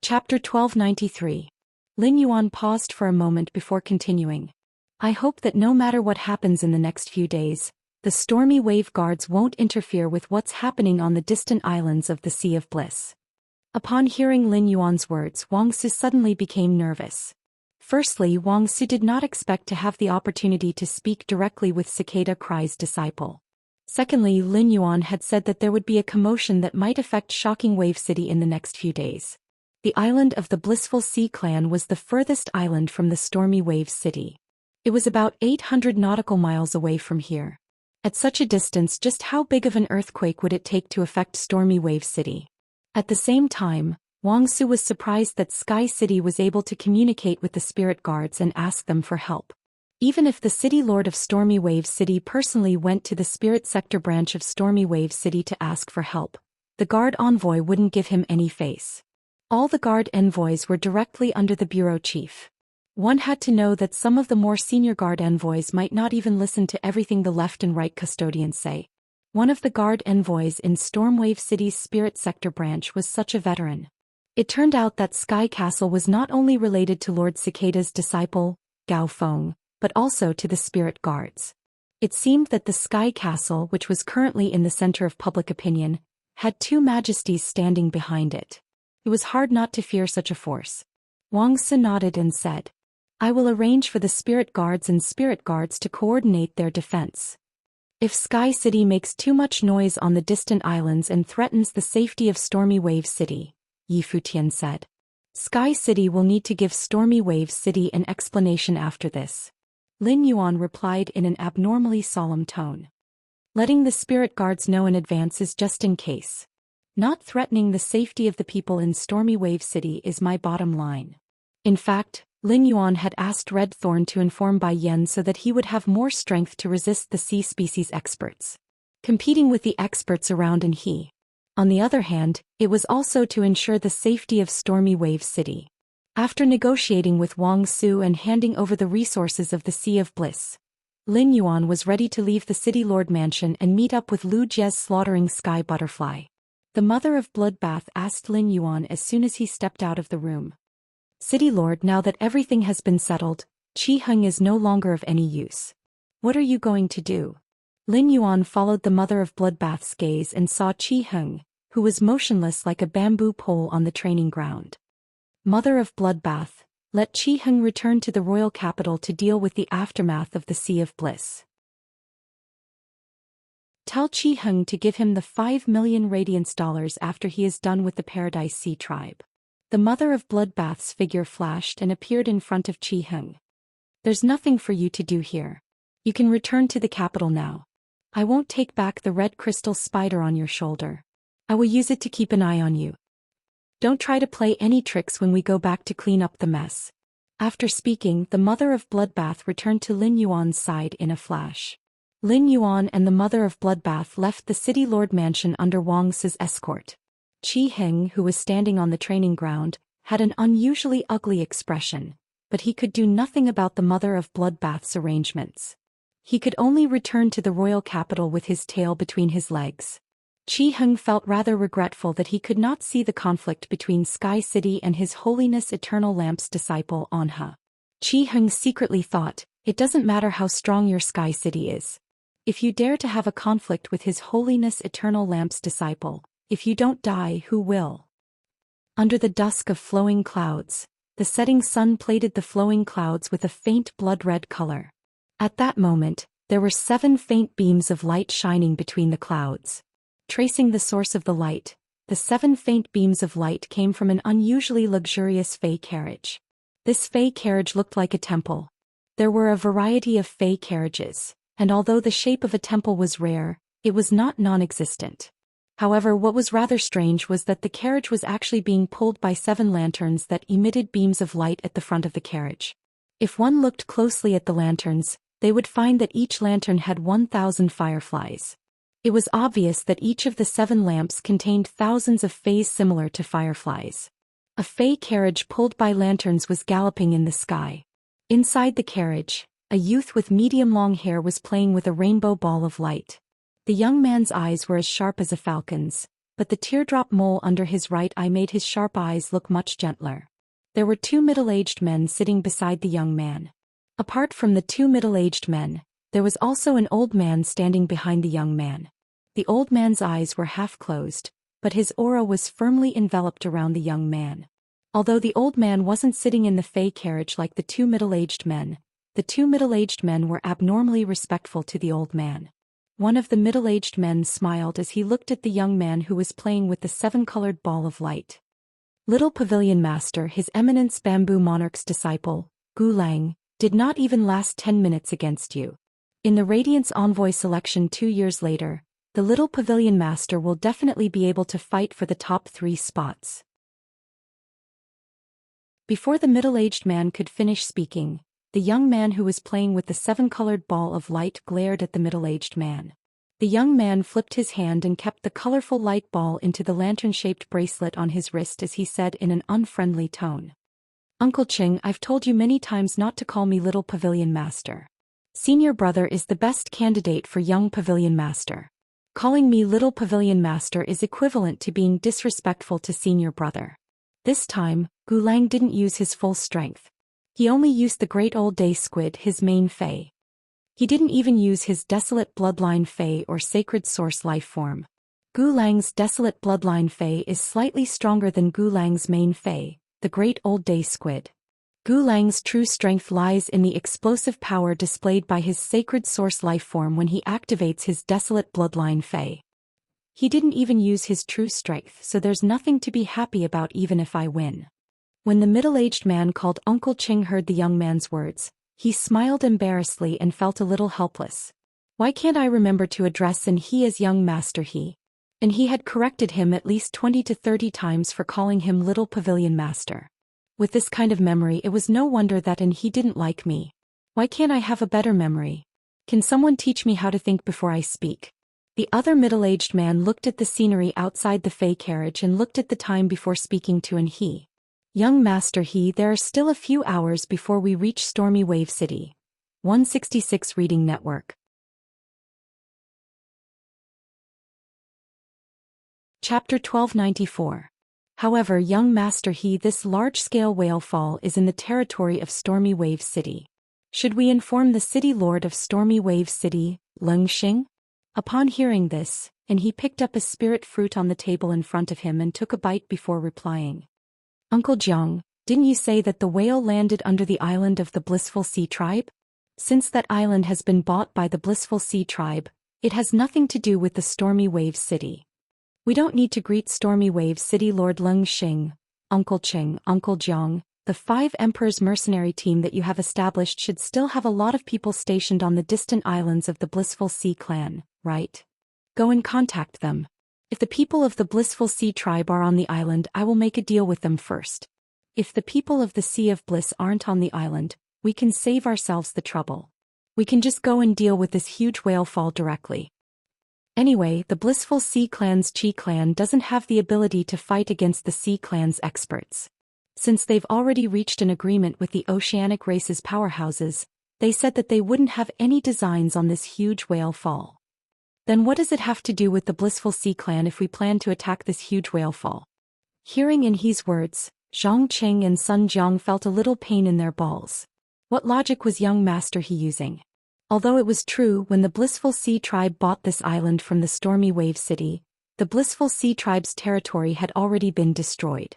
Chapter 1293. Lin Yuan paused for a moment before continuing. I hope that no matter what happens in the next few days, the stormy wave guards won't interfere with what's happening on the distant islands of the Sea of Bliss. Upon hearing Lin Yuan's words, Wang Su suddenly became nervous. Firstly, Wang Su did not expect to have the opportunity to speak directly with Cicada Cry's disciple. Secondly, Lin Yuan had said that there would be a commotion that might affect Shocking Wave City in the next few days. The island of the Blissful Sea Clan was the furthest island from the Stormy Wave City. It was about 800 nautical miles away from here. At such a distance, just how big of an earthquake would it take to affect Stormy Wave City? At the same time, Wang Su was surprised that Sky City was able to communicate with the spirit guards and ask them for help. Even if the city lord of Stormy Wave City personally went to the spirit sector branch of Stormy Wave City to ask for help, the guard envoy wouldn't give him any face. All the guard envoys were directly under the bureau chief. One had to know that some of the more senior guard envoys might not even listen to everything the left and right custodians say. One of the guard envoys in Stormwave City's spirit sector branch was such a veteran. It turned out that Sky Castle was not only related to Lord Cicada's disciple, Gao Feng, but also to the spirit guards. It seemed that the Sky Castle, which was currently in the center of public opinion, had two majesties standing behind it. It was hard not to fear such a force. Wang Su nodded and said, I will arrange for the spirit guards and spirit guards to coordinate their defense. If Sky City makes too much noise on the distant islands and threatens the safety of Stormy Wave City, Yi Futian said, Sky City will need to give Stormy Wave City an explanation after this. Lin Yuan replied in an abnormally solemn tone. Letting the spirit guards know in advance is just in case. Not threatening the safety of the people in Stormy Wave City is my bottom line. In fact, Lin Yuan had asked Red Thorn to inform Bai Yen so that he would have more strength to resist the sea species experts, competing with the experts around and he. On the other hand, it was also to ensure the safety of Stormy Wave City. After negotiating with Wang Su and handing over the resources of the Sea of Bliss, Lin Yuan was ready to leave the City Lord Mansion and meet up with Lu Jie's slaughtering sky butterfly. The mother of Bloodbath asked Lin Yuan as soon as he stepped out of the room. City Lord, now that everything has been settled, Qi Heng is no longer of any use. What are you going to do? Lin Yuan followed the mother of Bloodbath's gaze and saw Qi Heng, who was motionless like a bamboo pole on the training ground. Mother of Bloodbath, let Qi Heng return to the royal capital to deal with the aftermath of the Sea of Bliss. Tell Qi Heng to give him the 5 million radiance dollars after he is done with the Paradise Sea tribe. The mother of Bloodbath's figure flashed and appeared in front of Qi Heng. There's nothing for you to do here. You can return to the capital now. I won't take back the red crystal spider on your shoulder. I will use it to keep an eye on you. Don't try to play any tricks when we go back to clean up the mess. After speaking, the mother of Bloodbath returned to Lin Yuan's side in a flash. Lin Yuan and the mother of Bloodbath left the City Lord Mansion under Wang Su's escort. Qi Heng, who was standing on the training ground, had an unusually ugly expression, but he could do nothing about the mother of Bloodbath's arrangements. He could only return to the royal capital with his tail between his legs. Qi Heng felt rather regretful that he could not see the conflict between Sky City and His Holiness Eternal Lamp's disciple Anha. Qi Heng secretly thought, it doesn't matter how strong your Sky City is. If you dare to have a conflict with His Holiness Eternal Lamp's disciple, if you don't die, who will? Under the dusk of flowing clouds, the setting sun plated the flowing clouds with a faint blood-red color. At that moment, there were 7 faint beams of light shining between the clouds. Tracing the source of the light, the 7 faint beams of light came from an unusually luxurious fey carriage. This fey carriage looked like a temple. There were a variety of fey carriages, and although the shape of a temple was rare, it was not non-existent. However, what was rather strange was that the carriage was actually being pulled by 7 lanterns that emitted beams of light at the front of the carriage. If one looked closely at the lanterns, they would find that each lantern had 1,000 fireflies. It was obvious that each of the 7 lamps contained thousands of fays similar to fireflies. A fey carriage pulled by lanterns was galloping in the sky. Inside the carriage, a youth with medium-long hair was playing with a rainbow ball of light. The young man's eyes were as sharp as a falcon's, but the teardrop mole under his right eye made his sharp eyes look much gentler. There were two middle-aged men sitting beside the young man. Apart from the two middle-aged men, there was also an old man standing behind the young man. The old man's eyes were half closed, but his aura was firmly enveloped around the young man. Although the old man wasn't sitting in the Fey carriage like the two middle-aged men, the two middle-aged men were abnormally respectful to the old man. One of the middle-aged men smiled as he looked at the young man who was playing with the seven-colored ball of light. Little Pavilion Master, His Eminence Bamboo Monarch's disciple, Gu Lang, did not even last 10 minutes against you. In the Radiance Envoy selection 2 years later, the Little Pavilion Master will definitely be able to fight for the top 3 spots. Before the middle-aged man could finish speaking, the young man who was playing with the seven-colored ball of light glared at the middle-aged man. The young man flipped his hand and kept the colorful light ball into the lantern-shaped bracelet on his wrist as he said in an unfriendly tone. Uncle Ching, I've told you many times not to call me Little Pavilion Master. Senior brother is the best candidate for young Pavilion Master. Calling me Little Pavilion Master is equivalent to being disrespectful to senior brother. This time, Gu Lang didn't use his full strength. He only used the Great Old Day Squid, his main Fey. He didn't even use his Desolate Bloodline Fey or Sacred Source life form. Gu Lang's Desolate Bloodline Fey is slightly stronger than Gu Lang's main Fey, the Great Old Day Squid. Gu Lang's true strength lies in the explosive power displayed by his Sacred Source life form when he activates his Desolate Bloodline Fey. He didn't even use his true strength, so there's nothing to be happy about even if I win. When the middle-aged man called Uncle Ching heard the young man's words, he smiled embarrassedly and felt a little helpless. Why can't I remember to address he as young master he? And he had corrected him at least 20 to 30 times for calling him Little Pavilion Master. With this kind of memory, it was no wonder that he didn't like me. Why can't I have a better memory? Can someone teach me how to think before I speak? The other middle-aged man looked at the scenery outside the Fey carriage and looked at the time before speaking to he. Young Master He, there are still a few hours before we reach Stormy Wave City. 166 Reading Network. Chapter 1294. However, young Master He, this large-scale whale fall is in the territory of Stormy Wave City. Should we inform the city lord of Stormy Wave City, Leng Xing? Upon hearing this, he picked up a spirit fruit on the table in front of him and took a bite before replying. Uncle Jiang, didn't you say that the whale landed under the island of the Blissful Sea Tribe? Since that island has been bought by the Blissful Sea Tribe, it has nothing to do with the Stormy Wave City. We don't need to greet Stormy Wave City Lord Leng Xing, Uncle Ching, Uncle Jiang. The 5 Emperors mercenary team that you have established should still have a lot of people stationed on the distant islands of the Blissful Sea Clan, right? Go and contact them. If the people of the Blissful Sea Tribe are on the island, I will make a deal with them first. If the people of the Sea of Bliss aren't on the island, we can save ourselves the trouble. We can just go and deal with this huge whale fall directly. Anyway, the Blissful Sea Clan's Chi Clan doesn't have the ability to fight against the Sea Clan's experts. Since they've already reached an agreement with the oceanic race's powerhouses, they said that they wouldn't have any designs on this huge whale fall. Then what does it have to do with the Blissful Sea Clan if we plan to attack this huge whale fall? Hearing He's words, Zhang Qing and Sun Jiang felt a little pain in their balls. What logic was young Master He using? Although it was true, when the Blissful Sea Tribe bought this island from the Stormy Wave City, the Blissful Sea Tribe's territory had already been destroyed.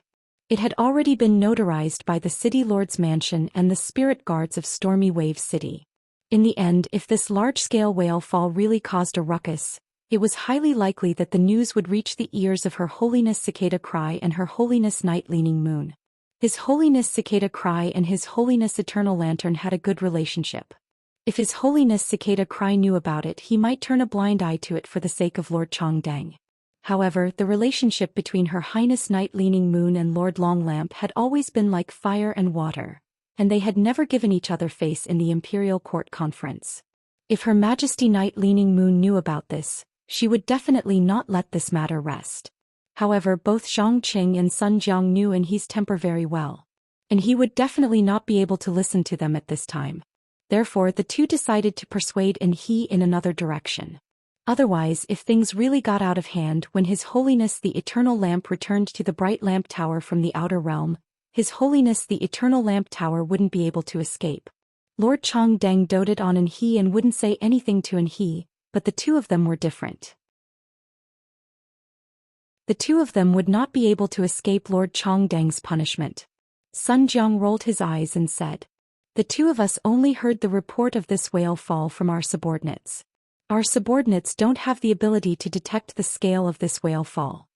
It had already been notarized by the City Lord's Mansion and the Spirit Guards of Stormy Wave City. In the end, if this large-scale whale fall really caused a ruckus, it was highly likely that the news would reach the ears of Her Holiness Cicada Cry and Her Holiness Night Leaning Moon. His Holiness Cicada Cry and His Holiness Eternal Lantern had a good relationship. If His Holiness Cicada Cry knew about it, he might turn a blind eye to it for the sake of Lord Chongdang. However, the relationship between Her Highness Night Leaning Moon and Lord Longlamp had always been like fire and water, and they had never given each other face in the Imperial Court Conference. If Her Majesty Night Leaning Moon knew about this, she would definitely not let this matter rest. However, both Zhang Qing and Sun Jiang knew He's temper very well, and he would definitely not be able to listen to them at this time. Therefore, the two decided to persuade He in another direction. Otherwise, if things really got out of hand when His Holiness the Eternal Lamp returned to the bright lamp tower from the outer realm, His Holiness the Eternal Lamp Tower wouldn't be able to escape. Lord Chongdeng doted on He and wouldn't say anything to He, but the two of them were different. The two of them would not be able to escape Lord Chongdeng's punishment. Sun Jiang rolled his eyes and said, "The two of us only heard the report of this whale fall from our subordinates. Our subordinates don't have the ability to detect the scale of this whale fall.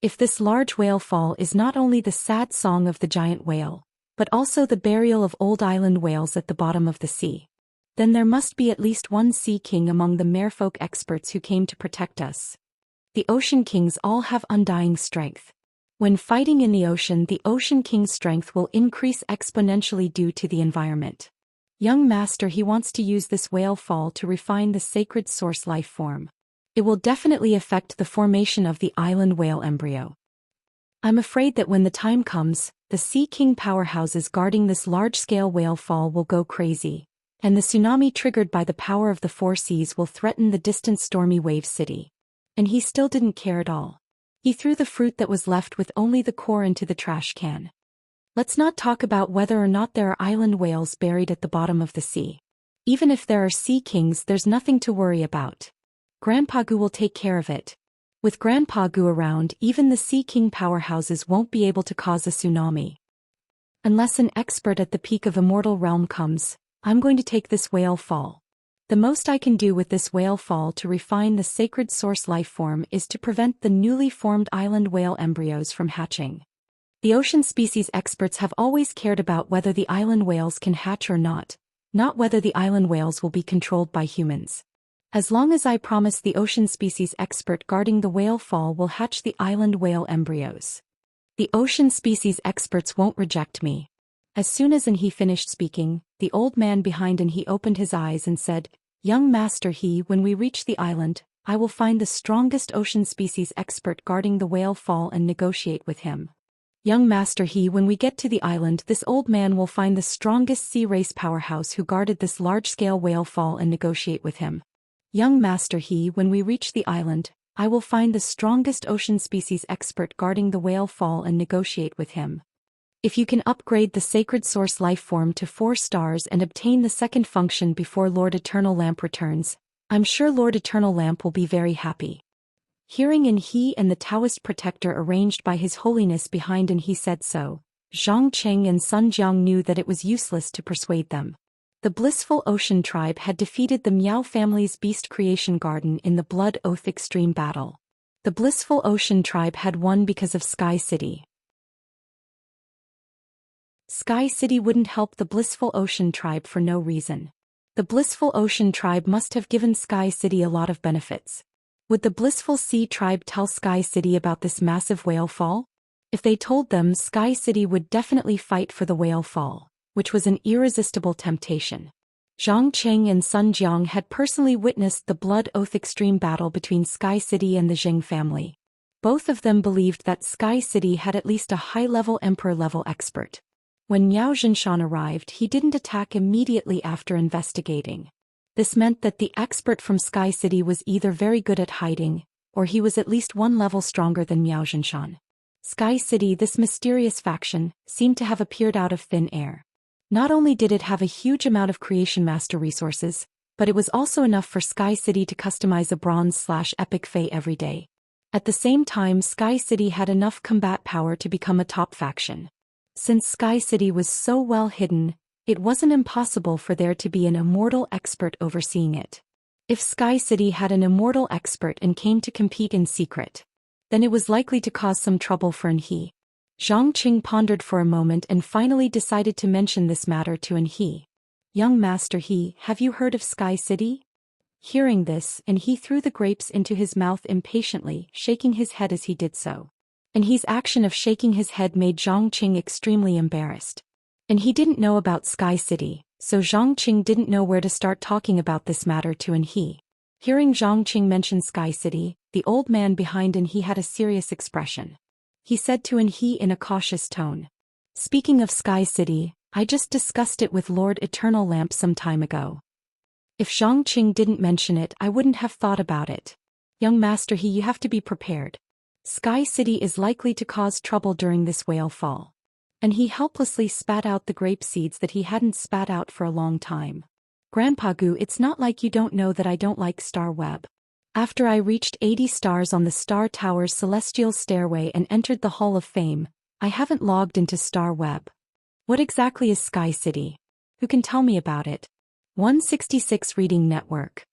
If this large whale fall is not only the sad song of the giant whale, but also the burial of old island whales at the bottom of the sea, then there must be at least one sea king among the merfolk experts who came to protect us. The ocean kings all have undying strength. When fighting in the ocean king's strength will increase exponentially due to the environment. Young master, he wants to use this whale fall to refine the sacred source life form. It will definitely affect the formation of the island whale embryo. I'm afraid that when the time comes, the Sea King powerhouses guarding this large-scale whale fall will go crazy, and the tsunami triggered by the power of the four seas will threaten the distant stormy wave city." And he still didn't care at all. He threw the fruit that was left with only the core into the trash can. Let's not talk about whether or not there are island whales buried at the bottom of the sea. Even if there are sea kings, there's nothing to worry about. Grandpa Gu will take care of it. With Grandpa Gu around, even the Sea King powerhouses won't be able to cause a tsunami. Unless an expert at the peak of Immortal realm comes, I'm going to take this whale fall. The most I can do with this whale fall to refine the sacred source life form is to prevent the newly formed island whale embryos from hatching. The ocean species experts have always cared about whether the island whales can hatch or not whether the island whales will be controlled by humans. As long as I promise the ocean species expert guarding the whale fall will hatch the island whale embryos, the ocean species experts won't reject me. As soon as he finished speaking, the old man behind he opened his eyes and said, "Young master, when we reach the island, I will find the strongest ocean species expert guarding the whale fall and negotiate with him. Young master, when we get to the island, this old man will find the strongest sea race powerhouse who guarded this large-scale whale fall and negotiate with him. Young master, when we reach the island, I will find the strongest ocean species expert guarding the whale fall and negotiate with him. If you can upgrade the sacred source life form to 4 stars and obtain the second function before Lord Eternal Lamp returns, I'm sure Lord Eternal Lamp will be very happy." Hearing he and the Daoist protector arranged by His Holiness behind he said so, Zhang Qing and Sun Jiang knew that it was useless to persuade them. The Blissful Ocean tribe had defeated the Miao family's Beast Creation Garden in the Blood Oath Extreme Battle. The Blissful Ocean tribe had won because of Sky City. Sky City wouldn't help the Blissful Ocean tribe for no reason. The Blissful Ocean tribe must have given Sky City a lot of benefits. Would the Blissful Sea tribe tell Sky City about this massive whale fall? If they told them, Sky City would definitely fight for the whale fall, which was an irresistible temptation. Zhang Qing and Sun Jiang had personally witnessed the Blood Oath Extreme battle between Sky City and the Jing family. Both of them believed that Sky City had at least a high-level emperor-level expert. When Miao Zhinshan arrived, he didn't attack immediately after investigating. This meant that the expert from Sky City was either very good at hiding, or he was at least one level stronger than Miao Zhinshan. Sky City, this mysterious faction, seemed to have appeared out of thin air. Not only did it have a huge amount of Creation Master resources, but it was also enough for Sky City to customize a bronze/epic Fae every day. At the same time, Sky City had enough combat power to become a top faction. Since Sky City was so well hidden, it wasn't impossible for there to be an immortal expert overseeing it. If Sky City had an immortal expert and came to compete in secret, then it was likely to cause some trouble for He. Zhang Qing pondered for a moment and finally decided to mention this matter to He. "Young master, have you heard of Sky City?" Hearing this, he threw the grapes into his mouth impatiently, shaking his head as he did so. He's action of shaking his head made Zhang Qing extremely embarrassed. He didn't know about Sky City, so Zhang Qing didn't know where to start talking about this matter to He. Hearing Zhang Qing mention Sky City, the old man behind He had a serious expression. He said to He in a cautious tone, "Speaking of Sky City, I just discussed it with Lord Eternal Lamp some time ago. If Zhongqing didn't mention it, I wouldn't have thought about it. Young master, you have to be prepared. Sky City is likely to cause trouble during this whale fall. And he helplessly spat out the grape seeds that he hadn't spat out for a long time. Grandpa Gu, it's not like you don't know that I don't like Star Web. After I reached 80 stars on the Star Tower's celestial stairway and entered the Hall of Fame, I haven't logged into Star Web. What exactly is Sky City? Who can tell me about it? 166 Reading Network.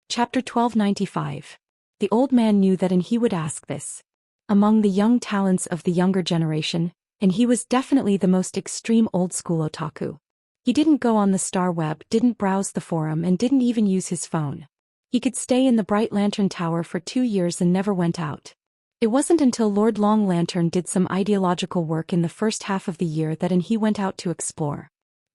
Chapter 1295. The old man knew that and he would ask this. Among the young talents of the younger generation, and he was definitely the most extreme old-school otaku. He didn't go on the Star Web, didn't browse the forum, and didn't even use his phone. He could stay in the Bright Lantern Tower for 2 years and never went out. It wasn't until Lord Long Lantern did some ideological work in the first half of the year that he went out to explore.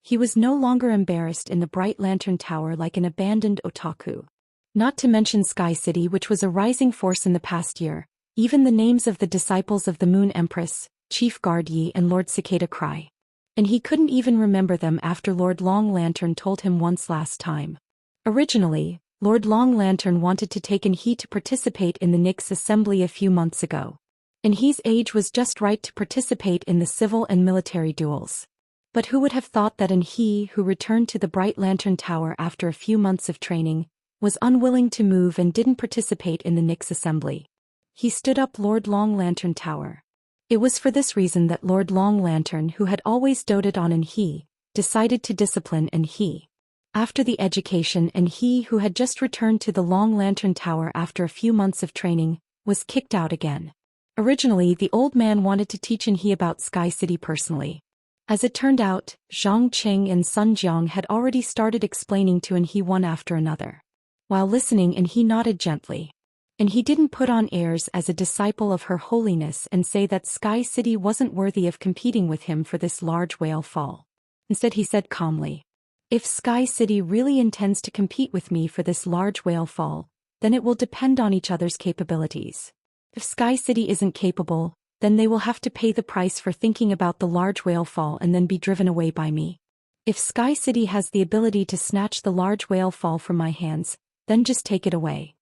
He was no longer embarrassed in the Bright Lantern Tower like an abandoned otaku. Not to mention Sky City, which was a rising force in the past year, even the names of the disciples of the Moon Empress, Chief Guard Yi and Lord Cicada Cry. And he couldn't even remember them after Lord Long Lantern told him once last time. Originally, Lord Long Lantern wanted to take he to participate in the Nyx assembly a few months ago. And his age was just right to participate in the civil and military duels. But who would have thought that he, who returned to the Bright Lantern Tower after a few months of training, was unwilling to move and didn't participate in the Nyx assembly. He stood up Lord Long Lantern Tower. It was for this reason that Lord Long Lantern, who had always doted on he, decided to discipline he. After the education, he, who had just returned to the Long Lantern Tower after a few months of training, was kicked out again. Originally, the old man wanted to teach he about Sky City personally. As it turned out, Zhang Qing and Sun Jiang had already started explaining to he one after another. While listening, he nodded gently. And he didn't put on airs as a disciple of Her Holiness and say that Sky City wasn't worthy of competing with him for this large whale fall. Instead, he said calmly, "If Sky City really intends to compete with me for this large whale fall, then it will depend on each other's capabilities. If Sky City isn't capable, then they will have to pay the price for thinking about the large whale fall and then be driven away by me. If Sky City has the ability to snatch the large whale fall from my hands, then just take it away.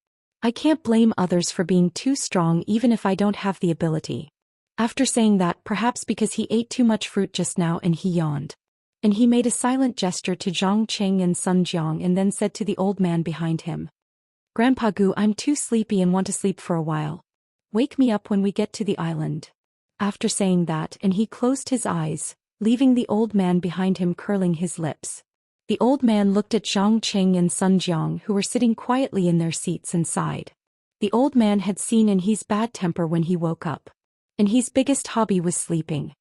I can't blame others for being too strong even if I don't have the ability." After saying that, perhaps because he ate too much fruit just now, he yawned. And he made a silent gesture to Zhang Qing and Sun Jiang and then said to the old man behind him, "Grandpa Gu, I'm too sleepy and want to sleep for a while. Wake me up when we get to the island." After saying that, he closed his eyes, leaving the old man behind him curling his lips. The old man looked at Zhang Qing and Sun Jiang, who were sitting quietly in their seats, and sighed. The old man had seen his bad temper when he woke up. And his biggest hobby was sleeping.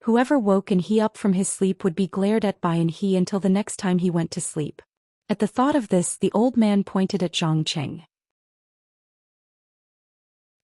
Whoever woke he up from his sleep would be glared at by he until the next time he went to sleep. At the thought of this, the old man pointed at Zhang Qing.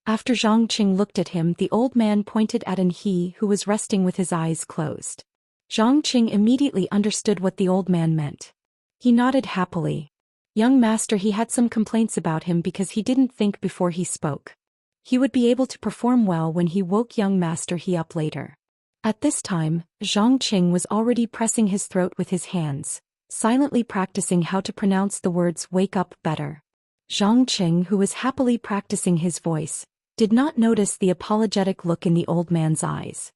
After Zhang Qing looked at him, the old man pointed at he, who was resting with his eyes closed. Zhang Qing immediately understood what the old man meant. He nodded happily. Young master, he had some complaints about him because he didn't think before he spoke. He would be able to perform well when he woke young master he up later. At this time, Zhang Qing was already pressing his throat with his hands, silently practicing how to pronounce the words "wake up" better. Zhang Qing, who was happily practicing his voice, did not notice the apologetic look in the old man's eyes.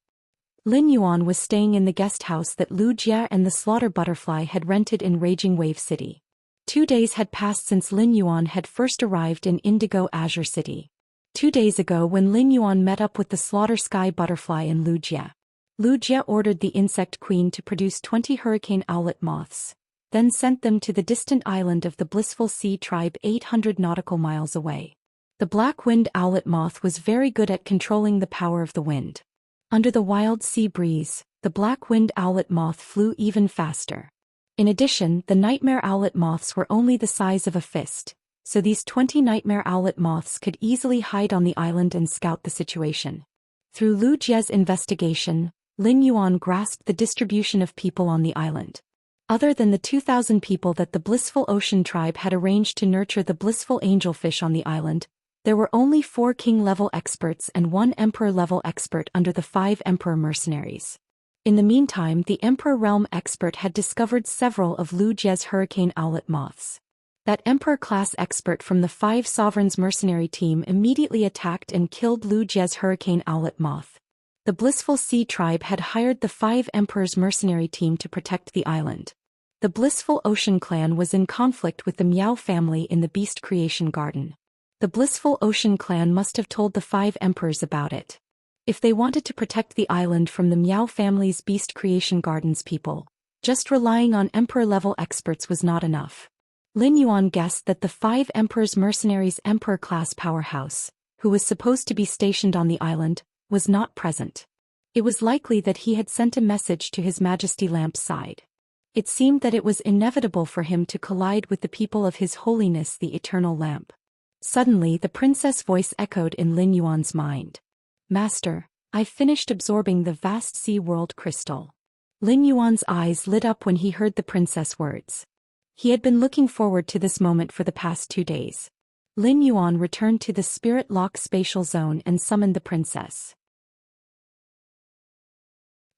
Lin Yuan was staying in the guest house that Lu Jia and the Slaughter Butterfly had rented in Raging Wave City. 2 days had passed since Lin Yuan had first arrived in Indigo Azure City. 2 days ago, when Lin Yuan met up with the Slaughter Sky Butterfly and Lu Jia ordered the Insect Queen to produce 20 hurricane owlet moths, then sent them to the distant island of the Blissful Sea Tribe 800 nautical miles away. The black-winged owlet moth was very good at controlling the power of the wind. Under the wild sea breeze, the black-winged owlet moth flew even faster. In addition, the nightmare owlet moths were only the size of a fist, so these 20 nightmare owlet moths could easily hide on the island and scout the situation. Through Lu Jia's investigation, Lin Yuan grasped the distribution of people on the island. Other than the 2,000 people that the Blissful Ocean Tribe had arranged to nurture the blissful angelfish on the island, there were only 4 king-level experts and 1 emperor-level expert under the 5 emperor mercenaries. In the meantime, the Emperor Realm expert had discovered several of Lu Jie's hurricane owlet moths. That Emperor-class expert from the Five Sovereigns mercenary team immediately attacked and killed Lu Jie's hurricane owlet moth. The Blissful Sea tribe had hired the Five Emperors mercenary team to protect the island. The Blissful Ocean clan was in conflict with the Miao family in the Beast Creation Garden. The Blissful Ocean clan must have told the Five Emperors about it. If they wanted to protect the island from the Miao family's Beast Creation Gardens people, just relying on Emperor-level experts was not enough. Lin Yuan guessed that the Five Emperors mercenaries' Emperor-class powerhouse, who was supposed to be stationed on the island, was not present. It was likely that he had sent a message to His Majesty Lamp's side. It seemed that it was inevitable for him to collide with the people of His Holiness the Eternal Lamp. Suddenly the princess' voice echoed in Lin Yuan's mind. "Master, I've finished absorbing the vast sea world crystal." Lin Yuan's eyes lit up when he heard the princess' words. He had been looking forward to this moment for the past 2 days. Lin Yuan returned to the Spirit Lock spatial zone and summoned the princess.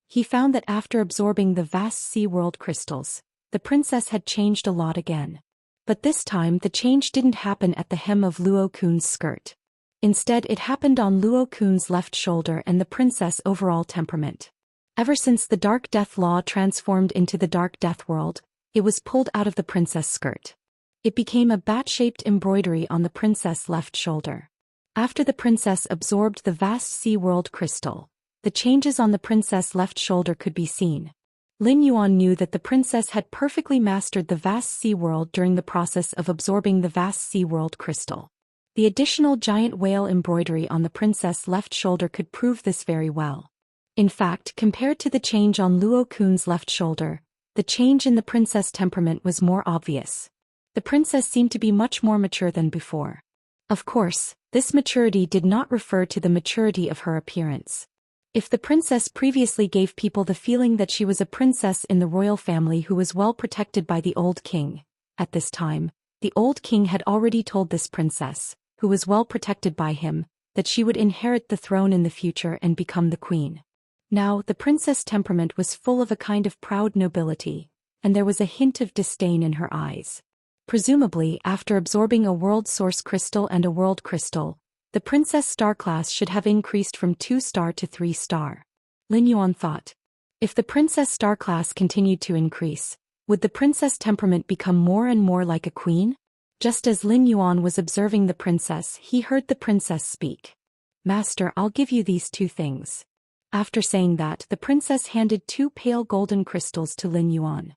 He found that after absorbing the vast sea world crystals, the princess had changed a lot again. But this time the change didn't happen at the hem of Luo Kun's skirt. Instead it happened on Luo Kun's left shoulder and the princess' overall temperament. Ever since the Dark Death Law transformed into the Dark Death World, it was pulled out of the princess' skirt. It became a bat-shaped embroidery on the princess' left shoulder. After the princess absorbed the vast sea world crystal, the changes on the princess' left shoulder could be seen. Lin Yuan knew that the princess had perfectly mastered the vast sea world during the process of absorbing the vast sea world crystal. The additional giant whale embroidery on the princess' left shoulder could prove this very well. In fact, compared to the change on Luo Kun's left shoulder, the change in the princess' temperament was more obvious. The princess seemed to be much more mature than before. Of course, this maturity did not refer to the maturity of her appearance. If the princess previously gave people the feeling that she was a princess in the royal family who was well protected by the old king, at this time, the old king had already told this princess, who was well protected by him, that she would inherit the throne in the future and become the queen. Now, the princess' temperament was full of a kind of proud nobility, and there was a hint of disdain in her eyes. Presumably, after absorbing a world source crystal and a world crystal, the princess star class should have increased from 2-star to 3-star. Lin Yuan thought. If the princess star class continued to increase, would the princess temperament become more and more like a queen? Just as Lin Yuan was observing the princess, he heard the princess speak. "Master, I'll give you these 2 things." After saying that, the princess handed 2 pale golden crystals to Lin Yuan.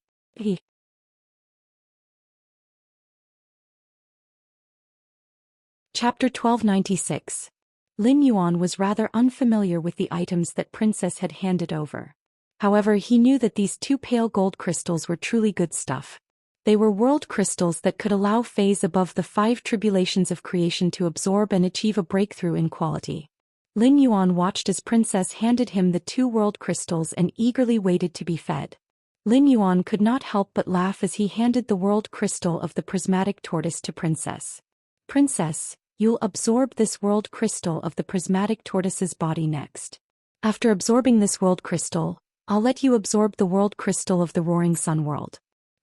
Chapter 1296. Lin Yuan was rather unfamiliar with the items that princess had handed over. However, he knew that these 2 pale gold crystals were truly good stuff. They were world crystals that could allow phase above the 5 tribulations of creation to absorb and achieve a breakthrough in quality. Lin Yuan watched as princess handed him the 2 world crystals and eagerly waited to be fed. Lin Yuan could not help but laugh as he handed the world crystal of the prismatic tortoise to princess. "Princess, you'll absorb this world crystal of the prismatic tortoise's body next. After absorbing this world crystal, I'll let you absorb the world crystal of the roaring sun world.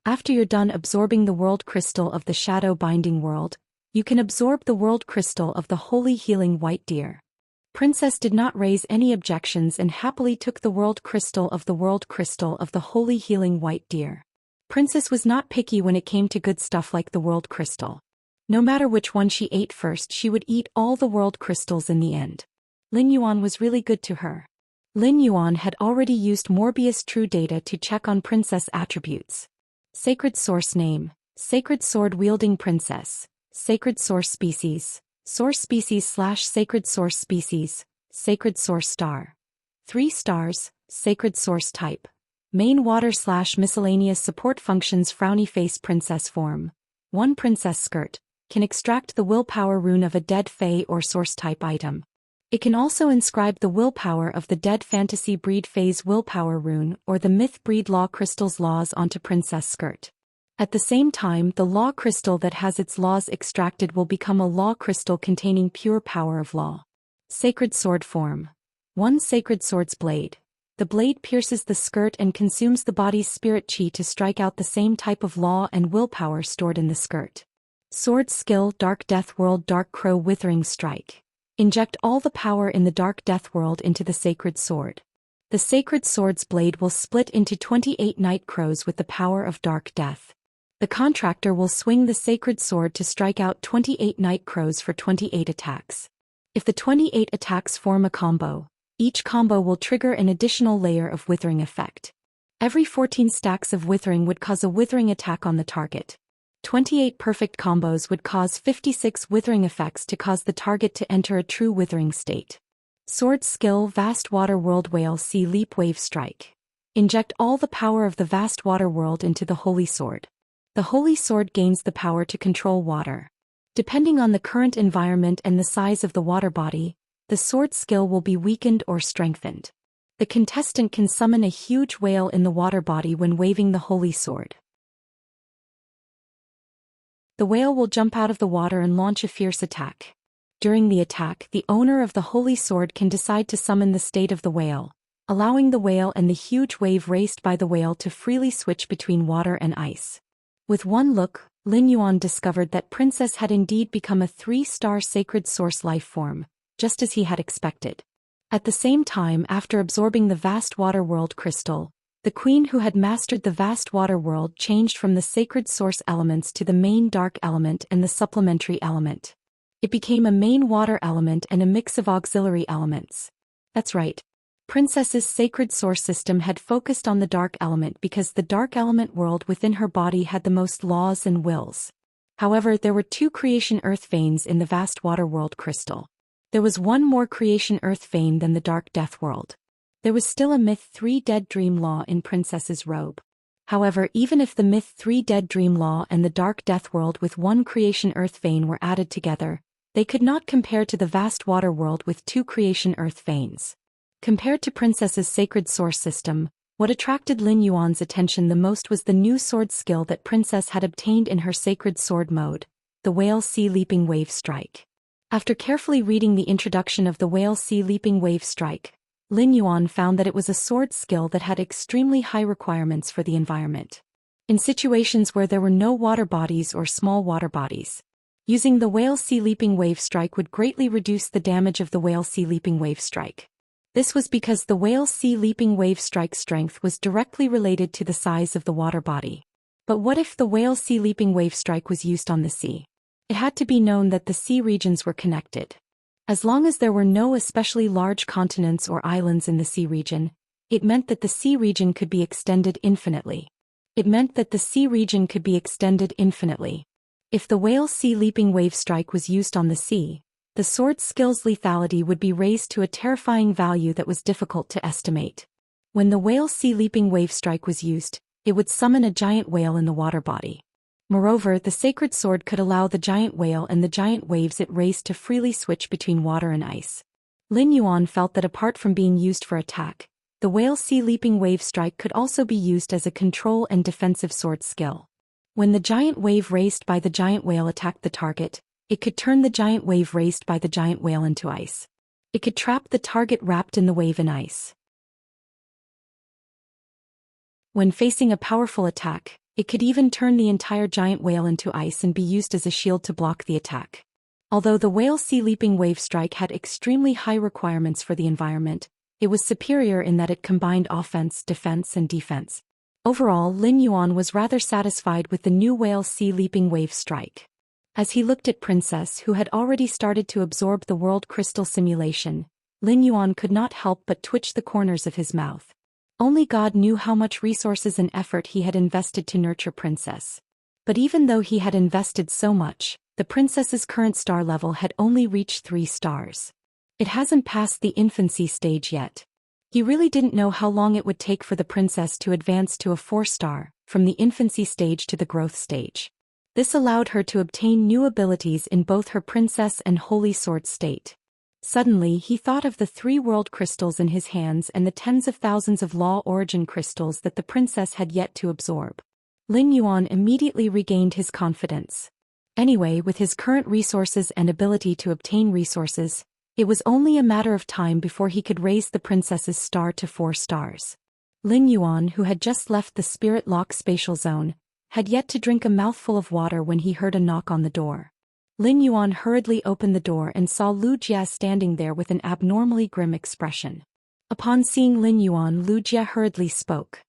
After you're done absorbing the world crystal of the shadow binding world, you can absorb the world crystal of the holy healing white deer." Princess did not raise any objections and happily took the world crystal of the holy healing white deer. Princess was not picky when it came to good stuff like the world crystal. No matter which one she ate first, she would eat all the world crystals in the end. Lin Yuan was really good to her. Lin Yuan had already used Morbius True Data to check on princess attributes. Sacred source name, sacred sword-wielding princess, sacred source species /sacred source species, sacred source star. 3 stars, sacred source type. Main water / miscellaneous support functions frowny face princess form. 1 princess skirt, can extract the willpower rune of a dead fae or source type item. It can also inscribe the willpower of the dead fantasy breed phase willpower rune or the myth breed law crystal's laws onto princess skirt. At the same time, the law crystal that has its laws extracted will become a law crystal containing pure power of law. Sacred sword form. 1 sacred sword's blade. The blade pierces the skirt and consumes the body's spirit chi to strike out the same type of law and willpower stored in the skirt. Sword skill: Dark Death World Dark Crow Withering Strike. Inject all the power in the Dark Death World into the sacred sword. The sacred sword's blade will split into 28 night crows with the power of dark death. The contractor will swing the sacred sword to strike out 28 night crows for 28 attacks. If the 28 attacks form a combo, each combo will trigger an additional layer of withering effect. Every 14 stacks of withering would cause a withering attack on the target. 28 perfect combos would cause 56 withering effects to cause the target to enter a true withering state. Sword skill: Vast Water World Whale Sea Leap Wave Strike. Inject all the power of the vast water world into the holy sword. The holy sword gains the power to control water. Depending on the current environment and the size of the water body, the sword skill will be weakened or strengthened. The contestant can summon a huge whale in the water body when waving the holy sword. The whale will jump out of the water and launch a fierce attack. During the attack, the owner of the holy sword can decide to summon the state of the whale, allowing the whale and the huge wave raised by the whale to freely switch between water and ice. With one look, Lin Yuan discovered that Princess had indeed become a 3-star sacred source life form, just as he had expected. At the same time, after absorbing the vast water world crystal, the queen who had mastered the vast water world changed from the sacred source elements to the main dark element and the supplementary element. It became a main water element and a mix of auxiliary elements. That's right. Princess's sacred source system had focused on the dark element because the dark element world within her body had the most laws and wills. However, there were 2 creation earth veins in the vast water world crystal. There was one more creation earth vein than the dark death world. There was still a myth 3 dead dream law in Princess's robe. However, even if the myth 3 dead dream law and the dark death world with 1 creation earth vein were added together, they could not compare to the vast water world with 2 creation earth veins. Compared to Princess's sacred source system, what attracted Lin Yuan's attention the most was the new sword skill that Princess had obtained in her sacred sword mode, the Whale Sea Leaping Wave Strike. After carefully reading the introduction of the Whale Sea Leaping Wave Strike, Lin Yuan found that it was a sword skill that had extremely high requirements for the environment. In situations where there were no water bodies or small water bodies, using the Whale Sea Leaping Wave Strike would greatly reduce the damage of the Whale Sea Leaping Wave Strike. This was because the Whale Sea Leaping Wave Strike strength was directly related to the size of the water body. But what if the Whale Sea Leaping Wave Strike was used on the sea? It had to be known that the sea regions were connected. As long as there were no especially large continents or islands in the sea region, it meant that the sea region could be extended infinitely. If the Whale Sea Leaping Wave Strike was used on the sea, the sword skill's lethality would be raised to a terrifying value that was difficult to estimate. When the Whale Sea Leaping Wave Strike was used, it would summon a giant whale in the water body. Moreover, the sacred sword could allow the giant whale and the giant waves it raised to freely switch between water and ice. Lin Yuan felt that apart from being used for attack, the Whale Sea Leaping Wave Strike could also be used as a control and defensive sword skill. When the giant wave raised by the giant whale attacked the target, it could turn the giant wave raised by the giant whale into ice. It could trap the target wrapped in the wave in ice. When facing a powerful attack, it could even turn the entire giant whale into ice and be used as a shield to block the attack. Although the Whale Sea Leaping Wave Strike had extremely high requirements for the environment, it was superior in that it combined offense, defense, and defense. Overall, Lin Yuan was rather satisfied with the new Whale Sea Leaping Wave Strike. As he looked at Princess, who had already started to absorb the world crystal simulation, Lin Yuan could not help but twitch the corners of his mouth. Only God knew how much resources and effort he had invested to nurture Princess. But even though he had invested so much, the Princess's current star level had only reached 3 stars. It hasn't passed the infancy stage yet. He really didn't know how long it would take for the Princess to advance to a 4-star, from the infancy stage to the growth stage. This allowed her to obtain new abilities in both her Princess and Holy Sword state. Suddenly he thought of the 3 world crystals in his hands and the tens of thousands of law origin crystals that the Princess had yet to absorb. Lin Yuan immediately regained his confidence. Anyway, with his current resources and ability to obtain resources, It was only a matter of time before he could raise the princess's star to 4 stars. Lin Yuan, who had just left the spirit lock spatial zone, had yet to drink a mouthful of water when he heard a knock on the door. Lin Yuan hurriedly opened the door and saw Lu Jia standing there with an abnormally grim expression. Upon seeing Lin Yuan, Lu Jia hurriedly spoke.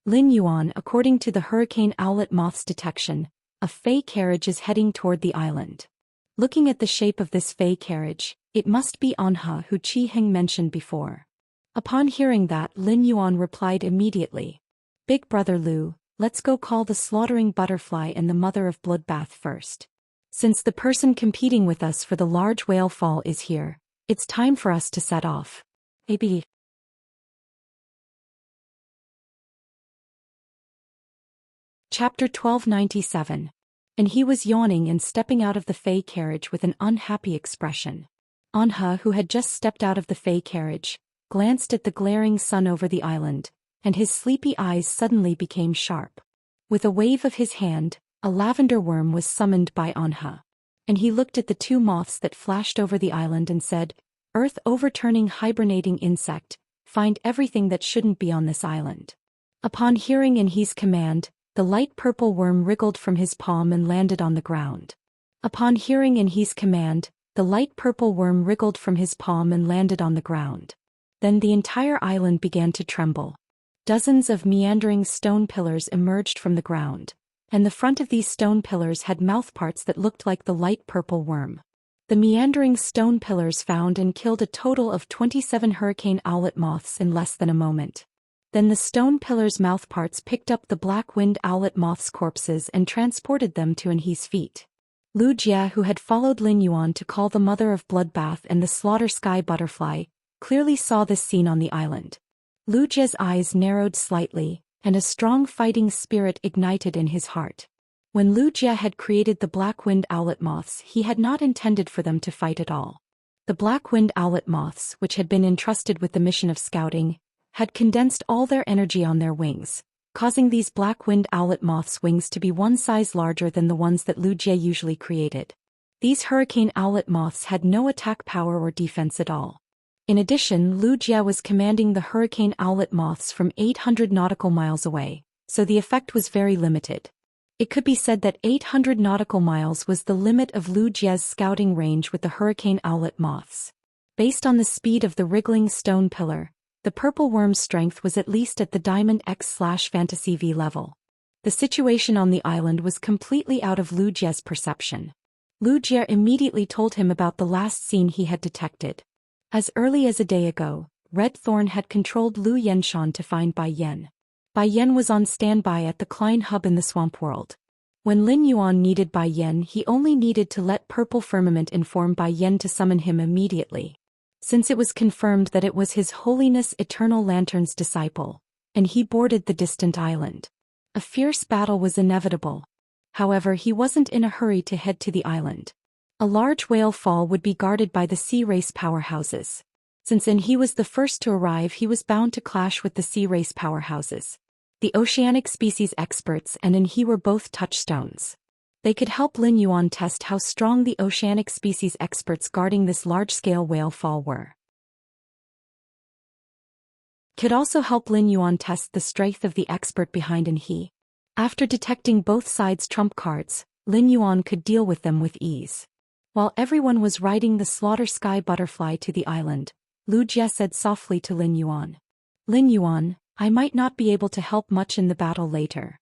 Lin Yuan, according to the hurricane owlet moth's detection, a fey carriage is heading toward the island. Looking at the shape of this fey carriage, it must be Anha who Qi Heng mentioned before. Upon hearing that, Lin Yuan replied immediately. Big brother Lu, let's go call the slaughtering butterfly and the mother of bloodbath first. Since the person competing with us for the large whale fall is here, it's time for us to set off. AB. Chapter 1297. And he was yawning and stepping out of the fey carriage with an unhappy expression. Anha, who had just stepped out of the fey carriage, glanced at the glaring sun over the island, and his sleepy eyes suddenly became sharp. With a wave of his hand, a lavender worm was summoned by Anha. And he looked at the 2 moths that flashed over the island and said, Earth overturning hibernating insect, find everything that shouldn't be on this island. Upon hearing Anhi's command, the light purple worm wriggled from his palm and landed on the ground. Upon hearing Anhi's command, the light purple worm wriggled from his palm and landed on the ground. Then the entire island began to tremble. Dozens of meandering stone pillars emerged from the ground, and the front of these stone pillars had mouthparts that looked like the light purple worm. The meandering stone pillars found and killed a total of 27 hurricane owlet moths in less than a moment. Then the stone pillars' mouthparts picked up the black-winged owlet moths' corpses and transported them to Anhi's feet. Lu Jia, who had followed Lin Yuan to call the mother of bloodbath and the slaughter sky butterfly, clearly saw this scene on the island. Lu Jia's eyes narrowed slightly, and a strong fighting spirit ignited in his heart. When Lu Jia had created the black-winged owlet moths, he had not intended for them to fight at all. The black-winged owlet moths, which had been entrusted with the mission of scouting, had condensed all their energy on their wings, causing these black-winged owlet moths' wings to be 1 size larger than the ones that Lu Jia usually created. These hurricane owlet moths had no attack power or defense at all. In addition, Lu Jia was commanding the hurricane owlet moths from 800 nautical miles away, so the effect was very limited. It could be said that 800 nautical miles was the limit of Lu Jia's scouting range with the hurricane owlet moths. Based on the speed of the wriggling stone pillar, the purple worm's strength was at least at the Diamond X/Fantasy V level. The situation on the island was completely out of Lu Jia's perception. Lu Jia immediately told him about the last scene he had detected. As early as a day ago, Red Thorn had controlled Lu Yenshan to find Bai Yen. Bai Yen was on standby at the Klein hub in the swamp world. When Lin Yuan needed Bai Yen, he only needed to let Purple Firmament inform Bai Yen to summon him immediately. Since it was confirmed that it was His Holiness Eternal Lantern's disciple, and he boarded the distant island. A fierce battle was inevitable. However, he wasn't in a hurry to head to the island. A large whale fall would be guarded by the sea race powerhouses. Since he was the first to arrive, he was bound to clash with the sea race powerhouses. The oceanic species experts and he were both touchstones. They could help Lin Yuan test how strong the oceanic species experts guarding this large-scale whale fall were. Could also help Lin Yuan test the strength of the expert behind he. After detecting both sides' trump cards, Lin Yuan could deal with them with ease. While everyone was riding the slaughter sky butterfly to the island, Lu Jia said softly to Lin Yuan. Lin Yuan, I might not be able to help much in the battle later.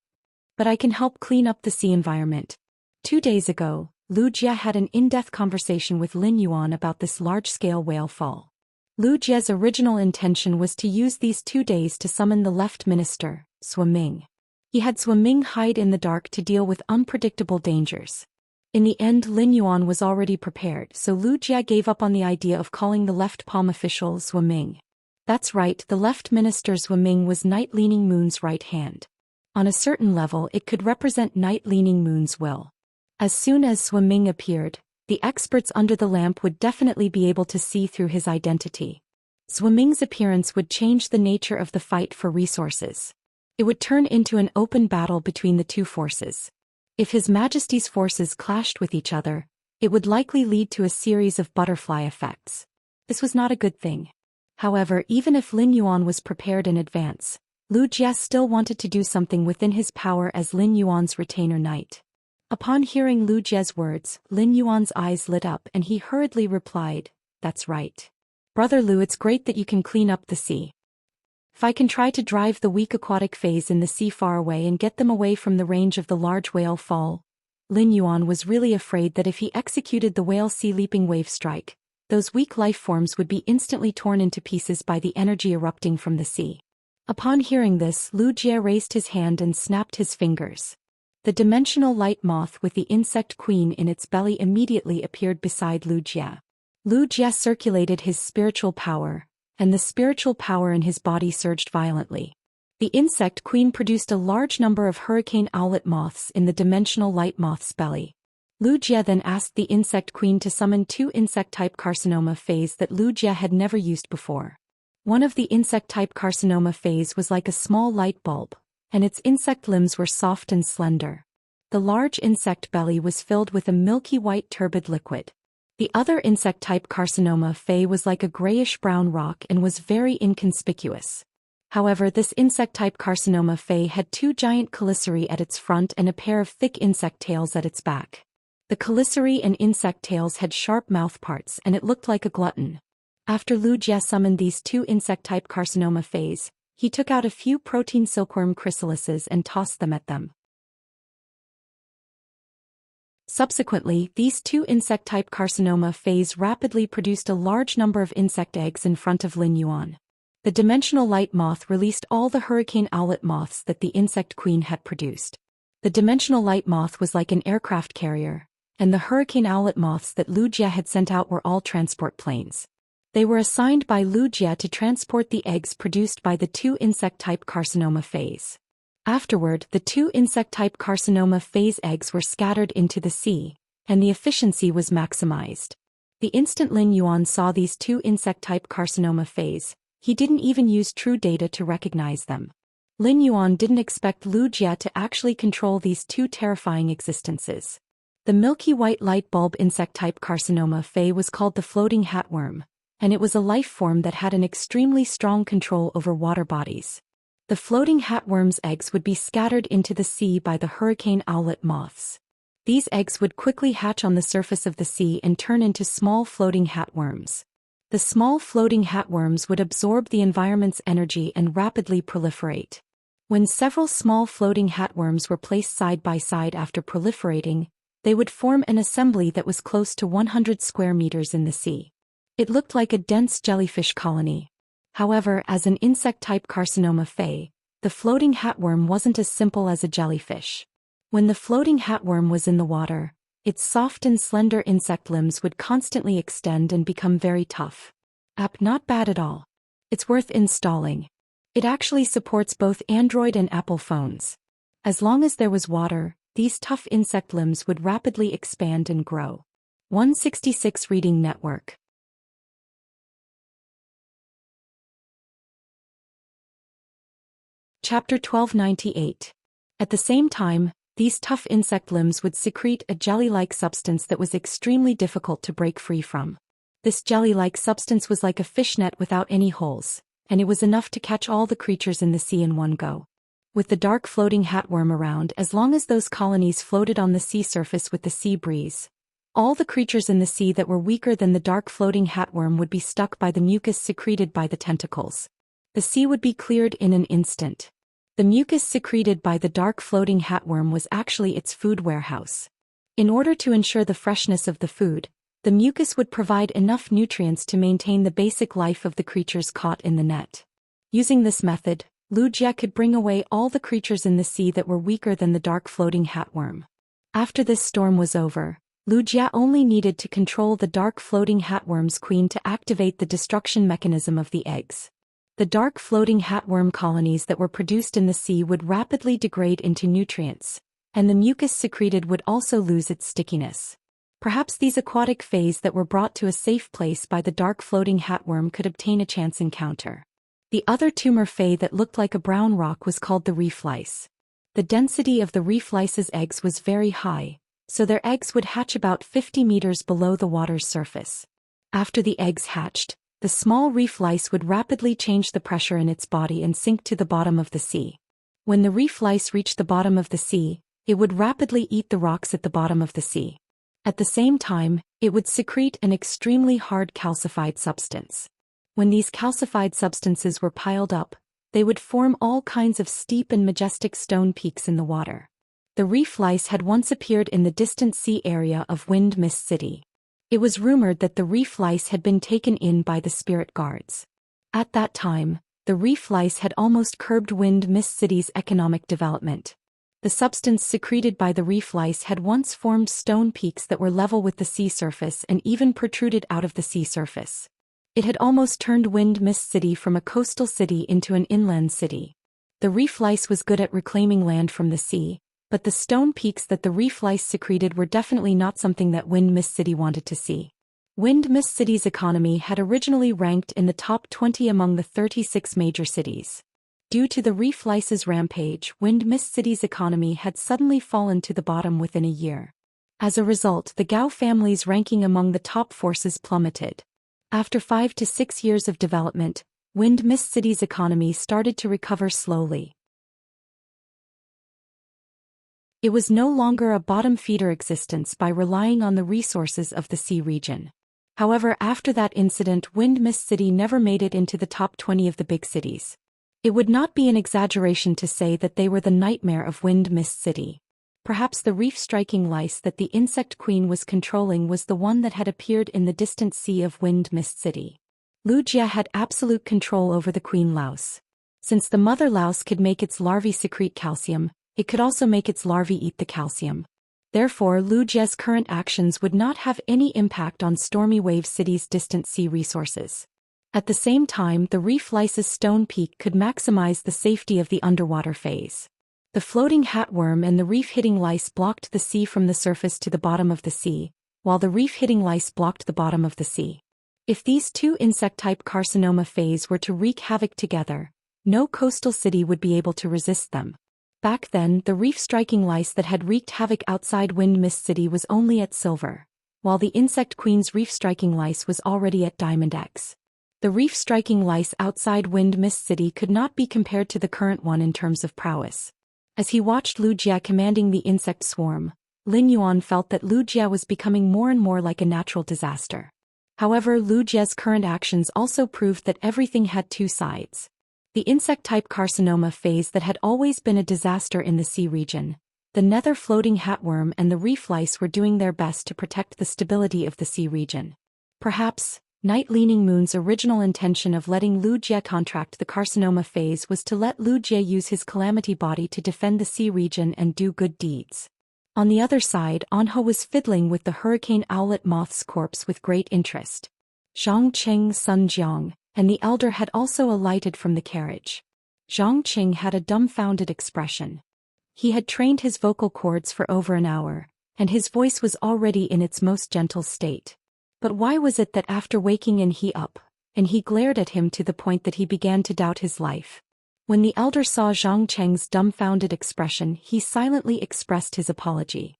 But I can help clean up the sea environment. 2 days ago, Lu Jia had an in-depth conversation with Lin Yuan about this large-scale whale fall. Lu Jia's original intention was to use these 2 days to summon the left minister, Sui Ming. He had Sui Ming hide in the dark to deal with unpredictable dangers. In the end, Lin Yuan was already prepared, so Lu Jia gave up on the idea of calling the left palm official Sui Ming. That's right, the left minister Sui Ming was Night Leaning Moon's right hand. On a certain level, it could represent Night Leaning Moon's will. As soon as Sui Ming appeared, the experts under the lamp would definitely be able to see through his identity. Sui Ming's appearance would change the nature of the fight for resources. It would turn into an open battle between the 2 forces. If His Majesty's forces clashed with each other, it would likely lead to a series of butterfly effects. This was not a good thing. However, even if Lin Yuan was prepared in advance, Lu Jie still wanted to do something within his power as Lin Yuan's retainer knight. Upon hearing Lu Jie's words, Lin Yuan's eyes lit up and he hurriedly replied, "That's right. Brother Lu, it's great that you can clean up the sea. If I can try to drive the weak aquatic phase in the sea far away and get them away from the range of the large whale fall." Lin Yuan was really afraid that if he executed the whale sea leaping wave strike, those weak life forms would be instantly torn into pieces by the energy erupting from the sea. Upon hearing this, Lu Jie raised his hand and snapped his fingers. The dimensional light moth with the insect queen in its belly immediately appeared beside Lu Jie. Lu Jie circulated his spiritual power, and the spiritual power in his body surged violently. The insect queen produced a large number of hurricane owlet moths in the dimensional light moth's belly. Lu Jie then asked the insect queen to summon 2 insect-type carcinoma phase that Lu Jie had never used before. One of the insect-type carcinoma phase was like a small light bulb, and its insect limbs were soft and slender. The large insect belly was filled with a milky white turbid liquid. The other insect-type carcinoma phase was like a grayish-brown rock and was very inconspicuous. However, this insect-type carcinoma phase had 2 giant chelicerae at its front and a pair of thick insect tails at its back. The chelicerae and insect tails had sharp mouthparts and it looked like a glutton. After Lu Jie summoned these 2 insect-type carcinoma phase, he took out a few protein silkworm chrysalises and tossed them at them. Subsequently, these 2 insect-type carcinoma phase rapidly produced a large number of insect eggs in front of Lin Yuan. The dimensional light moth released all the hurricane owlet moths that the insect queen had produced. The dimensional light moth was like an aircraft carrier, and the hurricane owlet moths that Lu Jie had sent out were all transport planes. They were assigned by Lu Jie to transport the eggs produced by the 2 insect-type carcinoma phase. Afterward, the 2 insect-type carcinoma phase eggs were scattered into the sea, and the efficiency was maximized. The instant Lin Yuan saw these 2 insect-type carcinoma phase, he didn't even use true data to recognize them. Lin Yuan didn't expect Lu Jie to actually control these 2 terrifying existences. The milky white light bulb insect-type carcinoma phase was called the floating hatworm, and it was a life form that had an extremely strong control over water bodies. The floating hatworm's eggs would be scattered into the sea by the hurricane owlet moths. These eggs would quickly hatch on the surface of the sea and turn into small floating hatworms. The small floating hatworms would absorb the environment's energy and rapidly proliferate. When several small floating hatworms were placed side by side after proliferating, they would form an assembly that was close to 100 square meters in the sea. It looked like a dense jellyfish colony. However, as an insect-type carcinoma phase, the floating hatworm wasn't as simple as a jellyfish. When the floating hatworm was in the water, its soft and slender insect limbs would constantly extend and become very tough. App not bad at all. It's worth installing. It actually supports both Android and Apple phones. As long as there was water, these tough insect limbs would rapidly expand and grow. 166 Reading Network. Chapter 1298. At the same time, these tough insect limbs would secrete a jelly-like substance that was extremely difficult to break free from. This jelly-like substance was like a fishnet without any holes, and it was enough to catch all the creatures in the sea in one go. With the dark floating hatworm around, as long as those colonies floated on the sea surface with the sea breeze, all the creatures in the sea that were weaker than the dark floating hatworm would be stuck by the mucus secreted by the tentacles. The sea would be cleared in an instant. The mucus secreted by the dark floating hatworm was actually its food warehouse. In order to ensure the freshness of the food, the mucus would provide enough nutrients to maintain the basic life of the creatures caught in the net. Using this method, Lu Jie could bring away all the creatures in the sea that were weaker than the dark floating hatworm. After this storm was over, Lu Jie only needed to control the dark floating hatworm's queen to activate the destruction mechanism of the eggs. The dark floating hatworm colonies that were produced in the sea would rapidly degrade into nutrients, and the mucus secreted would also lose its stickiness. Perhaps these aquatic phase that were brought to a safe place by the dark floating hatworm could obtain a chance encounter. The other tumor phase that looked like a brown rock was called the reef lice. The density of the reef lice's eggs was very high, so their eggs would hatch about 50 meters below the water's surface. After the eggs hatched, The small reef lice would rapidly change the pressure in its body and sink to the bottom of the sea. When the reef lice reached the bottom of the sea, it would rapidly eat the rocks at the bottom of the sea. At the same time, it would secrete an extremely hard calcified substance. When these calcified substances were piled up, they would form all kinds of steep and majestic stone peaks in the water. The reef lice had once appeared in the distant sea area of Wind Mist City. It was rumored that the reef lice had been taken in by the spirit guards. At that time, the reef lice had almost curbed Wind Mist City's economic development. The substance secreted by the reef lice had once formed stone peaks that were level with the sea surface and even protruded out of the sea surface. It had almost turned Wind Mist City from a coastal city into an inland city. The reef lice was good at reclaiming land from the sea, but the stone peaks that the reef lice secreted were definitely not something that Wind Mist City wanted to see. Wind Mist City's economy had originally ranked in the top 20 among the 36 major cities. Due to the reef lice's rampage, Wind Mist City's economy had suddenly fallen to the bottom within a year. As a result, the Gao family's ranking among the top forces plummeted. After 5 to 6 years of development, Wind Mist City's economy started to recover slowly. It was no longer a bottom-feeder existence by relying on the resources of the sea region. However, after that incident, Wind Mist City never made it into the top 20 of the big cities. It would not be an exaggeration to say that they were the nightmare of Wind Mist City. Perhaps the reef-striking lice that the insect queen was controlling was the one that had appeared in the distant sea of Wind Mist City. Wuxia had absolute control over the queen louse. Since the mother louse could make its larvae secrete calcium, it could also make its larvae eat the calcium. Therefore, Wuxia's current actions would not have any impact on Stormy Wave City's distant sea resources. At the same time, the reef lice's stone peak could maximize the safety of the underwater phase. The floating hatworm and the reef-hitting lice blocked the sea from the surface to the bottom of the sea, while the reef-hitting lice blocked the bottom of the sea. If these two insect-type carcinoma phase were to wreak havoc together, no coastal city would be able to resist them. Back then, the reef-striking lice that had wreaked havoc outside Wind Mist City was only at silver, while the insect queen's reef-striking lice was already at Diamond X. The reef-striking lice outside Wind Mist City could not be compared to the current one in terms of prowess. As he watched Wuxia commanding the insect swarm, Lin Yuan felt that Wuxia was becoming more and more like a natural disaster. However, Wuxia's current actions also proved that everything had two sides. The insect-type carcinoma phase that had always been a disaster in the sea region, the nether floating hatworm and the reef lice were doing their best to protect the stability of the sea region. Perhaps, Night Leaning Moon's original intention of letting Wuxia contract the carcinoma phase was to let Wuxia use his calamity body to defend the sea region and do good deeds. On the other side, Anhe was fiddling with the hurricane owlet moth's corpse with great interest. Zhangqing Sun Jiang and the elder had also alighted from the carriage. Zhangqing had a dumbfounded expression. He had trained his vocal cords for over an hour, and his voice was already in its most gentle state. But why was it that after waking in he up, and he glared at him to the point that he began to doubt his life? When the elder saw Zhangqing's dumbfounded expression, he silently expressed his apology.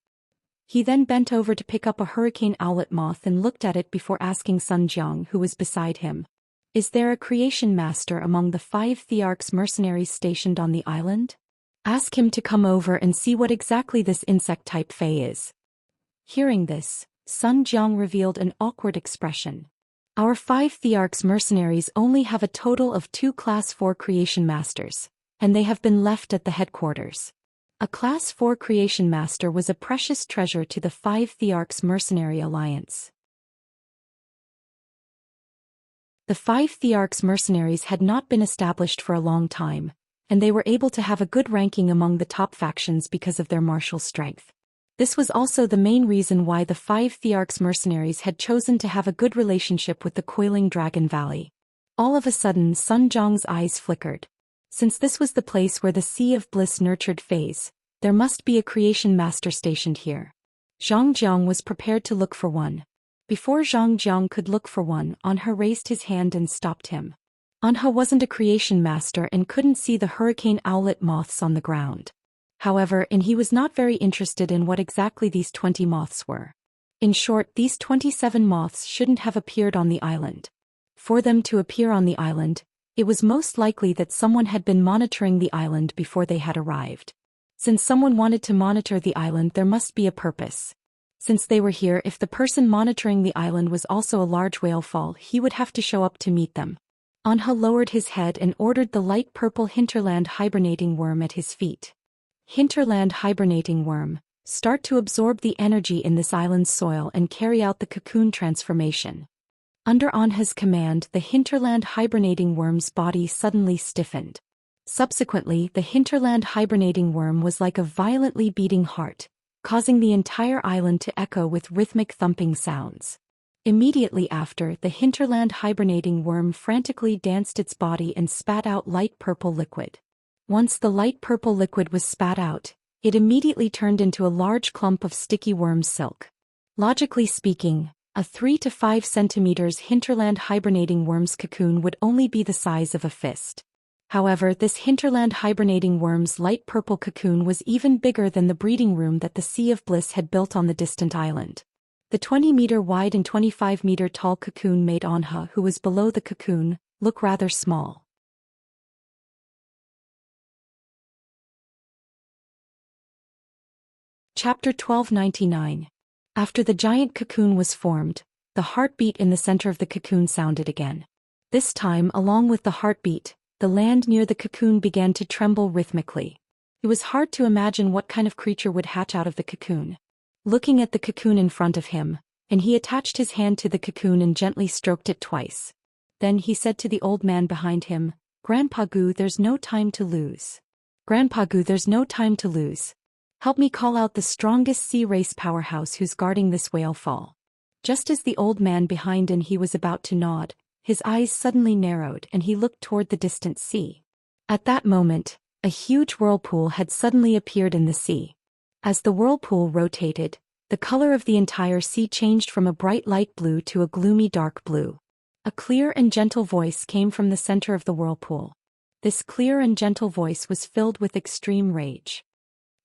He then bent over to pick up a hurricane owlet moth and looked at it before asking Sun Jiang, who was beside him, "Is there a creation master among the 5 Thearchs mercenaries stationed on the island? Ask him to come over and see what exactly this insect-type fae is." Hearing this, Sun Jiang revealed an awkward expression. "Our 5 Thearchs mercenaries only have a total of 2 Class 4 creation masters, and they have been left at the headquarters." A Class 4 creation master was a precious treasure to the 5 Thearchs mercenary alliance. The 5 Thearchs mercenaries had not been established for a long time, and they were able to have a good ranking among the top factions because of their martial strength. This was also the main reason why the 5 Thearchs mercenaries had chosen to have a good relationship with the Coiling Dragon Valley. All of a sudden, Sun Jiang's eyes flickered. Since this was the place where the Sea of Bliss nurtured phase, there must be a creation master stationed here. Zhang Jiang was prepared to look for one. Before Zhang Jiang could look for one, Anhe raised his hand and stopped him. Anhe wasn't a creation master and couldn't see the hurricane owlet moths on the ground. However, he was not very interested in what exactly these 20 moths were. In short, these 27 moths shouldn't have appeared on the island. For them to appear on the island, it was most likely that someone had been monitoring the island before they had arrived. Since someone wanted to monitor the island, there must be a purpose. Since they were here, if the person monitoring the island was also a large whale fall, he would have to show up to meet them. Anha lowered his head and ordered the light purple hinterland hibernating worm at his feet. Hinterland hibernating worm, start to absorb the energy in this island's soil and carry out the cocoon transformation. Under Anha's command, the hinterland hibernating worm's body suddenly stiffened. Subsequently, the hinterland hibernating worm was like a violently beating heart, causing the entire island to echo with rhythmic thumping sounds. Immediately after, the hinterland hibernating worm frantically danced its body and spat out light purple liquid. Once the light purple liquid was spat out, it immediately turned into a large clump of sticky worm silk. Logically speaking, a 3 to 5 centimeters hinterland hibernating worm's cocoon would only be the size of a fist. However, this hinterland hibernating worm's light purple cocoon was even bigger than the breeding room that the Sea of Bliss had built on the distant island. The 20-meter wide and 25-meter tall cocoon made Anha, who was below the cocoon, look rather small. Chapter 1299. After the giant cocoon was formed, the heartbeat in the center of the cocoon sounded again. This time, along with the heartbeat, the land near the cocoon began to tremble rhythmically. It was hard to imagine what kind of creature would hatch out of the cocoon. Looking at the cocoon in front of him, and he attached his hand to the cocoon and gently stroked it twice. Then he said to the old man behind him, "Grandpa Gu, there's no time to lose. Grandpa Gu, there's no time to lose. Help me call out the strongest sea race powerhouse who's guarding this whale fall." Just as the old man behind and he was about to nod, his eyes suddenly narrowed and he looked toward the distant sea. At that moment, a huge whirlpool had suddenly appeared in the sea. As the whirlpool rotated, the color of the entire sea changed from a bright light blue to a gloomy dark blue. A clear and gentle voice came from the center of the whirlpool. This clear and gentle voice was filled with extreme rage.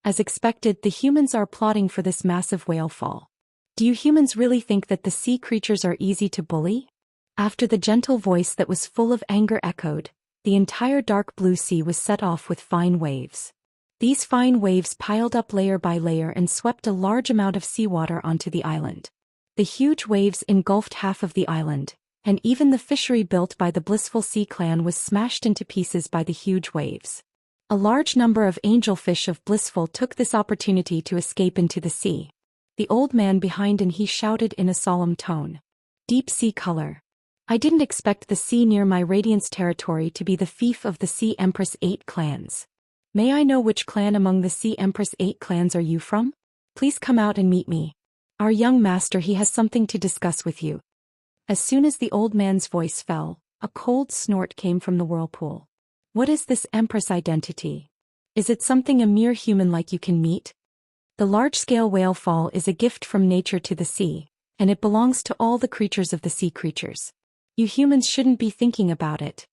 As expected, the humans are plotting for this massive whale fall. Do you humans really think that the sea creatures are easy to bully? After the gentle voice that was full of anger echoed, the entire dark blue sea was set off with fine waves. These fine waves piled up layer by layer and swept a large amount of seawater onto the island. The huge waves engulfed half of the island, and even the fishery built by the Blissful Sea clan was smashed into pieces by the huge waves. A large number of angelfish of Blissful took this opportunity to escape into the sea. The old man behind and he shouted in a solemn tone, "Deep sea color. I didn't expect the sea near my Radiance territory to be the fief of the Sea Empress 8 clans. May I know which clan among the Sea Empress 8 clans are you from? Please come out and meet me. Our young master, he has something to discuss with you." As soon as the old man's voice fell, a cold snort came from the whirlpool. "What is this Empress identity? Is it something a mere human like you can meet?" The large-scale whale fall is a gift from nature to the sea, and it belongs to all the creatures of the sea creatures. You humans shouldn't be thinking about it.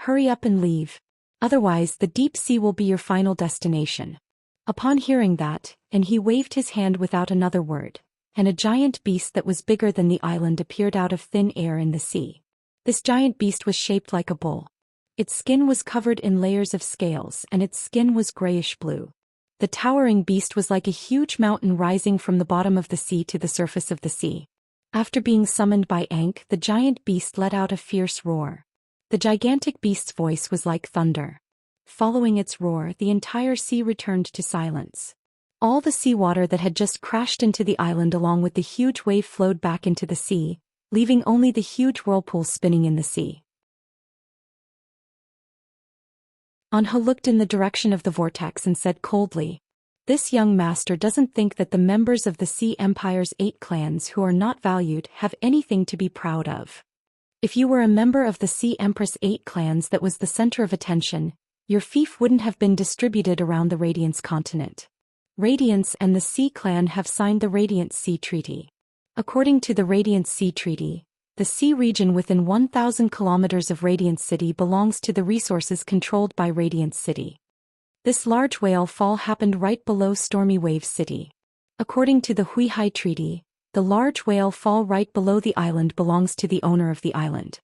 Hurry up and leave. Otherwise, the deep sea will be your final destination. Upon hearing that, and he waved his hand without another word, and a giant beast that was bigger than the island appeared out of thin air in the sea. This giant beast was shaped like a bull. Its skin was covered in layers of scales and its skin was grayish-blue. The towering beast was like a huge mountain rising from the bottom of the sea to the surface of the sea. After being summoned by Ankh, the giant beast let out a fierce roar. The gigantic beast's voice was like thunder. Following its roar, the entire sea returned to silence. All the seawater that had just crashed into the island along with the huge wave flowed back into the sea, leaving only the huge whirlpool spinning in the sea. Anha looked in the direction of the vortex and said coldly, "This young master doesn't think that the members of the Sea Empire's 8 clans who are not valued have anything to be proud of. If you were a member of the Sea Empress 8 clans that was the center of attention, your fief wouldn't have been distributed around the Radiance continent. Radiance and the Sea clan have signed the Radiant Sea Treaty. According to the Radiant Sea Treaty, the sea region within 1,000 kilometers of Radiant City belongs to the resources controlled by Radiant City. This large whale fall happened right below Stormy Wave City. According to the Huihai Treaty, the large whale fall right below the island belongs to the owner of the island.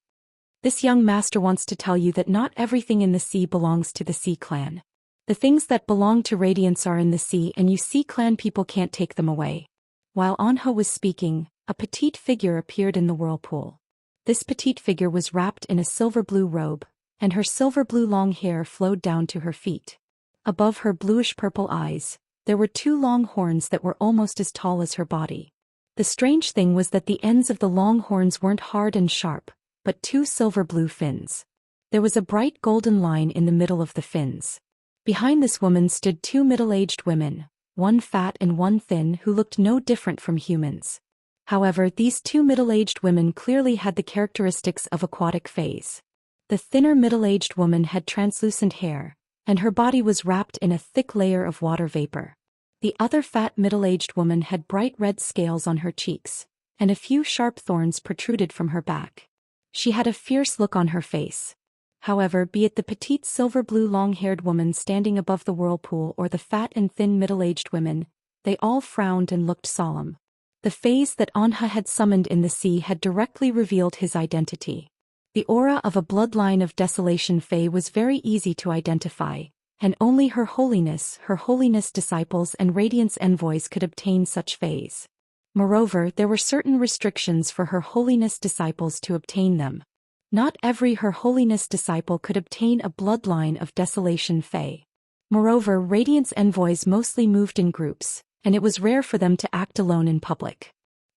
This young master wants to tell you that not everything in the sea belongs to the Sea clan. The things that belong to Radiance are in the sea and you Sea clan people can't take them away. While Anha was speaking, a petite figure appeared in the whirlpool. This petite figure was wrapped in a silver-blue robe, and her silver-blue long hair flowed down to her feet. Above her bluish-purple eyes, there were two long horns that were almost as tall as her body. The strange thing was that the ends of the long horns weren't hard and sharp, but two silver-blue fins. There was a bright golden line in the middle of the fins. Behind this woman stood two middle-aged women, one fat and one thin, who looked no different from humans. However, these two middle-aged women clearly had the characteristics of aquatic fays. The thinner middle-aged woman had translucent hair, and her body was wrapped in a thick layer of water vapor. The other fat middle-aged woman had bright red scales on her cheeks, and a few sharp thorns protruded from her back. She had a fierce look on her face. However, be it the petite silver-blue long-haired woman standing above the whirlpool or the fat and thin middle-aged women, they all frowned and looked solemn. The fays that Anha had summoned in the sea had directly revealed his identity. The aura of a bloodline of Desolation Fae was very easy to identify, and only Her Holiness disciples and Radiance envoys could obtain such fays. Moreover, there were certain restrictions for Her Holiness disciples to obtain them. Not every Her Holiness disciple could obtain a bloodline of Desolation Fae. Moreover, Radiance envoys mostly moved in groups, and it was rare for them to act alone in public.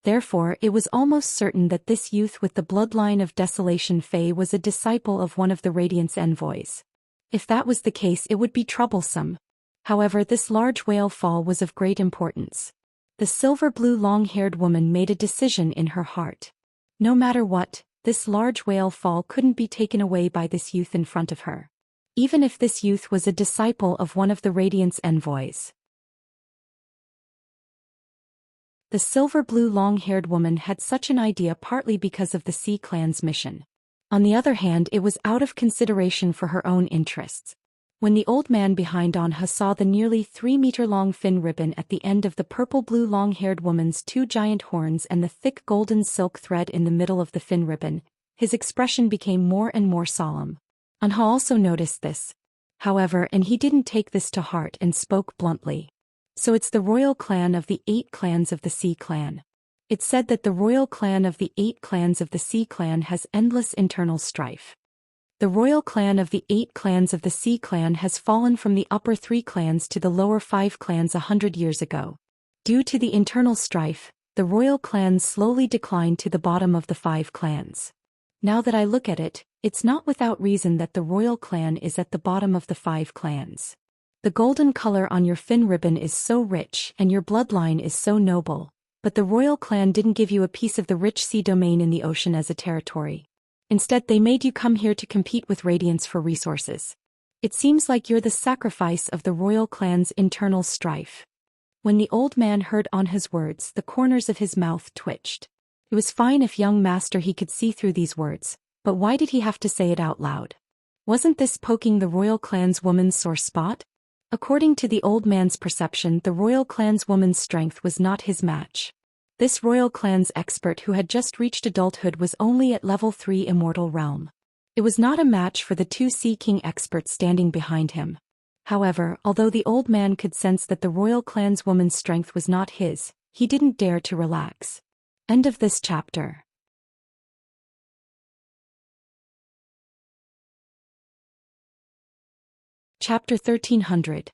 Therefore, it was almost certain that this youth with the bloodline of Desolation Fae was a disciple of one of the Radiance envoys. If that was the case, it would be troublesome. However, this large whale fall was of great importance. The silver-blue long-haired woman made a decision in her heart. No matter what, this large whale fall couldn't be taken away by this youth in front of her. Even if this youth was a disciple of one of the Radiance envoys. The silver-blue long-haired woman had such an idea partly because of the Sea clan's mission. On the other hand, it was out of consideration for her own interests. When the old man behind Anha saw the nearly 3-meter-long fin ribbon at the end of the purple-blue long-haired woman's two giant horns and the thick golden silk thread in the middle of the fin ribbon, his expression became more and more solemn. Anha also noticed this. However, and he didn't take this to heart and spoke bluntly. So it's the royal clan of the 8 clans of the Sea clan. It's said that the royal clan of the 8 clans of the Sea clan has endless internal strife. The royal clan of the 8 clans of the Sea clan has fallen from the upper 3 clans to the lower 5 clans 100 years ago. Due to the internal strife, the royal clans slowly declined to the bottom of the 5 clans. Now that I look at it, it's not without reason that the royal clan is at the bottom of the 5 clans. The golden color on your fin ribbon is so rich and your bloodline is so noble, but the royal clan didn't give you a piece of the rich sea domain in the ocean as a territory. Instead, they made you come here to compete with Radiance for resources. It seems like you're the sacrifice of the royal clan's internal strife. When the old man heard Anha's words, the corners of his mouth twitched. It was fine if young master he could see through these words, but why did he have to say it out loud? Wasn't this poking the royal clan's woman's sore spot? According to the old man's perception, the royal clan's woman's strength was not his match. This royal clan's expert who had just reached adulthood was only at level 3 Immortal realm. It was not a match for the 2 Sea King experts standing behind him. However, although the old man could sense that the royal clan's woman's strength was not his, he didn't dare to relax. End of this chapter. Chapter 1300.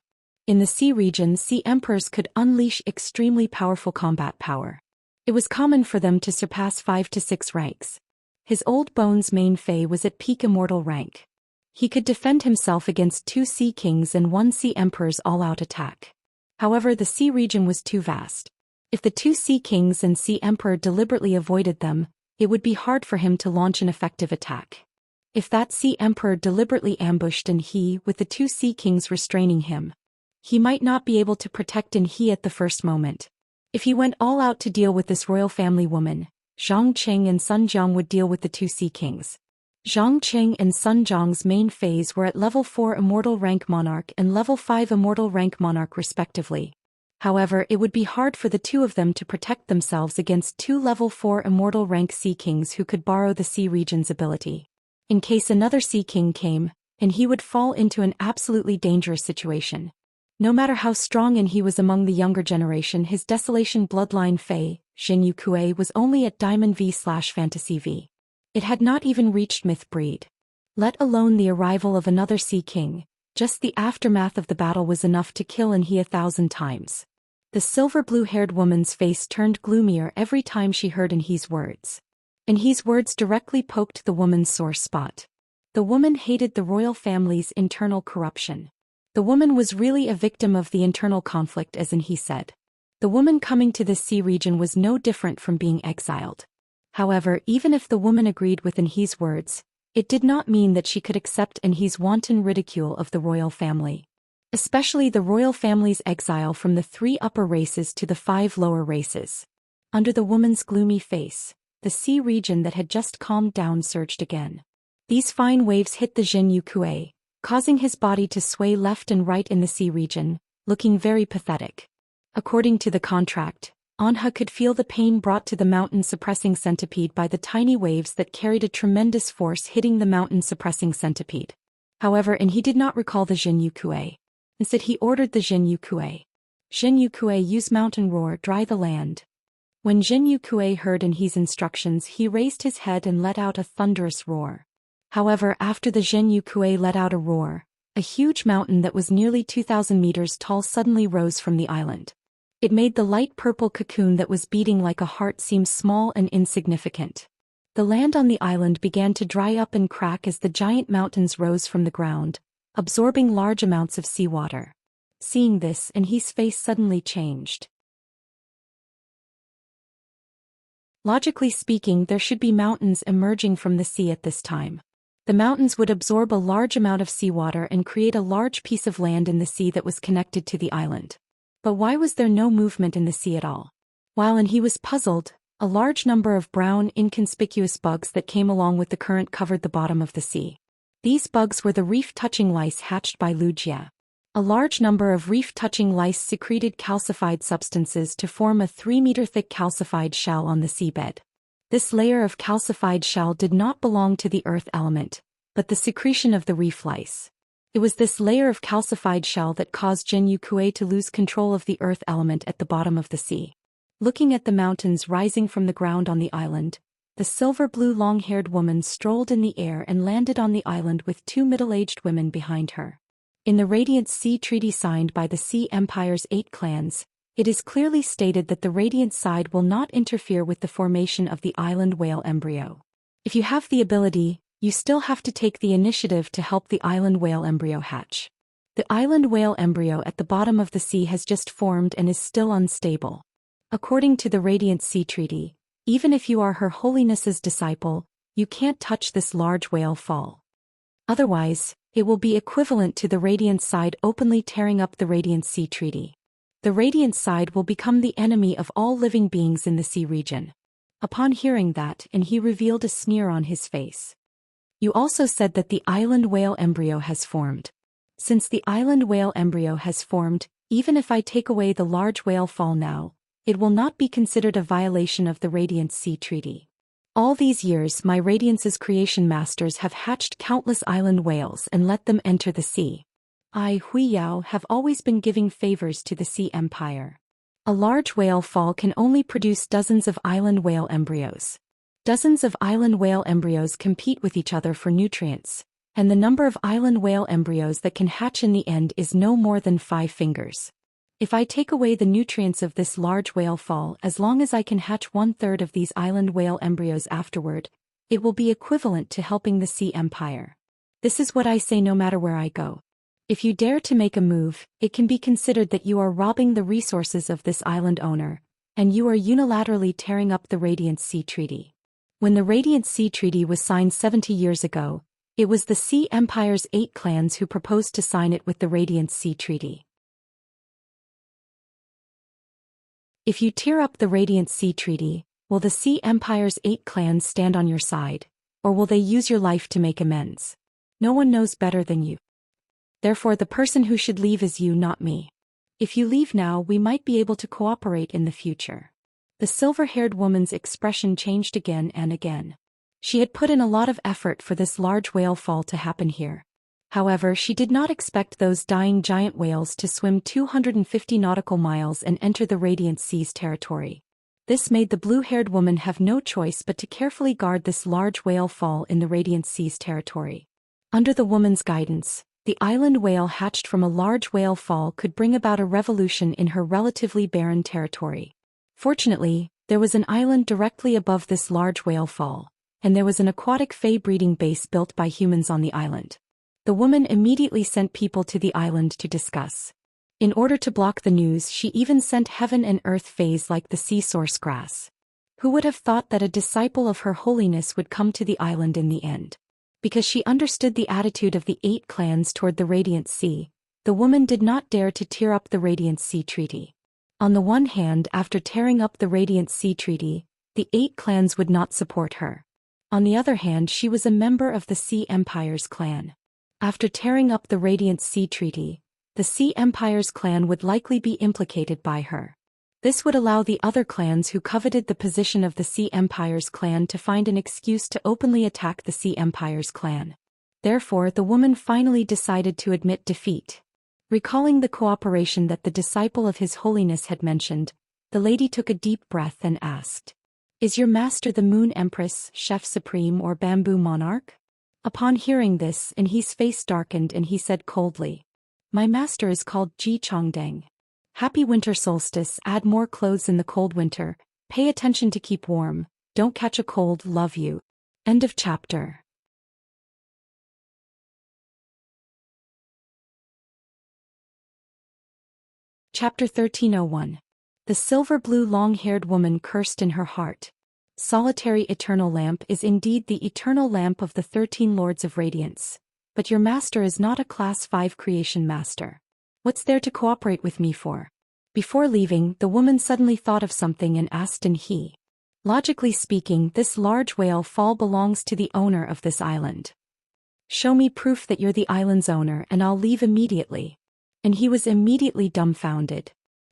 In the sea region, sea emperors could unleash extremely powerful combat power. It was common for them to surpass 5 to 6 ranks. His old bones main Fae was at peak Immortal rank. He could defend himself against 2 Sea Kings and 1 Sea Emperor's all-out attack. However, the sea region was too vast. If the 2 Sea Kings and Sea Emperor deliberately avoided them, it would be hard for him to launch an effective attack. If that Sea Emperor deliberately ambushed and he, with the 2 Sea Kings restraining him, he might not be able to protect and he at the first moment. If he went all out to deal with this royal family woman, Zhang Qing and Sun Jiang would deal with the 2 Sea Kings. Zhang Qing and Sun Jiang's main phase were at level 4 Immortal rank Monarch and level 5 Immortal rank Monarch respectively. However, it would be hard for the two of them to protect themselves against 2 level 4 Immortal rank Sea Kings who could borrow the sea region's ability. in case another Sea King came, and he would fall into an absolutely dangerous situation. No matter how strong and he was among the younger generation, his Desolation bloodline Fei, Jin Yukue, was only at Diamond V/Fantasy V. It had not even reached Myth Breed. Let alone the arrival of another Sea King, just the aftermath of the battle was enough to kill he 1,000 times. The silver blue-haired woman's face turned gloomier every time she heard He's words. He's words directly poked the woman's sore spot. The woman hated the royal family's internal corruption. The woman was really a victim of the internal conflict, as he said. The woman coming to this sea region was no different from being exiled. However, even if the woman agreed with He's words, it did not mean that she could accept He's wanton ridicule of the royal family. Especially the royal family's exile from the 3 upper races to the 5 lower races. Under the woman's gloomy face, the sea region that had just calmed down surged again. These fine waves hit the Jin Yukue, causing his body to sway left and right in the sea region, looking very pathetic. According to the contract, Anha could feel the pain brought to the mountain-suppressing centipede by the tiny waves that carried a tremendous force hitting the mountain-suppressing centipede. However, he did not recall the Jin Yukue. Instead, he ordered the Jin Yukue. Jin Yukue, use mountain roar, dry the land. When Jin Yukue heard his instructions, he raised his head and let out a thunderous roar. However, after the Jin Yukue let out a roar, a huge mountain that was nearly 2,000 meters tall suddenly rose from the island. It made the light purple cocoon that was beating like a heart seem small and insignificant. The land on the island began to dry up and crack as the giant mountains rose from the ground, absorbing large amounts of seawater. Seeing this, his face suddenly changed. Logically speaking, there should be mountains emerging from the sea at this time. The mountains would absorb a large amount of seawater and create a large piece of land in the sea that was connected to the island. But why was there no movement in the sea at all? While he was puzzled, a large number of brown, inconspicuous bugs that came along with the current covered the bottom of the sea. These bugs were the reef-touching lice hatched by Wuxia. A large number of reef-touching lice secreted calcified substances to form a 3-meter-thick calcified shell on the seabed. This layer of calcified shell did not belong to the earth element, but the secretion of the reef lice. It was this layer of calcified shell that caused Jin Yukue to lose control of the earth element at the bottom of the sea. Looking at the mountains rising from the ground on the island, the silver-blue long-haired woman strolled in the air and landed on the island with 2 middle-aged women behind her. In the Radiant Sea Treaty signed by the Sea Empire's 8 clans, it is clearly stated that the Radiant side will not interfere with the formation of the island whale embryo. If you have the ability, you still have to take the initiative to help the island whale embryo hatch. The island whale embryo at the bottom of the sea has just formed and is still unstable. According to the Radiant Sea Treaty, even if you are Her Holiness's disciple, you can't touch this large whale fall. Otherwise, it will be equivalent to the Radiant side openly tearing up the Radiant Sea Treaty. The Radiant side will become the enemy of all living beings in the sea region. Upon hearing that, he revealed a sneer on his face. You also said that the island whale embryo has formed. Since the island whale embryo has formed, even if I take away the large whale fall now, it will not be considered a violation of the Radiant Sea Treaty. All these years my Radiance's creation masters have hatched countless island whales and let them enter the sea. I, Hui Yao, have always been giving favors to the Sea Empire. A large whale fall can only produce dozens of island whale embryos. Dozens of island whale embryos compete with each other for nutrients, and the number of island whale embryos that can hatch in the end is no more than 5 fingers. If I take away the nutrients of this large whale fall, as long as I can hatch 1/3 of these island whale embryos afterward, it will be equivalent to helping the Sea Empire. This is what I say no matter where I go. If you dare to make a move, it can be considered that you are robbing the resources of this island owner, and you are unilaterally tearing up the Radiant Sea Treaty. When the Radiant Sea Treaty was signed 70 years ago, it was the Sea Empire's 8 clans who proposed to sign it with the Radiant Sea Treaty. If you tear up the Radiant Sea Treaty, will the Sea Empire's 8 clans stand on your side, or will they use your life to make amends? No one knows better than you. Therefore the person who should leave is you, not me. If you leave now, we might be able to cooperate in the future. The silver-haired woman's expression changed again and again. She had put in a lot of effort for this large whale fall to happen here. However, she did not expect those dying giant whales to swim 250 nautical miles and enter the Radiant Sea's territory. This made the blue-haired woman have no choice but to carefully guard this large whale fall in the Radiant Sea's territory. Under the woman's guidance, the island whale hatched from a large whale fall could bring about a revolution in her relatively barren territory. Fortunately, there was an island directly above this large whale fall, and there was an aquatic fae breeding base built by humans on the island. The woman immediately sent people to the island to discuss. In order to block the news, she even sent heaven and earth fays like the sea source grass. Who would have thought that a disciple of her holiness would come to the island in the end? Because she understood the attitude of the 8 clans toward the Radiant Sea, the woman did not dare to tear up the Radiant Sea Treaty. On the one hand, after tearing up the Radiant Sea Treaty, the 8 clans would not support her. On the other hand, she was a member of the Sea Empire's clan. After tearing up the Radiant Sea Treaty, the Sea Empire's clan would likely be implicated by her. This would allow the other clans who coveted the position of the Sea Empire's clan to find an excuse to openly attack the Sea Empire's clan. Therefore, the woman finally decided to admit defeat. Recalling the cooperation that the disciple of His Holiness had mentioned, the lady took a deep breath and asked, "Is your master the Moon Empress, Chef Supreme, or Bamboo Monarch?" Upon hearing this, Enhe's face darkened and he said coldly, "My master is called Ji Chongdeng. Happy winter solstice, add more clothes in the cold winter, pay attention to keep warm, don't catch a cold, love you." End of chapter. Chapter 1301. The silver-blue long-haired woman cursed in her heart. Solitary eternal lamp is indeed the eternal lamp of the 13 Lords of Radiance, but your master is not a Class 5 creation master. What's there to cooperate with me for? Before leaving, the woman suddenly thought of something and asked Enhe. Logically speaking, this large whale fall belongs to the owner of this island. Show me proof that you're the island's owner and I'll leave immediately. Enhe was immediately dumbfounded.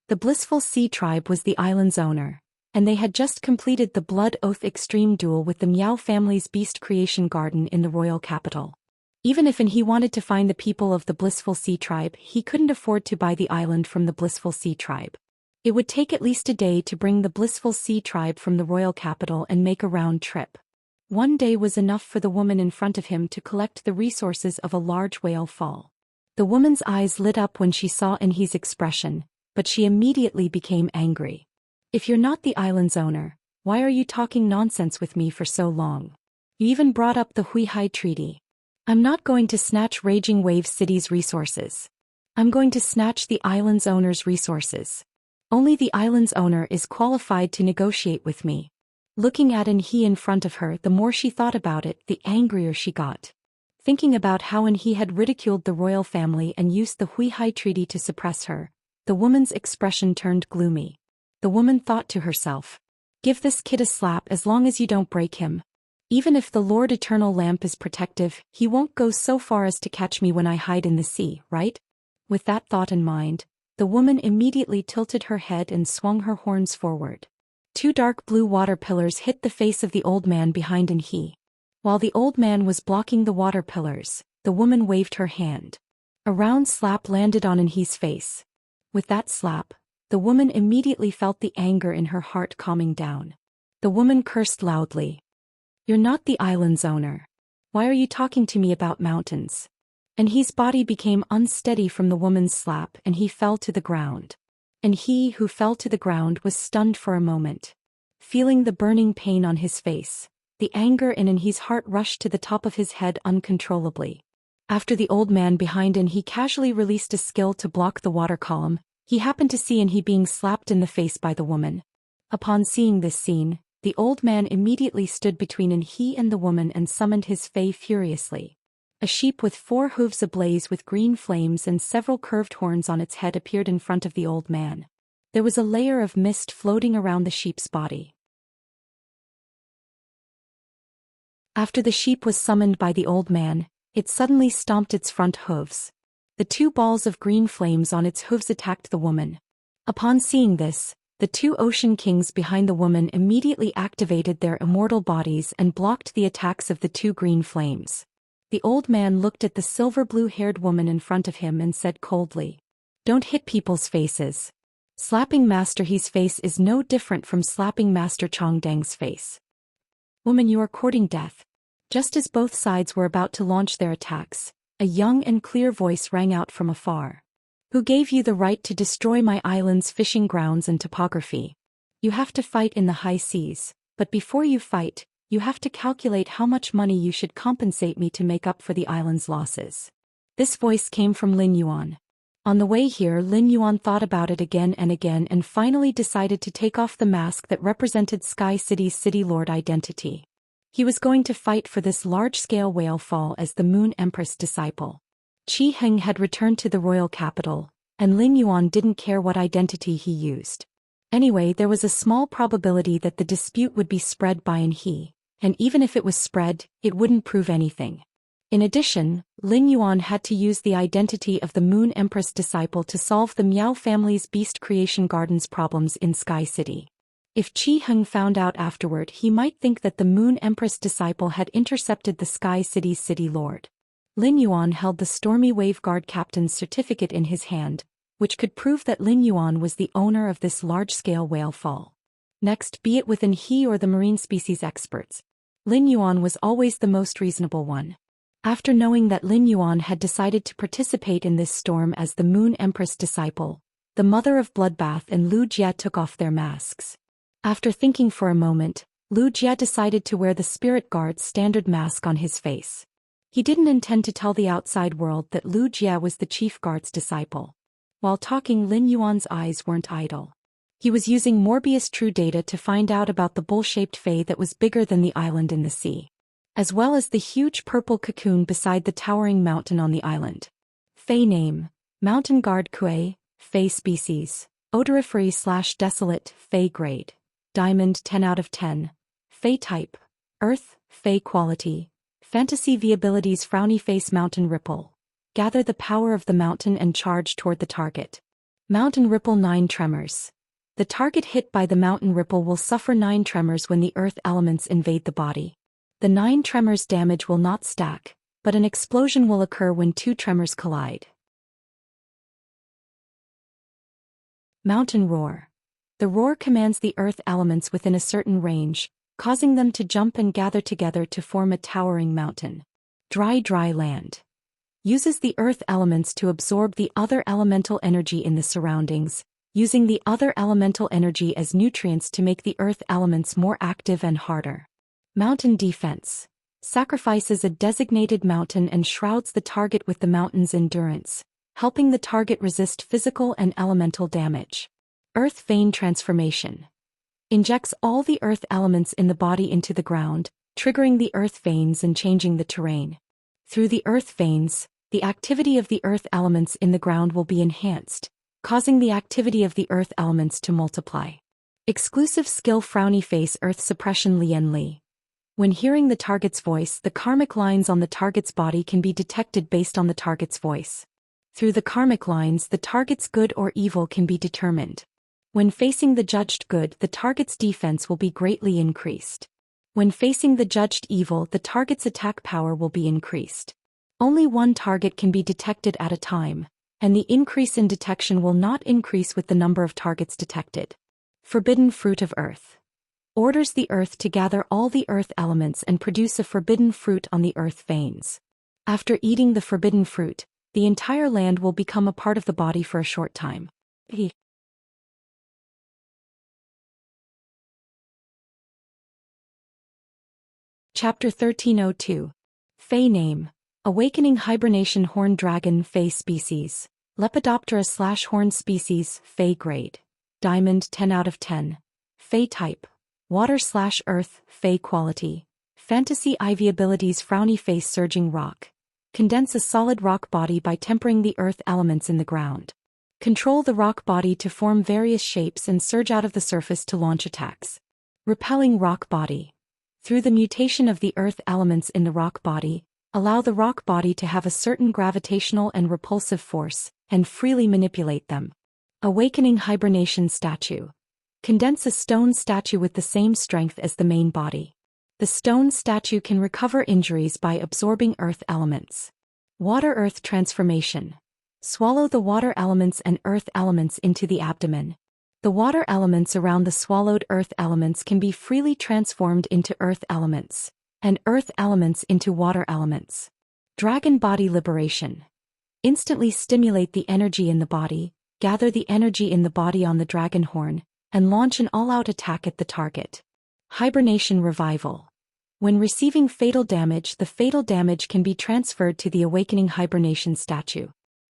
The Blissful Sea Tribe was the island's owner, and they had just completed the Blood Oath Extreme duel with the Miao family's Beast Creation Garden in the royal capital. Even if Enhe wanted to find the people of the Blissful Sea Tribe, he couldn't afford to buy the island from the Blissful Sea Tribe. It would take at least a day to bring the Blissful Sea Tribe from the royal capital and make a round trip. One day was enough for the woman in front of him to collect the resources of a large whale fall. The woman's eyes lit up when she saw Enhe's expression, but she immediately became angry. "If you're not the island's owner, why are you talking nonsense with me for so long? You even brought up the Huihai Treaty. I'm not going to snatch Raging Wave City's resources. I'm going to snatch the island's owner's resources. Only the island's owner is qualified to negotiate with me." Looking at Enhe in front of her, the more she thought about it, the angrier she got. Thinking about how Enhe had ridiculed the royal family and used the Huihai Treaty to suppress her, the woman's expression turned gloomy. The woman thought to herself, "Give this kid a slap as long as you don't break him. Even if the Lord Eternal Lamp is protective, he won't go so far as to catch me when I hide in the sea, right?" With that thought in mind, the woman immediately tilted her head and swung her horns forward. 2 dark blue water pillars hit the face of the old man behind Enhe. While the old man was blocking the water pillars, the woman waved her hand. A round slap landed on Enhe's face. With that slap, the woman immediately felt the anger in her heart calming down. The woman cursed loudly. "You're not the island's owner. Why are you talking to me about mountains?" Enhe's body became unsteady from the woman's slap and he fell to the ground. Enhe, who fell to the ground, was stunned for a moment. Feeling the burning pain on his face, the anger in Enhe's heart rushed to the top of his head uncontrollably. After the old man behind Enhe casually released a skill to block the water column, he happened to see Enhe being slapped in the face by the woman. Upon seeing this scene, the old man immediately stood between Enhe and the woman and summoned his fae furiously. A sheep with 4 hooves ablaze with green flames and several curved horns on its head appeared in front of the old man. There was a layer of mist floating around the sheep's body. After the sheep was summoned by the old man, it suddenly stomped its front hooves. The 2 balls of green flames on its hooves attacked the woman. Upon seeing this, The two ocean kings behind the woman immediately activated their immortal bodies and blocked the attacks of the two green flames. The old man looked at the silver blue-haired woman in front of him and said coldly, "Don't hit people's faces. Slapping Master He's face is no different from slapping Master Chongdang's face. Woman, you are courting death." Just as both sides were about to launch their attacks, a young and clear voice rang out from afar. "Who gave you the right to destroy my island's fishing grounds and topography? You have to fight in the high seas, but before you fight, you have to calculate how much money you should compensate me to make up for the island's losses." This voice came from Lin Yuan. On the way here, Lin Yuan thought about it again and finally decided to take off the mask that represented Sky City's City Lord identity. He was going to fight for this large-scale whale fall as the Moon Empress disciple. Qi Heng had returned to the royal capital, and Lin Yuan didn't care what identity he used. Anyway, there was a small probability that the dispute would be spread by he, and even if it was spread, it wouldn't prove anything. In addition, Lin Yuan had to use the identity of the Moon Empress disciple to solve the Miao family's Beast Creation Gardens problems in Sky City. If Qi Heng found out afterward, he might think that the Moon Empress disciple had intercepted the Sky City's City Lord. Lin Yuan held the Stormy Wave Guard captain's certificate in his hand, which could prove that Lin Yuan was the owner of this large-scale whale fall. Next, be it within he or the marine species experts, Lin Yuan was always the most reasonable one. After knowing that Lin Yuan had decided to participate in this storm as the Moon Empress disciple, the Mother of Bloodbath and Lu Jie took off their masks. After thinking for a moment, Lu Jie decided to wear the Spirit Guard's standard mask on his face. He didn't intend to tell the outside world that Lu Jie was the Chief Guard's disciple. While talking, Lin Yuan's eyes weren't idle. He was using Morbius True Data to find out about the bull-shaped fae that was bigger than the island in the sea, as well as the huge purple cocoon beside the towering mountain on the island. Fae name: Mountain Guard Kue, Fae species, odorifery/desolate, Fae grade, Diamond 10 out of 10, Fae type, Earth, Fae quality, Fantasy V abilities: Frowny Face, Mountain Ripple. Gather the power of the mountain and charge toward the target. Mountain Ripple 9 tremors. The target hit by the mountain ripple will suffer 9 tremors when the earth elements invade the body. The 9 tremors damage will not stack, but an explosion will occur when 2 tremors collide. Mountain Roar. The roar commands the earth elements within a certain range, causing them to jump and gather together to form a towering mountain. Dry Land. Uses the earth elements to absorb the other elemental energy in the surroundings, using the other elemental energy as nutrients to make the earth elements more active and harder. Mountain Defense. Sacrifices a designated mountain and shrouds the target with the mountain's endurance, helping the target resist physical and elemental damage. Earth Vein Transformation. Injects all the earth elements in the body into the ground, triggering the earth veins and changing the terrain. Through the earth veins, the activity of the earth elements in the ground will be enhanced, causing the activity of the earth elements to multiply. Exclusive skill: Frowny Face, Earth Suppression, Lian Li. When hearing the target's voice, the karmic lines on the target's body can be detected based on the target's voice. Through the karmic lines, the target's good or evil can be determined. When facing the judged good, the target's defense will be greatly increased. When facing the judged evil, the target's attack power will be increased. Only one target can be detected at a time, and the increase in detection will not increase with the number of targets detected. Forbidden Fruit of Earth. Orders the earth to gather all the earth elements and produce a forbidden fruit on the earth veins. After eating the forbidden fruit, the entire land will become a part of the body for a short time. Chapter 1302. Fae name: Awakening Hibernation Horned Dragon, Fae species, Lepidoptera/horned species, Fae grade, Diamond 10 out of 10, Fae type, Water/Earth, Fae quality, Fantasy Ivy abilities: Frowny Face, Surging Rock. Condense a solid rock body by tempering the earth elements in the ground. Control the rock body to form various shapes and surge out of the surface to launch attacks. Repelling rock body. Through the mutation of the earth elements in the rock body, allow the rock body to have a certain gravitational and repulsive force, and freely manipulate them. Awakening Hibernation Statue. Condense a stone statue with the same strength as the main body. The stone statue can recover injuries by absorbing earth elements. Water-earth transformation. Swallow the water elements and earth elements into the abdomen. The water elements around the swallowed earth elements can be freely transformed into earth elements, and earth elements into water elements. Dragon body liberation. Instantly stimulate the energy in the body, gather the energy in the body on the dragon horn, and launch an all-out attack at the target. Hibernation revival. When receiving fatal damage, the fatal damage can be transferred to the awakening hibernation statue.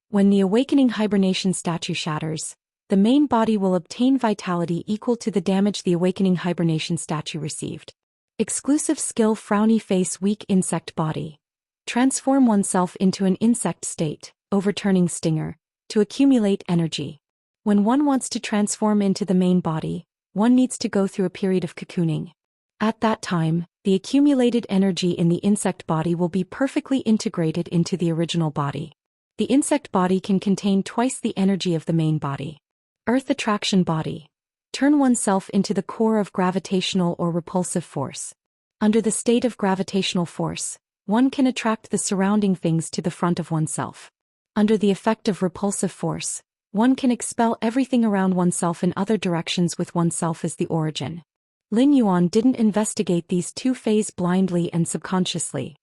When the awakening hibernation statue shatters, the main body will obtain vitality equal to the damage the awakening hibernation statue received. Exclusive skill frowny face weak insect body. Transform oneself into an insect state, overturning stinger, to accumulate energy. When one wants to transform into the main body, one needs to go through a period of cocooning. At that time, the accumulated energy in the insect body will be perfectly integrated into the original body. The insect body can contain twice the energy of the main body. Earth attraction body. Turn oneself into the core of gravitational or repulsive force. Under the state of gravitational force, one can attract the surrounding things to the front of oneself. Under the effect of repulsive force, one can expel everything around oneself in other directions with oneself as the origin. Lin Yuan didn't investigate these two phases blindly and subconsciously.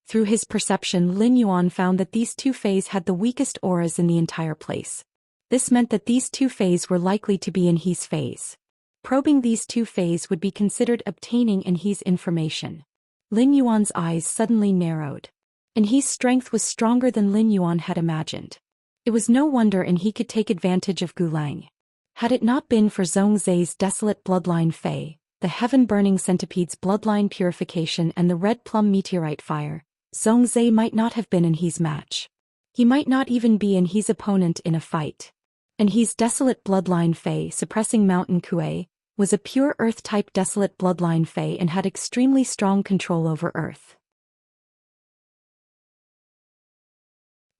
Through his perception, Lin Yuan found that these two phases had the weakest auras in the entire place. This meant that these two phases were likely to be in his phase. Probing these two phases would be considered obtaining in his information. Lin Yuan's eyes suddenly narrowed. And his strength was stronger than Lin Yuan had imagined. It was no wonder and he could take advantage of Gulang. Had it not been for Zhongzai's desolate bloodline Fei, the heaven-burning centipede's bloodline purification and the red plum meteorite fire, Zhongzai might not have been in his match. He might not even be in his opponent in a fight. And his desolate bloodline Fei suppressing Mountain Kuei was a pure earth-type desolate bloodline Fei and had extremely strong control over earth.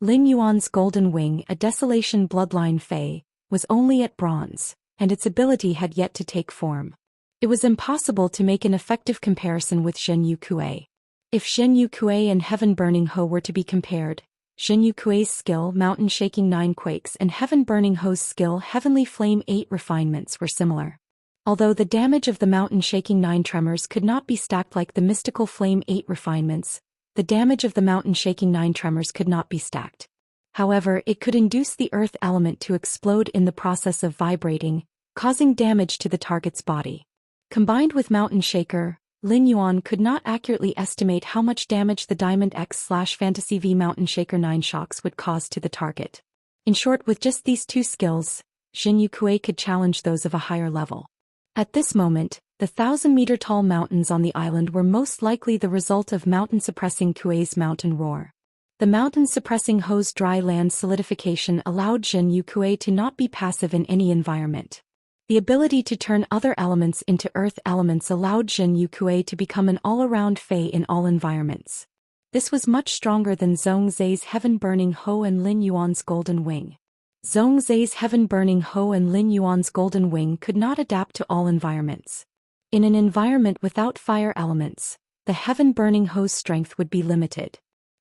Lin Yuan's golden wing, a desolation bloodline Fei, was only at bronze, and its ability had yet to take form. It was impossible to make an effective comparison with Zhenyu Kuei. If Zhenyu Kuei and Heaven Burning Ho were to be compared, Zhenyu Kuei's skill Mountain Shaking 9 Quakes and Heaven Burning Ho's skill Heavenly Flame 8 Refinements were similar. Although the damage of the Mountain Shaking 9 Tremors could not be stacked like the Mystical Flame 8 Refinements, the damage of the Mountain Shaking 9 Tremors could not be stacked. However, it could induce the earth element to explode in the process of vibrating, causing damage to the target's body. Combined with Mountain Shaker, Lin Yuan could not accurately estimate how much damage the Diamond X/Fantasy V Mountain Shaker 9 shocks would cause to the target. In short, with just these two skills, Zhenyu Kuei could challenge those of a higher level. At this moment, the 1,000-meter-tall mountains on the island were most likely the result of mountain-suppressing Kuei's mountain roar. The mountain-suppressing Ho's dry land solidification allowed Zhenyu Kuei to not be passive in any environment. The ability to turn other elements into earth elements allowed Zhenyu Kuei to become an all-around Fei in all environments. This was much stronger than Zhongzai's Heaven-Burning Ho and Lin Yuan's Golden Wing. Zhongzai's Heaven-Burning Ho and Lin Yuan's Golden Wing could not adapt to all environments. In an environment without fire elements, the Heaven-Burning Ho's strength would be limited.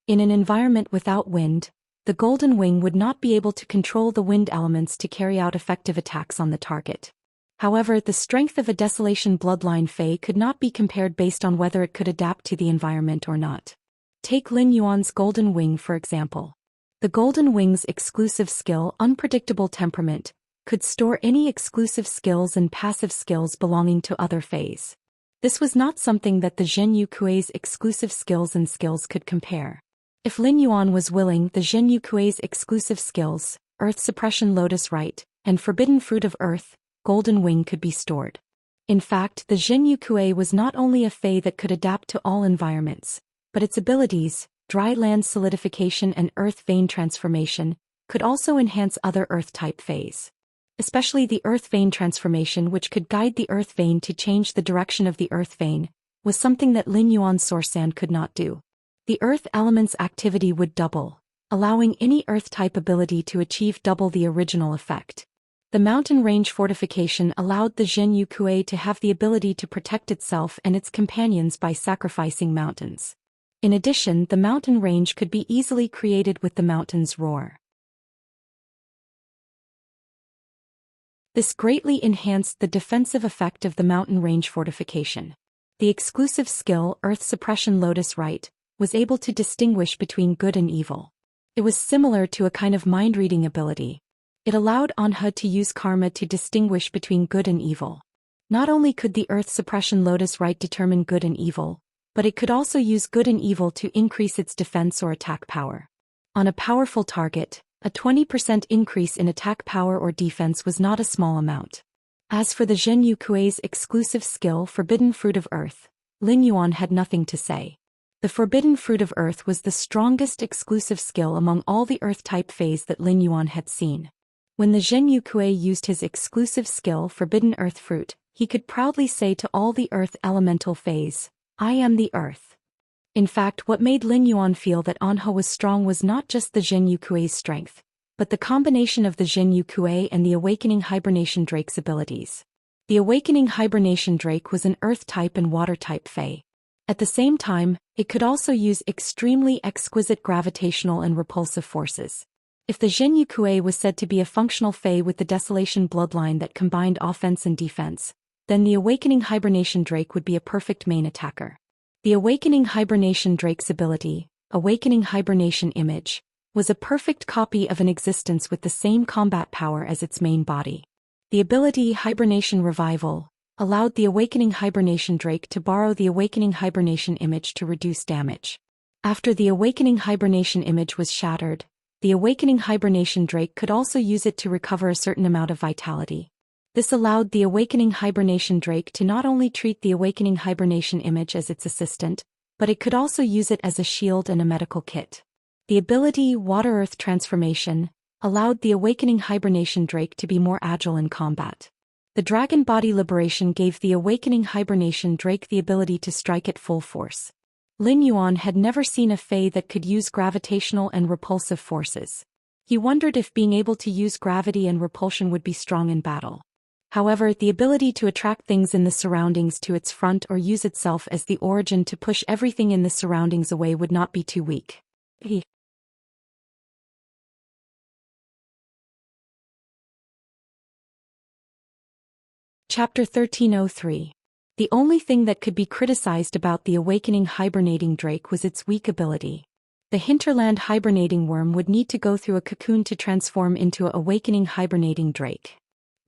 In an environment without wind, the Golden Wing would not be able to control the wind elements to carry out effective attacks on the target. However, the strength of a Desolation Bloodline Fei could not be compared based on whether it could adapt to the environment or not. Take Lin Yuan's Golden Wing for example. The Golden Wing's exclusive skill, Unpredictable Temperament, could store any exclusive skills and passive skills belonging to other Feis. This was not something that the Zhenyu Kuei's exclusive skills and skills could compare. If Lin Yuan was willing, the Zhenyu Kuei's exclusive skills, Earth Suppression Lotus Right, and Forbidden Fruit of Earth, Golden Wing could be stored. In fact, the Zhenyu Kuei was not only a Fei that could adapt to all environments, but its abilities, Dry Land Solidification and Earth Vein Transformation, could also enhance other Earth-type Feis. Especially the Earth Vein Transformation, which could guide the Earth Vein to change the direction of the Earth Vein, was something that Lin Yuan's Source Sand could not do. The Earth element's activity would double, allowing any Earth-type ability to achieve double the original effect. The mountain range fortification allowed the Zhenyu Kuei to have the ability to protect itself and its companions by sacrificing mountains. In addition, the mountain range could be easily created with the mountain's roar. This greatly enhanced the defensive effect of the mountain range fortification. The exclusive skill, Earth Suppression Lotus Rite, was able to distinguish between good and evil. It was similar to a kind of mind-reading ability. It allowed Anhe to use karma to distinguish between good and evil. Not only could the Earth Suppression Lotus Rite determine good and evil, but it could also use good and evil to increase its defense or attack power. On a powerful target, a 20% increase in attack power or defense was not a small amount. As for the Zhenyu Kuei's exclusive skill, Forbidden Fruit of Earth, Lin Yuan had nothing to say. The Forbidden Fruit of Earth was the strongest exclusive skill among all the Earth-type Fays that Lin Yuan had seen. When the Zhenyu Kuei used his exclusive skill, Forbidden Earth Fruit, he could proudly say to all the Earth Elemental Fays, "I am the Earth." In fact, what made Lin Yuan feel that Anhe was strong was not just the Zhenyu Kuei's strength, but the combination of the Zhenyu Kuei and the Awakening Hibernation Drake's abilities. The Awakening Hibernation Drake was an Earth-type and Water-type Fae. At the same time, it could also use extremely exquisite gravitational and repulsive forces. If the Zhenyu Kuei was said to be a functional Fae with the Desolation bloodline that combined offense and defense, then the Awakening Hibernation Drake would be a perfect main attacker. The Awakening Hibernation Drake's ability, Awakening Hibernation Image, was a perfect copy of an existence with the same combat power as its main body. The ability Hibernation Revival allowed the Awakening Hibernation Drake to borrow the Awakening Hibernation Image to reduce damage. After the Awakening Hibernation Image was shattered, the Awakening Hibernation Drake could also use it to recover a certain amount of vitality. This allowed the Awakening Hibernation Drake to not only treat the Awakening Hibernation Image as its assistant, but it could also use it as a shield and a medical kit. The ability Water-Earth Transformation allowed the Awakening Hibernation Drake to be more agile in combat. The Dragon Body Liberation gave the Awakening Hibernation Drake the ability to strike at full force. Lin Yuan had never seen a Fae that could use gravitational and repulsive forces. He wondered if being able to use gravity and repulsion would be strong in battle. However, the ability to attract things in the surroundings to its front or use itself as the origin to push everything in the surroundings away would not be too weak. Chapter 1303. The only thing that could be criticized about the Awakening Hibernating Drake was its weak ability. The hinterland hibernating worm would need to go through a cocoon to transform into an Awakening Hibernating Drake.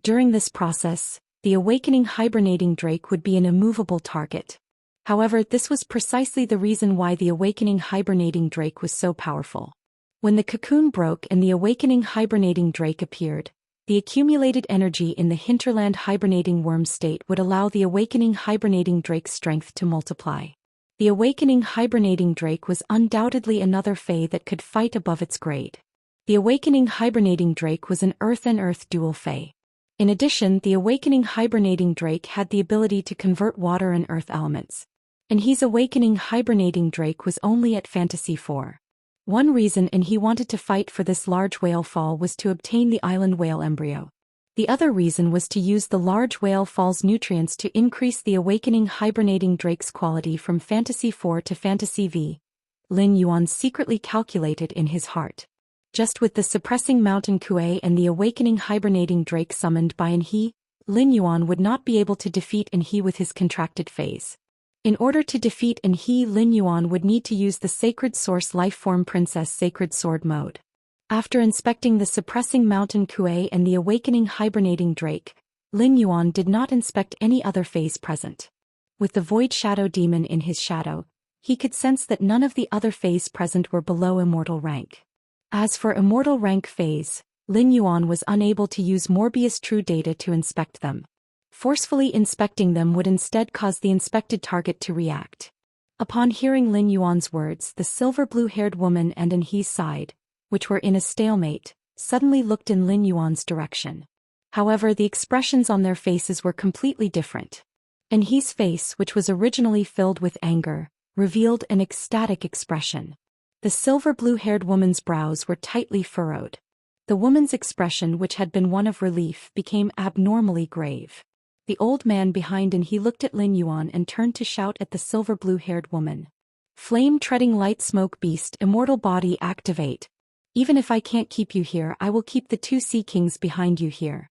During this process, the Awakening Hibernating Drake would be an immovable target. However, this was precisely the reason why the Awakening Hibernating Drake was so powerful. When the cocoon broke and the Awakening Hibernating Drake appeared, the accumulated energy in the hinterland hibernating worm state would allow the Awakening Hibernating Drake's strength to multiply. The Awakening Hibernating Drake was undoubtedly another Fae that could fight above its grade. The Awakening Hibernating Drake was an Earth and Earth dual Fae. In addition, the Awakening Hibernating Drake had the ability to convert water and earth elements. And his Awakening Hibernating Drake was only at Fantasy 4. One reason he wanted to fight for this large whale fall was to obtain the island whale embryo. The other reason was to use the large whale fall's nutrients to increase the Awakening Hibernating Drake's quality from Fantasy 4 to Fantasy V. Lin Yuan secretly calculated in his heart. Just with the Suppressing Mountain Kuei and the Awakening Hibernating Drake summoned by Anhe, Lin Yuan would not be able to defeat Anhe with his contracted phase. In order to defeat Anhe, Lin Yuan would need to use the Sacred Source Lifeform Princess Sacred Sword mode. After inspecting the Suppressing Mountain Kuei and the Awakening Hibernating Drake, Lin Yuan did not inspect any other phase present. With the Void Shadow Demon in his shadow, he could sense that none of the other phase present were below Immortal rank. As for Immortal rank phase, Lin Yuan was unable to use Morbius True Data to inspect them. Forcefully inspecting them would instead cause the inspected target to react. Upon hearing Lin Yuan's words, the silver blue-haired woman and Anhe's side, which were in a stalemate, suddenly looked in Lin Yuan's direction. However, the expressions on their faces were completely different. Anhe's face, which was originally filled with anger, revealed an ecstatic expression. The silver blue-haired woman's brows were tightly furrowed. The woman's expression, which had been one of relief, became abnormally grave. The old man behind, and he looked at Lin Yuan and turned to shout at the silver blue-haired woman. Flame-treading light smoke beast, immortal body activate. Even if I can't keep you here, I will keep the 2 sea kings behind you here.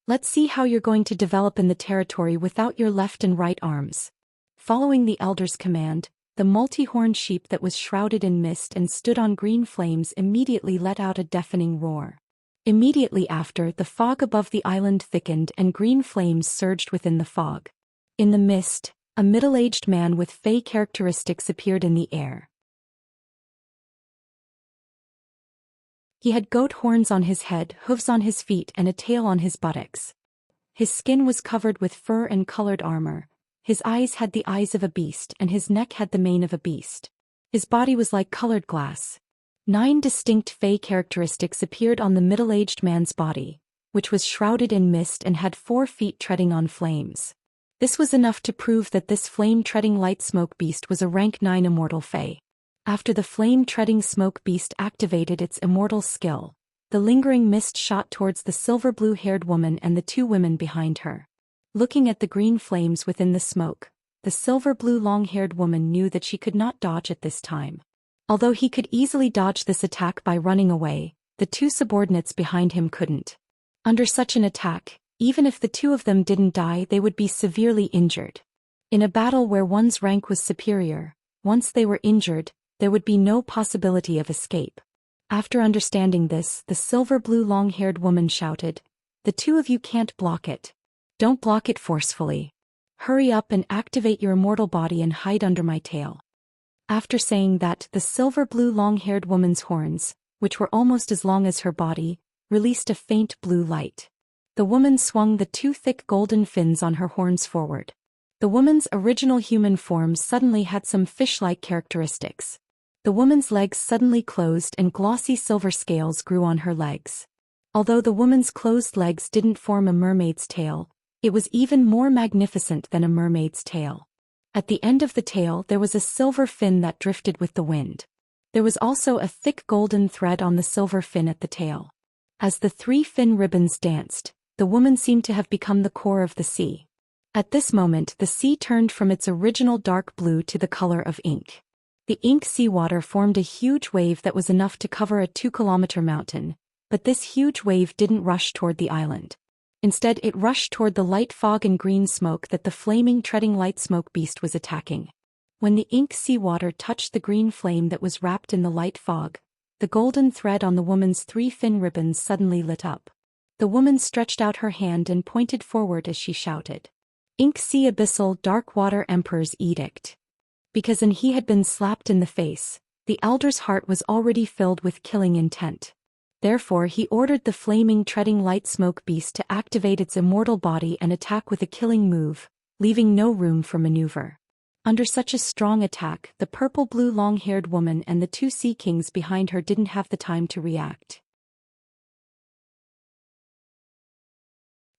Let's see how you're going to develop in the territory without your left and right arms. Following the elder's command, the multi-horned sheep that was shrouded in mist and stood on green flames immediately let out a deafening roar. Immediately after, the fog above the island thickened and green flames surged within the fog. In the mist, a middle-aged man with fey characteristics appeared in the air. He had goat horns on his head, hooves on his feet, and a tail on his buttocks. His skin was covered with fur and colored armor. His eyes had the eyes of a beast, and his neck had the mane of a beast. His body was like colored glass. 9 distinct fey characteristics appeared on the middle-aged man's body, which was shrouded in mist and had 4 feet treading on flames. This was enough to prove that this flame-treading light smoke beast was a rank 9 immortal fey. After the flame-treading smoke beast activated its immortal skill, the lingering mist shot towards the silver blue-haired woman and the 2 women behind her. Looking at the green flames within the smoke, the silver blue long-haired woman knew that she could not dodge at this time. Although he could easily dodge this attack by running away, the 2 subordinates behind him couldn't. Under such an attack, even if the 2 of them didn't die, they would be severely injured. In a battle where one's rank was superior, once they were injured, there would be no possibility of escape. After understanding this, the silver blue long-haired woman shouted, "The 2 of you can't block it. Don't block it forcefully. Hurry up and activate your immortal body and hide under my tail." After saying that, the silver blue long-haired woman's horns, which were almost as long as her body, released a faint blue light. The woman swung the 2 thick golden fins on her horns forward. The woman's original human form suddenly had some fish-like characteristics. The woman's legs suddenly closed and glossy silver scales grew on her legs. Although the woman's closed legs didn't form a mermaid's tail, it was even more magnificent than a mermaid's tail. At the end of the tail there was a silver fin that drifted with the wind. There was also a thick golden thread on the silver fin at the tail. As the 3 fin ribbons danced, the woman seemed to have become the core of the sea. At this moment the sea turned from its original dark blue to the color of ink. The ink seawater formed a huge wave that was enough to cover a 2-kilometer mountain, but this huge wave didn't rush toward the island. Instead, it rushed toward the light fog and green smoke that the flaming treading light smoke beast was attacking. When the ink seawater touched the green flame that was wrapped in the light fog, the golden thread on the woman's 3 fin ribbons suddenly lit up. The woman stretched out her hand and pointed forward as she shouted, "Ink Sea Abyssal Dark Water Emperor's Edict." Because he had been slapped in the face, the elder's heart was already filled with killing intent. Therefore he ordered the flaming treading light smoke beast to activate its immortal body and attack with a killing move, leaving no room for maneuver. Under such a strong attack, the purple-blue long-haired woman and the 2 sea kings behind her didn't have the time to react.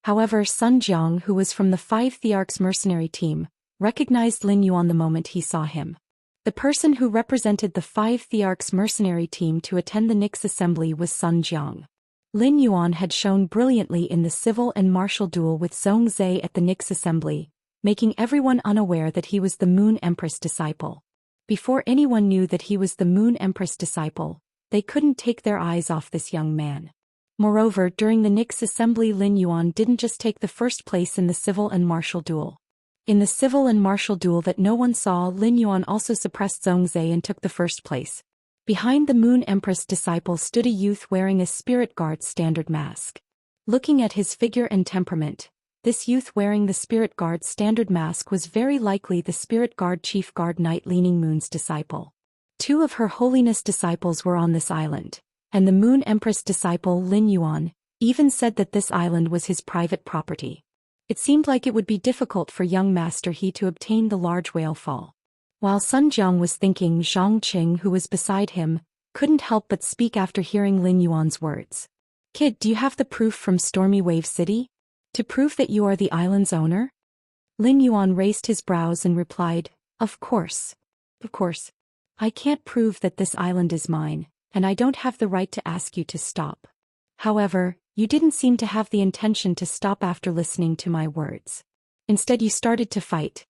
However, Sun Jiang, who was from the 5 Thearchs mercenary team, recognized Lin Yuan the moment he saw him. The person who represented the 5 Thearchs mercenary team to attend the Nyx assembly was Sun Jiang. Lin Yuan had shown brilliantly in the civil and martial duel with Zhou Xian at the Nyx assembly, making everyone unaware that he was the Moon Empress disciple. Before anyone knew that he was the Moon Empress disciple, they couldn't take their eyes off this young man. Moreover, during the Nyx assembly, Lin Yuan didn't just take the first place in the civil and martial duel. In the civil and martial duel that no one saw, Lin Yuan also suppressed Zhou Xian and took the first place. Behind the Moon Empress disciple stood a youth wearing a Spirit Guard standard mask. Looking at his figure and temperament, this youth wearing the Spirit Guard standard mask was very likely the Spirit Guard Chief Guard Knight Leaning Moon's disciple. 2 of Her Holiness disciples were on this island, and the Moon Empress disciple Lin Yuan even said that this island was his private property. It seemed like it would be difficult for young Master He to obtain the large whale fall. While Sun Jiang was thinking, Zhang Qing, who was beside him, couldn't help but speak after hearing Lin Yuan's words. "Kid, do you have the proof from Stormy Wave City? To prove that you are the island's owner?" Lin Yuan raised his brows and replied, "Of course. Of course. I can't prove that this island is mine, and I don't have the right to ask you to stop. However, you didn't seem to have the intention to stop after listening to my words. Instead you started to fight.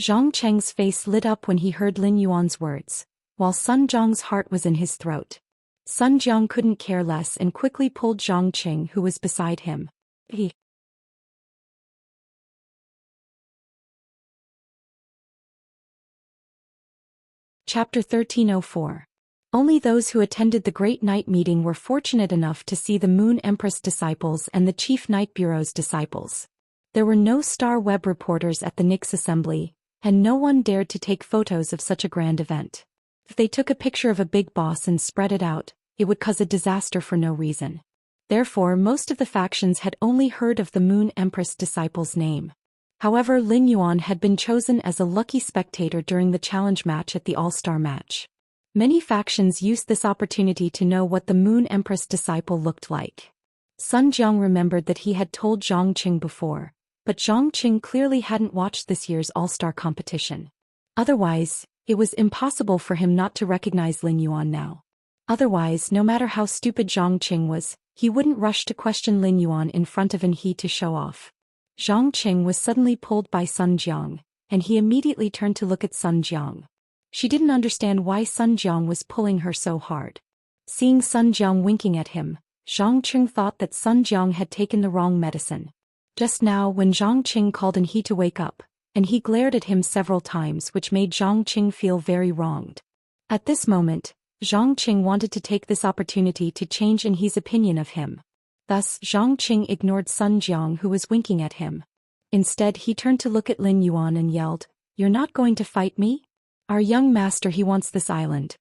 Zhang Cheng's face lit up when he heard Lin Yuan's words, while Sun Jiang's heart was in his throat. Sun Jiang couldn't care less and quickly pulled Zhang Cheng, who was beside him. Chapter 1304. Only those who attended the Great Night Meeting were fortunate enough to see the Moon Empress disciples and the Chief Night Bureau's disciples. There were no Star Web reporters at the Nix assembly, and no one dared to take photos of such a grand event. If they took a picture of a big boss and spread it out, it would cause a disaster for no reason. Therefore, most of the factions had only heard of the Moon Empress disciple's name. However, Lin Yuan had been chosen as a lucky spectator during the challenge match at the All-Star match. Many factions used this opportunity to know what the Moon Empress disciple looked like. Sun Jiang remembered that he had told Zhang Qing before, but Zhang Qing clearly hadn't watched this year's All-Star competition. Otherwise, it was impossible for him not to recognize Lin Yuan now. Otherwise, no matter how stupid Zhang Qing was, he wouldn't rush to question Lin Yuan in front of He to show off. Zhang Qing was suddenly pulled by Sun Jiang, and he immediately turned to look at Sun Jiang. She didn't understand why Sun Jiang was pulling her so hard. Seeing Sun Jiang winking at him, Zhang Qing thought that Sun Jiang had taken the wrong medicine. Just now when Zhang Qing called He to wake up, and he glared at him several times, which made Zhang Qing feel very wronged. At this moment, Zhang Qing wanted to take this opportunity to change He's opinion of him. Thus, Zhang Qing ignored Sun Jiang, who was winking at him. Instead, he turned to look at Lin Yuan and yelled, "You're not going to fight me? Our young master He wants this island.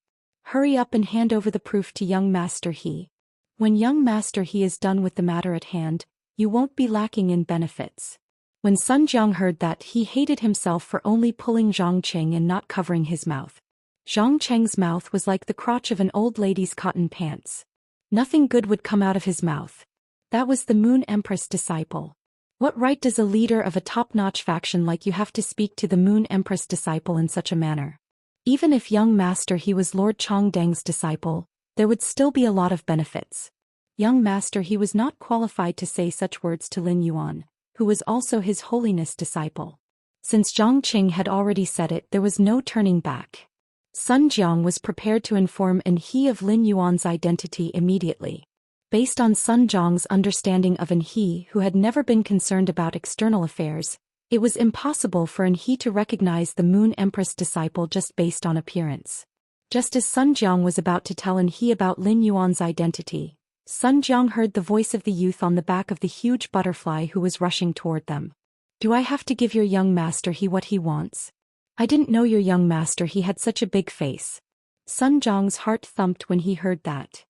Hurry up and hand over the proof to young master He. When young master He is done with the matter at hand, you won't be lacking in benefits." When Sun Jiang heard that, he hated himself for only pulling Zhang Qing and not covering his mouth. Zhang Cheng's mouth was like the crotch of an old lady's cotton pants. Nothing good would come out of his mouth. That was the Moon Empress disciple. What right does a leader of a top-notch faction like you have to speak to the Moon Empress disciple in such a manner? Even if young master He was Lord Chongdeng's disciple, there would still be a lot of benefits. Young master He was not qualified to say such words to Lin Yuan, who was also His Holiness disciple. Since Zhang Qing had already said it, there was no turning back. Sun Jiang was prepared to inform He of Lin Yuan's identity immediately. Based on Sun Jiang's understanding of He, who had never been concerned about external affairs, it was impossible for He to recognize the Moon Empress disciple just based on appearance. Just as Sun Jiang was about to tell He about Lin Yuan's identity, Sun Jiang heard the voice of the youth on the back of the huge butterfly who was rushing toward them. "Do I have to give your young master He what he wants? I didn't know your young master He had such a big face." Sun Jiang's heart thumped when he heard that.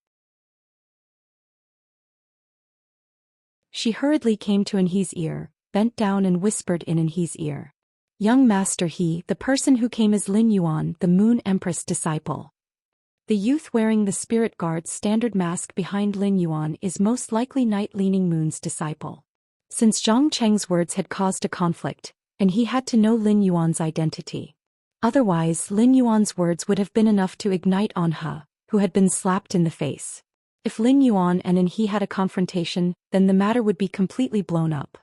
She hurriedly came to He's ear, bent down and whispered in He's ear. "Young master He, the person who came as Lin Yuan, the Moon Empress disciple. The youth wearing the Spirit Guard's standard mask behind Lin Yuan is most likely Night Leaning Moon's disciple." Since Zhang Cheng's words had caused a conflict, and he had to know Lin Yuan's identity. Otherwise, Lin Yuan's words would have been enough to ignite He, who had been slapped in the face. If Lin Yuan and He had a confrontation, then the matter would be completely blown up.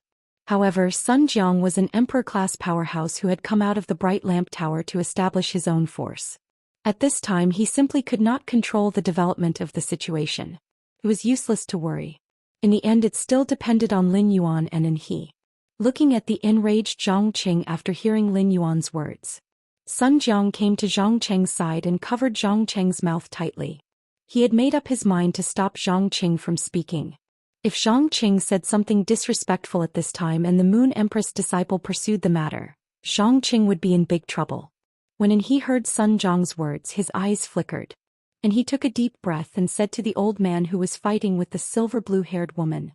However, Sun Jiang was an emperor-class powerhouse who had come out of the Bright Lamp Tower to establish his own force. At this time he simply could not control the development of the situation. It was useless to worry. In the end it still depended on Lin Yuan and He. Looking at the enraged Zhang Qing after hearing Lin Yuan's words, Sun Jiang came to Zhang Cheng's side and covered Zhang Cheng's mouth tightly. He had made up his mind to stop Zhang Qing from speaking. If Zhang Qing said something disrespectful at this time and the Moon Empress disciple pursued the matter, Zhang Qing would be in big trouble. When He heard Sun Jiang's words, his eyes flickered. And he took a deep breath and said to the old man who was fighting with the silver blue-haired woman,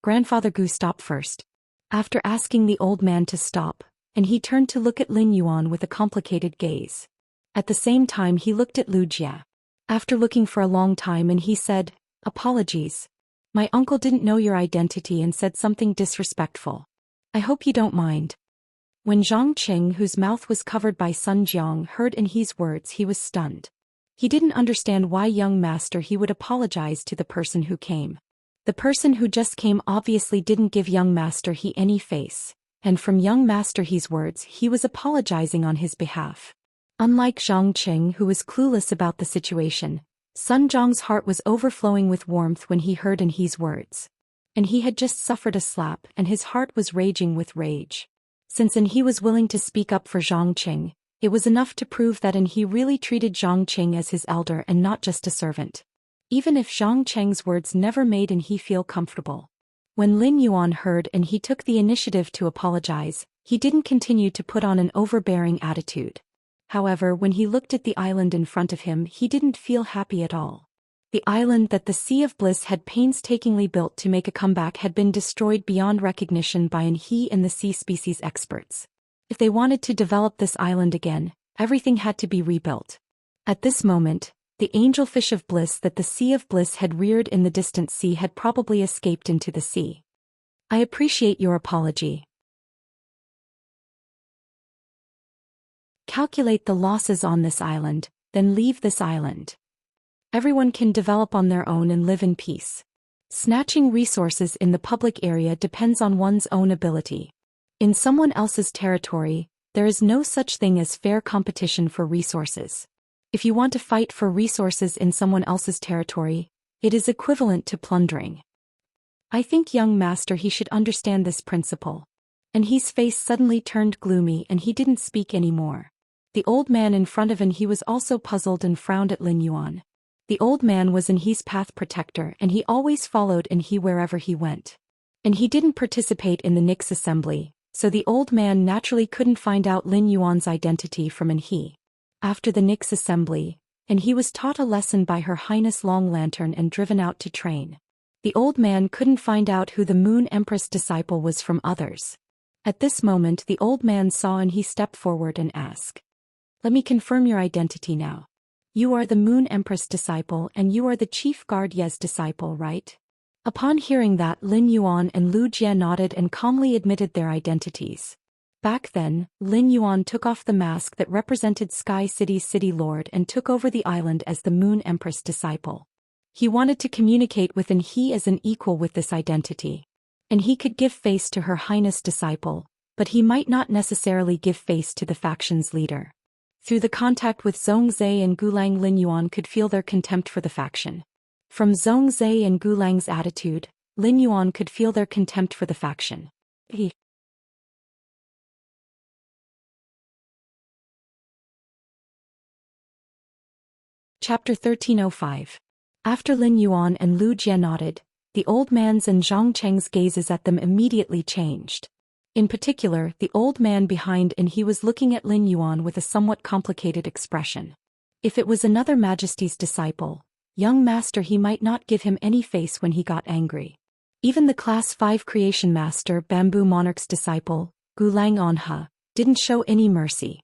"Grandfather Gu, stop first." After asking the old man to stop, he turned to look at Lin Yuan with a complicated gaze. At the same time he looked at Lu Jia. After looking for a long time he said, "Apologies. My uncle didn't know your identity and said something disrespectful. I hope you don't mind." When Zhang Qing, whose mouth was covered by Sun Jiang, heard He's words, he was stunned. He didn't understand why young master He would apologize to the person who came. The person who just came obviously didn't give young Master He any face, and from young Master He's words he was apologizing on his behalf. Unlike Zhang Qing, who was clueless about the situation, Sun Zhang's heart was overflowing with warmth when he heard He's words. And he had just suffered a slap and his heart was raging with rage. Since He was willing to speak up for Zhang Qing, it was enough to prove that He really treated Zhang Qing as his elder and not just a servant. Even if Zhang Qing's words never made He feel comfortable. When Lin Yuan heard he took the initiative to apologize, he didn't continue to put on an overbearing attitude. However, when he looked at the island in front of him, he didn't feel happy at all. The island that the Sea of Bliss had painstakingly built to make a comeback had been destroyed beyond recognition by he and the sea species experts. If they wanted to develop this island again, everything had to be rebuilt. At this moment, the angelfish of bliss that the Sea of Bliss had reared in the distant sea had probably escaped into the sea. I appreciate your apology. Calculate the losses on this island, then leave this island. Everyone can develop on their own and live in peace. Snatching resources in the public area depends on one's own ability. In someone else's territory, there is no such thing as fair competition for resources. If you want to fight for resources in someone else's territory, it is equivalent to plundering. I think young Master He should understand this principle. And his face suddenly turned gloomy and he didn't speak anymore. The old man in front of he was also puzzled and frowned at Lin Yuan. The old man was he's path protector and he always followed he wherever he went. And he didn't participate in the Nix assembly, so the old man naturally couldn't find out Lin Yuan's identity from he. After the Nix assembly, he was taught a lesson by Her Highness Long Lantern and driven out to train. The old man couldn't find out who the Moon Empress disciple was from others. At this moment the old man saw he stepped forward and asked, "Let me confirm your identity now. You are the Moon Empress disciple and you are the Chief Guard Ye's disciple, right?" Upon hearing that, Lin Yuan and Lu Jie nodded and calmly admitted their identities. Back then, Lin Yuan took off the mask that represented Sky City's city lord and took over the island as the Moon Empress disciple. He wanted to communicate with he as an equal with this identity. And he could give face to Her Highness disciple, but he might not necessarily give face to the faction's leader. Through the contact with Zhongzhe and Gulang, Lin Yuan could feel their contempt for the faction. From Zhongzhe and Gulang's attitude, Lin Yuan could feel their contempt for the faction. Chapter 1305. After Lin Yuan and Lu Jie nodded, the old man's and Zhang Cheng's gazes at them immediately changed. In particular, the old man behind he was looking at Lin Yuan with a somewhat complicated expression. If it was another Majesty's disciple, young Master He might not give him any face when he got angry. Even the Class 5 Creation Master Bamboo Monarch's disciple, Gulang Anha, didn't show any mercy.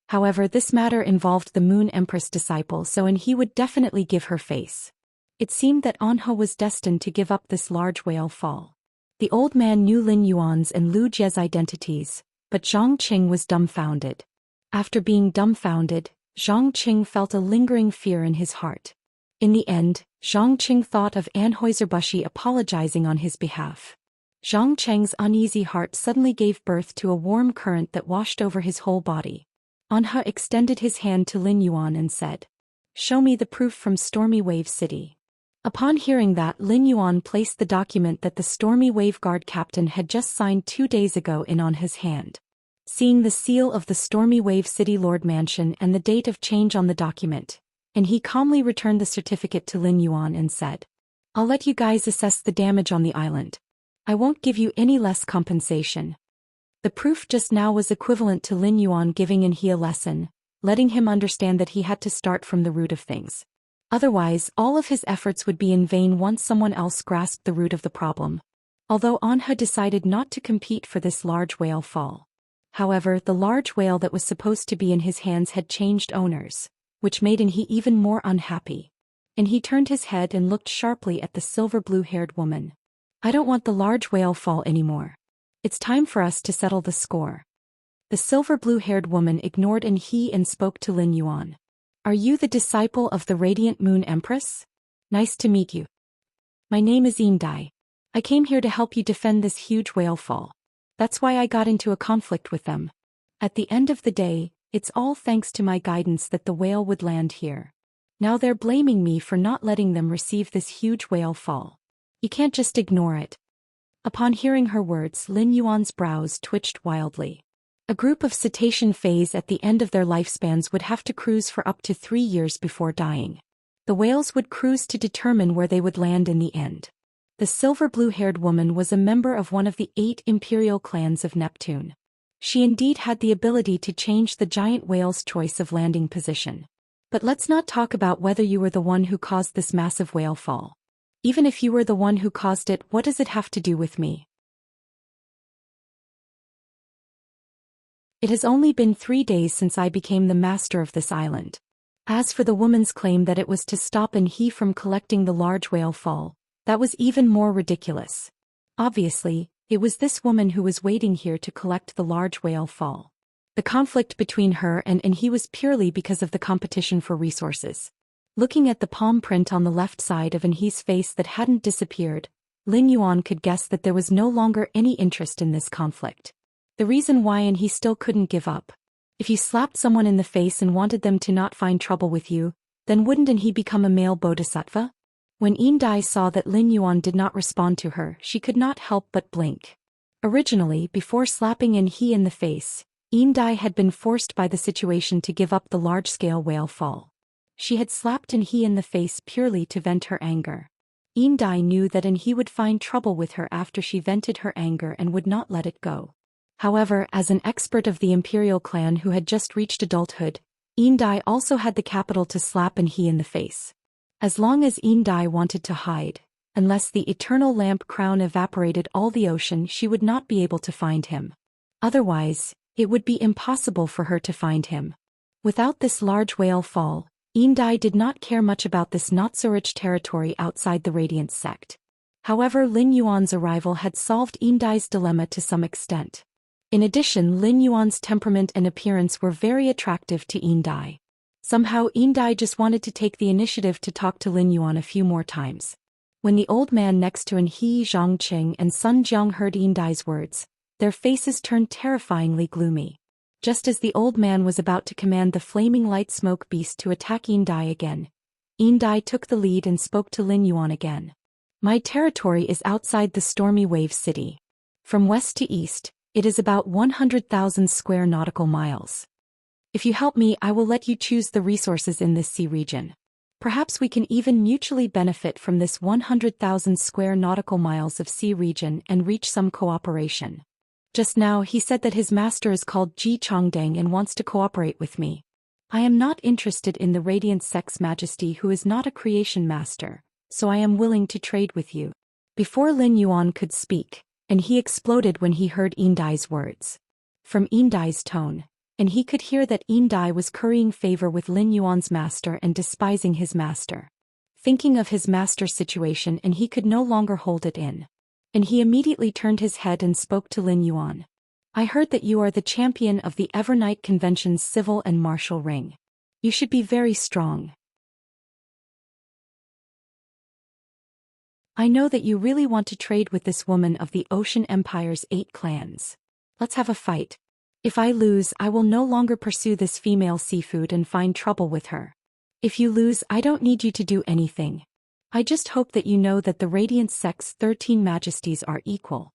However, this matter involved the Moon Empress disciple, so he would definitely give her face. It seemed that Anha was destined to give up this large whale fall. The old man knew Lin Yuan's and Lu Jie's identities, but Zhang Qing was dumbfounded. After being dumbfounded, Zhang Qing felt a lingering fear in his heart. In the end, Zhang Qing thought of Anheuser-Busch apologizing on his behalf. Zhang Cheng's uneasy heart suddenly gave birth to a warm current that washed over his whole body. Anha extended his hand to Lin Yuan and said, "Show me the proof from Stormy Wave City." Upon hearing that, Lin Yuan placed the document that the Stormy Wave Guard captain had just signed 2 days ago in Anha's hand. Seeing the seal of the Stormy Wave City Lord Mansion and the date of change on the document, he calmly returned the certificate to Lin Yuan and said, "I'll let you guys assess the damage on the island. I won't give you any less compensation." The proof just now was equivalent to Lin Yuan giving he a lesson, letting him understand that he had to start from the root of things. Otherwise, all of his efforts would be in vain once someone else grasped the root of the problem. Although Anha decided not to compete for this large whale fall. However, the large whale that was supposed to be in his hands had changed owners, which made he even more unhappy. And he turned his head and looked sharply at the silver blue-haired woman. "I don't want the large whale fall anymore. It's time for us to settle the score." The silver blue-haired woman ignored he and spoke to Lin Yuan. "Are you the disciple of the Radiant Moon Empress? Nice to meet you. My name is Dai. I came here to help you defend this huge whale fall. That's why I got into a conflict with them. At the end of the day, it's all thanks to my guidance that the whale would land here. Now they're blaming me for not letting them receive this huge whale fall. You can't just ignore it. Upon hearing her words, Lin Yuan's brows twitched wildly. A group of cetacean fays at the end of their lifespans would have to cruise for up to 3 years before dying. The whales would cruise to determine where they would land in the end. The silver blue-haired woman was a member of one of the 8 imperial clans of Neptune. She indeed had the ability to change the giant whale's choice of landing position. But let's not talk about whether you were the one who caused this massive whale fall. Even if you were the one who caused it, what does it have to do with me? It has only been 3 days since I became the master of this island. As for the woman's claim that it was to stop he from collecting the large whale fall, that was even more ridiculous. Obviously, it was this woman who was waiting here to collect the large whale fall. The conflict between her and he was purely because of the competition for resources. Looking at the palm print on the left side of He's face that hadn't disappeared, Lin Yuan could guess that there was no longer any interest in this conflict. The reason why he still couldn't give up. If you slapped someone in the face and wanted them to not find trouble with you, then wouldn't he become a male bodhisattva? When Dai saw that Lin Yuan did not respond to her, she could not help but blink. Originally, before slapping he in the face, Dai had been forced by the situation to give up the large-scale whale fall. She had slapped he in the face purely to vent her anger. Dai knew that he would find trouble with her after she vented her anger and would not let it go. However, as an expert of the imperial clan who had just reached adulthood, Dai also had the capital to slap he in the face. As long as Dai wanted to hide, unless the eternal lamp crown evaporated all the ocean, she would not be able to find him. Otherwise, it would be impossible for her to find him. Without this large whale fall, Dai did not care much about this not-so-rich territory outside the Radiant sect. However, Lin Yuan's arrival had solved Dai's dilemma to some extent. In addition, Lin Yuan's temperament and appearance were very attractive to Dai. Somehow Dai just wanted to take the initiative to talk to Lin Yuan a few more times. When the old man next to He Zhongqing and Sun Jiang heard Dai's words, their faces turned terrifyingly gloomy. Just as the old man was about to command the flaming light smoke beast to attack Dai again, Dai took the lead and spoke to Lin Yuan again. My territory is outside the stormy wave city. From west to east, it is about 100,000 square nautical miles. If you help me, I will let you choose the resources in this sea region. Perhaps we can even mutually benefit from this 100,000 square nautical miles of sea region and reach some cooperation. Just now he said that his master is called Ji Chongdang and wants to cooperate with me. I am not interested in the Radiant Sect's majesty who is not a creation master, so I am willing to trade with you. Before Lin Yuan could speak, he exploded when he heard Dai's words. From Dai's tone, he could hear that Dai was currying favor with Lin Yuan's master and despising his master. Thinking of his master's situation, he could no longer hold it in. He immediately turned his head and spoke to Lin Yuan. I heard that you are the champion of the Evernight Convention's civil and martial ring. You should be very strong. I know that you really want to trade with this woman of the Ocean Empire's 8 clans. Let's have a fight. If I lose, I will no longer pursue this female seafood and find trouble with her. If you lose, I don't need you to do anything. I just hope that you know that the Radiant Sect's 13 majesties are equal.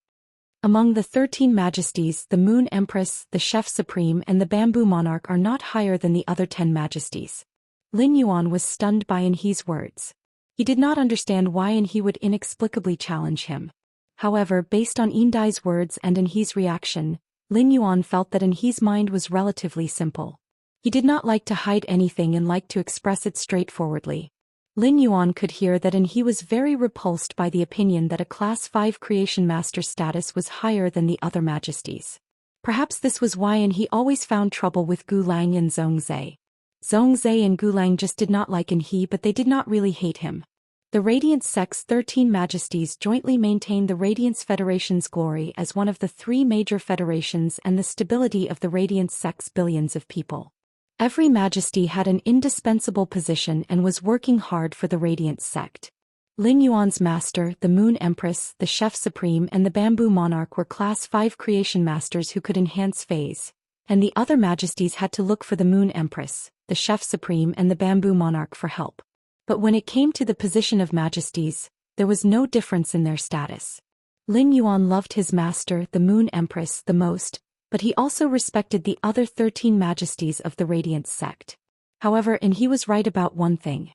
Among the 13 majesties, the Moon Empress, the Chef Supreme and the Bamboo Monarch are not higher than the other 10 majesties. Lin Yuan was stunned by He's words. He did not understand why he would inexplicably challenge him. However, based on Dai's words and He's reaction, Lin Yuan felt that He's mind was relatively simple. He did not like to hide anything and liked to express it straightforwardly. Lin Yuan could hear that he was very repulsed by the opinion that a Class 5 Creation Master status was higher than the other majesties. Perhaps this was why he always found trouble with Gu Lang and Zhongzhe. Zhongzhe and Gu Lang just did not like he, but they did not really hate him. The Radiant Sect's 13 majesties jointly maintained the Radiance Federation's glory as one of the 3 major federations and the stability of the Radiant Sect's billions of people. Every majesty had an indispensable position and was working hard for the Radiant Sect. Lin Yuan's master, the Moon Empress, the Chef Supreme and the Bamboo Monarch were Class 5 creation masters who could enhance phase, and the other majesties had to look for the Moon Empress, the Chef Supreme and the Bamboo Monarch for help. But when it came to the position of majesties, there was no difference in their status. Lin Yuan loved his master, the Moon Empress, the most, but he also respected the other 13 majesties of the Radiance sect. However, and he was right about one thing.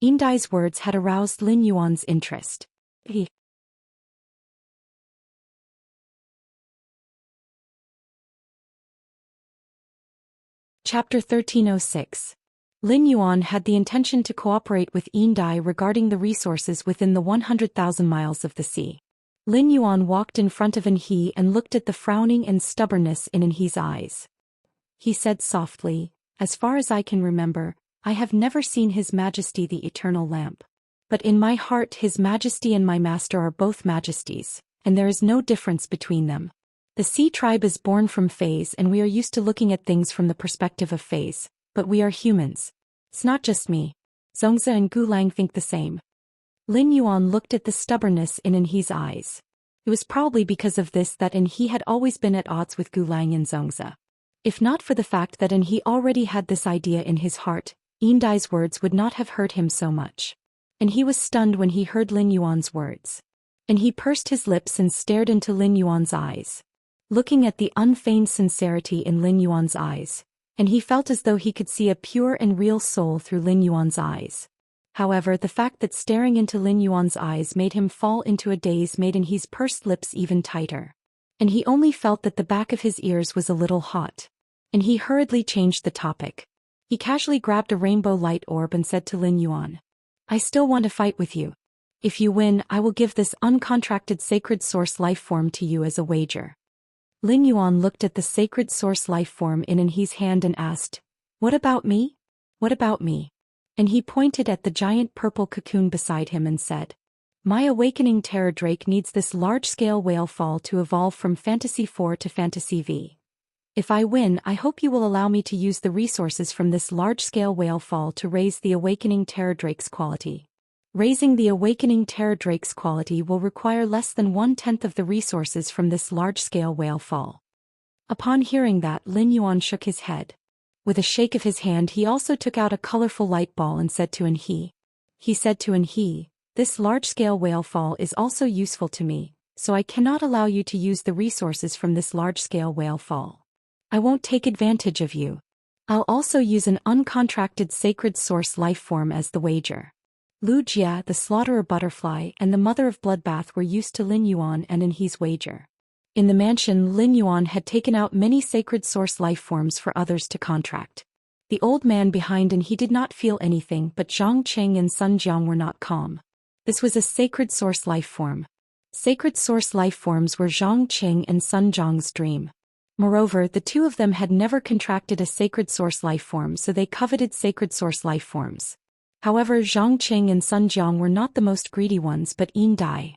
Indai's words had aroused Lin Yuan's interest. Chapter 1306. Lin Yuan had the intention to cooperate with Indai regarding the resources within the 100,000 miles of the sea. Lin Yuan walked in front of He and looked at the frowning and stubbornness in He's eyes. He said softly, "As far as I can remember, I have never seen His Majesty the Eternal Lamp. But in my heart His Majesty and my master are both majesties, and there is no difference between them. The Sea tribe is born from phase and we are used to looking at things from the perspective of phase, but we are humans. It's not just me. Zhongzi and Gulang think the same." Lin Yuan looked at the stubbornness in He's eyes. It was probably because of this that He had always been at odds with Gulang and Zhongzi. If not for the fact that He already had this idea in his heart, Indai's words would not have hurt him so much. And he was stunned when he heard Lin Yuan's words. And he pursed his lips and stared into Lin Yuan's eyes. Looking at the unfeigned sincerity in Lin Yuan's eyes, and he felt as though he could see a pure and real soul through Lin Yuan's eyes. However, the fact that staring into Lin Yuan's eyes made him fall into a daze made He's pursed lips even tighter. And he only felt that the back of his ears was a little hot. And he hurriedly changed the topic. He casually grabbed a rainbow light orb and said to Lin Yuan, "I still want to fight with you. If you win, I will give this uncontracted sacred source life form to you as a wager." Lin Yuan looked at the sacred source life form in He's hand and asked, "What about me? What about me?" And he pointed at the giant purple cocoon beside him and said, "My awakening terror drake needs this large-scale whale fall to evolve from Fantasy 4 to Fantasy V. If I win, I hope you will allow me to use the resources from this large-scale whale fall to raise the awakening terror drake's quality. Raising the awakening terror drake's quality will require less than 1/10 of the resources from this large-scale whale fall." Upon hearing that, Lin Yuan shook his head. With a shake of his hand he also took out a colorful light ball and said to He. He said to He, "This large-scale whale fall is also useful to me, so I cannot allow you to use the resources from this large-scale whale fall. I won't take advantage of you. I'll also use an uncontracted sacred source life form as the wager." Lu Jia, the slaughterer butterfly and the mother of bloodbath were used to Lin Yuan and He's wager. In the mansion, Lin Yuan had taken out many sacred source life forms for others to contract. The old man behind He did not feel anything, but Zhang Qing and Sun Jiang were not calm. This was a sacred source life form. Sacred source life forms were Zhang Qing and Sun Jiang's dream. Moreover, the two of them had never contracted a sacred source life form, so they coveted sacred source life forms. However, Zhang Qing and Sun Jiang were not the most greedy ones, but Indai.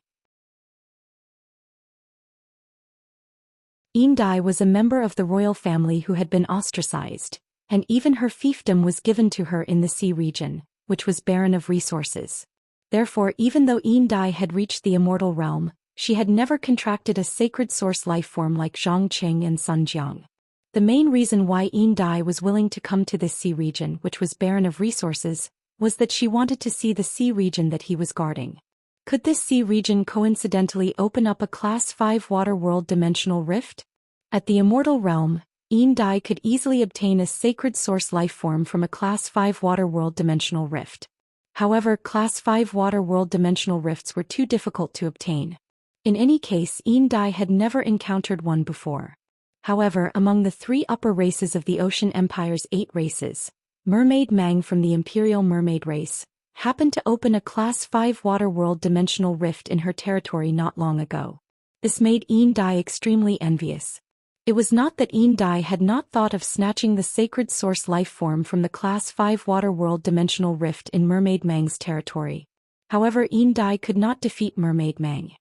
Indai was a member of the royal family who had been ostracized, and even her fiefdom was given to her in the sea region, which was barren of resources. Therefore, even though Indai had reached the immortal realm, she had never contracted a sacred source life form like Zhang Qing and Sun Jiang. The main reason why Indai was willing to come to this sea region, which was barren of resources, was that she wanted to see the sea region that he was guarding. Could this sea region coincidentally open up a Class 5 water world dimensional rift? At the immortal realm, Indai could easily obtain a sacred source life form from a Class 5 water world dimensional rift. However, Class 5 water world dimensional rifts were too difficult to obtain. In any case, Indai had never encountered one before. However, among the 3 upper races of the Ocean Empire's 8 races, Mermaid Mang from the Imperial Mermaid race happened to open a Class 5 water world dimensional rift in her territory not long ago. This made Indai extremely envious. It was not that Indai had not thought of snatching the sacred source life form from the Class 5 water world dimensional rift in Mermaid Mang's territory. However, Indai could not defeat Mermaid Mang.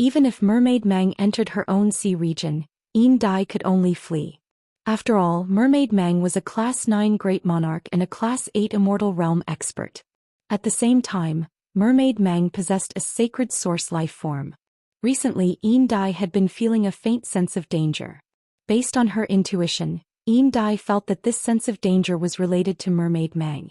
Even if Mermaid Mang entered her own sea region, Indai could only flee. After all, Mermaid Mang was a Class 9 Great Monarch and a Class 8 Immortal Realm expert. At the same time, Mermaid Mang possessed a sacred source life form. Recently, Yin Dai had been feeling a faint sense of danger. Based on her intuition, Yin Dai felt that this sense of danger was related to Mermaid Mang.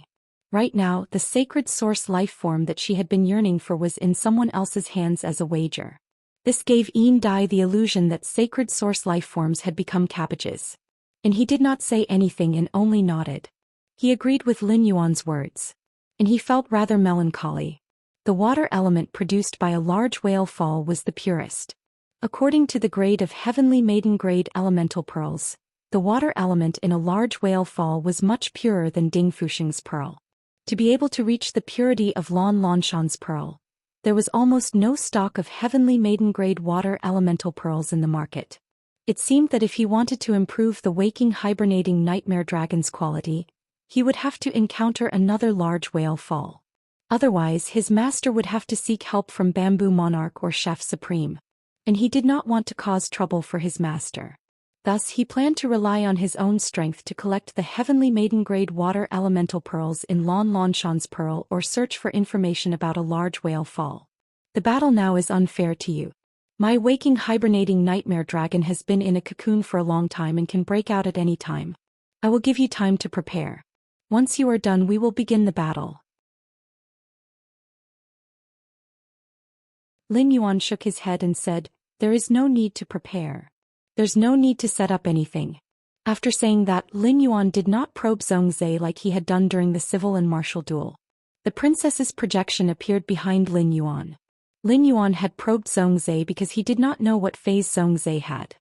Right now, the sacred source life form that she had been yearning for was in someone else's hands as a wager. This gave Yin Dai the illusion that sacred source life forms had become cabbages. And he did not say anything and only nodded. He agreed with Lin Yuan's words. And he felt rather melancholy. The water element produced by a large whale fall was the purest. According to the grade of Heavenly Maiden grade elemental pearls, the water element in a large whale fall was much purer than Ding Fusheng's pearl. To be able to reach the purity of Lan Lanshan's pearl, there was almost no stock of Heavenly Maiden grade water elemental pearls in the market. It seemed that if he wanted to improve the waking hibernating nightmare dragon's quality, he would have to encounter another large whale fall. Otherwise, his master would have to seek help from Bamboo Monarch or Chef Supreme. And he did not want to cause trouble for his master. Thus, he planned to rely on his own strength to collect the Heavenly Maiden grade water elemental pearls in Lan Lanshan's pearl or search for information about a large whale fall. The battle now is unfair to you. My waking hibernating nightmare dragon has been in a cocoon for a long time and can break out at any time. I will give you time to prepare. Once you are done, we will begin the battle. Lin Yuan shook his head and said, "There is no need to prepare. There's no need to set up anything." After saying that, Lin Yuan did not probe Zhongzhe like he had done during the civil and martial duel. The princess's projection appeared behind Lin Yuan. Lin Yuan had probed Zhongzhe because he did not know what phase Zhongzhe had.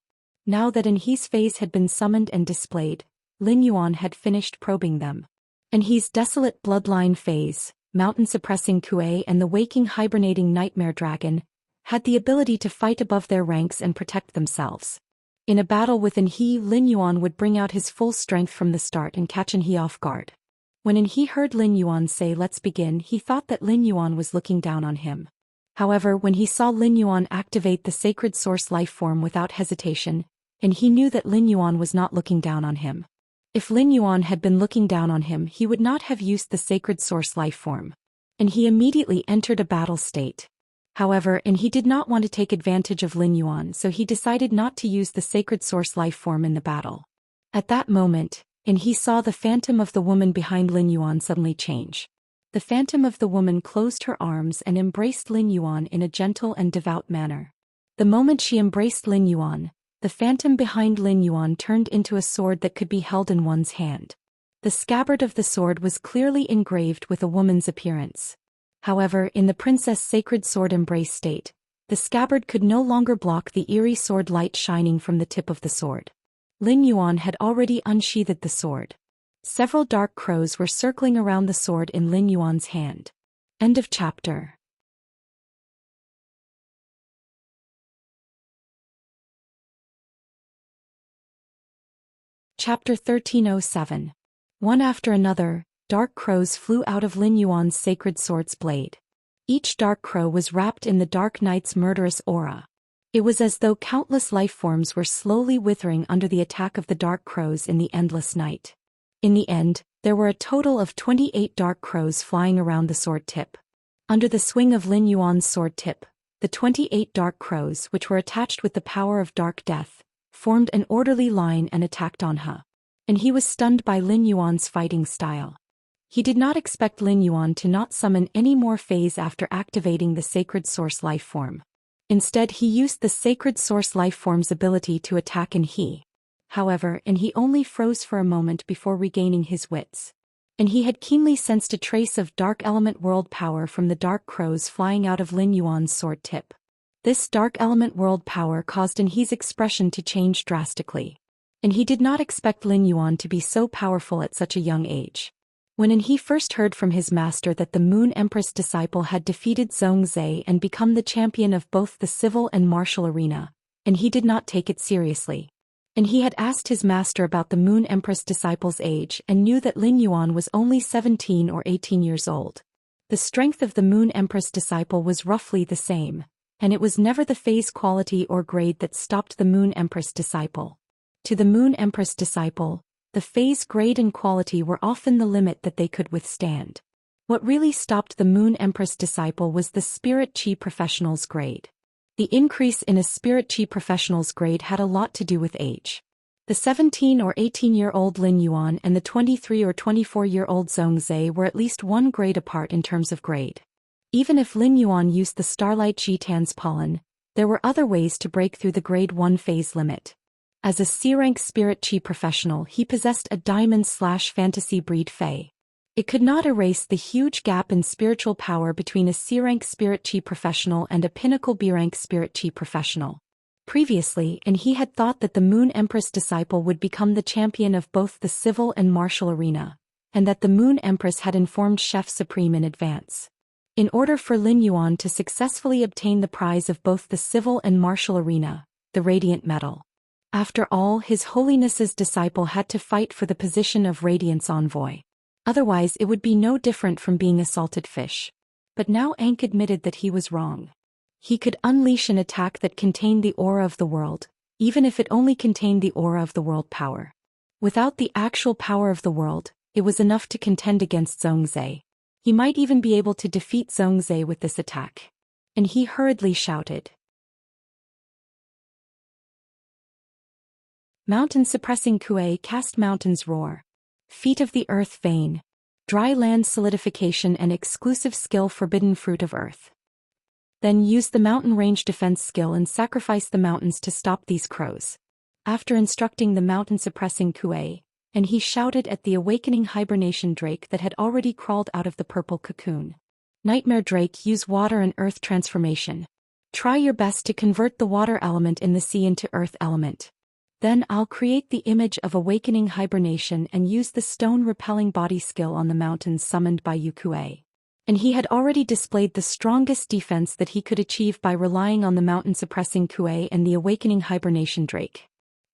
Now that Anhe's phase had been summoned and displayed, Lin Yuan had finished probing them. Anhe's desolate bloodline phase, mountain-suppressing Kuei and the waking hibernating nightmare dragon, had the ability to fight above their ranks and protect themselves. In a battle with Anhe, Lin Yuan would bring out his full strength from the start and catch Anhe off guard. When Anhe heard Lin Yuan say "let's begin," he thought that Lin Yuan was looking down on him. However, when he saw Lin Yuan activate the sacred source life form without hesitation, Anhe knew that Lin Yuan was not looking down on him. If Lin Yuan had been looking down on him, he would not have used the sacred source life form. And he immediately entered a battle state. However, he did not want to take advantage of Lin Yuan, so he decided not to use the sacred source life form in the battle. At that moment, he saw the phantom of the woman behind Lin Yuan suddenly change. The phantom of the woman closed her arms and embraced Lin Yuan in a gentle and devout manner. The moment she embraced Lin Yuan, the phantom behind Lin Yuan turned into a sword that could be held in one's hand. The scabbard of the sword was clearly engraved with a woman's appearance. However, in the princess' sacred sword embrace state, the scabbard could no longer block the eerie sword light shining from the tip of the sword. Lin Yuan had already unsheathed the sword. Several dark crows were circling around the sword in Lin Yuan's hand. End of chapter. Chapter 1307. One after another, dark crows flew out of Lin Yuan's sacred sword's blade. Each dark crow was wrapped in the dark knight's murderous aura. It was as though countless life forms were slowly withering under the attack of the dark crows in the endless night. In the end, there were a total of 28 dark crows flying around the sword tip. Under the swing of Lin Yuan's sword tip, the 28 dark crows, which were attached with the power of dark death, formed an orderly line and attacked on He. And he was stunned by Lin Yuan's fighting style. He did not expect Lin Yuan to not summon any more phase after activating the sacred source life form. Instead, he used the sacred source life form's ability to attack He. However, he only froze for a moment before regaining his wits. And he had keenly sensed a trace of dark element world power from the dark crows flying out of Lin Yuan's sword tip. This dark element world power caused He's expression to change drastically. And he did not expect Lin Yuan to be so powerful at such a young age. When He first heard from his master that the Moon Empress disciple had defeated Zhongzhe and become the champion of both the civil and martial arena, he did not take it seriously. And he had asked his master about the Moon Empress disciple's age and knew that Lin Yuan was only 17 or 18 years old. The strength of the Moon Empress disciple was roughly the same, and it was never the phase quality or grade that stopped the Moon Empress disciple. To the Moon Empress disciple, the phase grade and quality were often the limit that they could withstand. What really stopped the Moon Empress disciple was the Spirit Chi Professional's grade. The increase in a Spirit Chi Professional's grade had a lot to do with age. The 17 or 18-year-old Lin Yuan and the 23 or 24-year-old Zhongzhe were at least one grade apart in terms of grade. Even if Lin Yuan used the Starlight Jitan's pollen, there were other ways to break through the grade 1 phase limit. As a C-rank Spirit Chi Professional, he possessed a Diamond/Fantasy breed Fae. It could not erase the huge gap in spiritual power between a C-rank Spirit Chi Professional and a Pinnacle B-rank Spirit Chi Professional. Previously, and he had thought that the Moon Empress disciple would become the champion of both the civil and martial arena, and that the Moon Empress had informed Chef Supreme in advance. In order for Lin Yuan to successfully obtain the prize of both the civil and martial arena, the Radiant Medal. After all, His Holiness's disciple had to fight for the position of Radiance Envoy. Otherwise it would be no different from being a salted fish. But now Ankh admitted that he was wrong. He could unleash an attack that contained the aura of the world, even if it only contained the aura of the world power. Without the actual power of the world, it was enough to contend against Zhongzhe. He might even be able to defeat Zhongzhe with this attack. And he hurriedly shouted. Mountain suppressing Kuei, cast mountains roar. Feet of the earth vein. Dry land solidification and exclusive skill forbidden fruit of earth. Then use the mountain range defense skill and sacrifice the mountains to stop these crows. After instructing the mountain suppressing Kuei, and he shouted at the awakening hibernation drake that had already crawled out of the purple cocoon. Nightmare drake, use water and earth transformation. Try your best to convert the water element in the sea into earth element. Then I'll create the image of awakening hibernation and use the stone repelling body skill on the mountains summoned by Yukue. And he had already displayed the strongest defense that he could achieve by relying on the mountain suppressing Kuei and the awakening hibernation drake.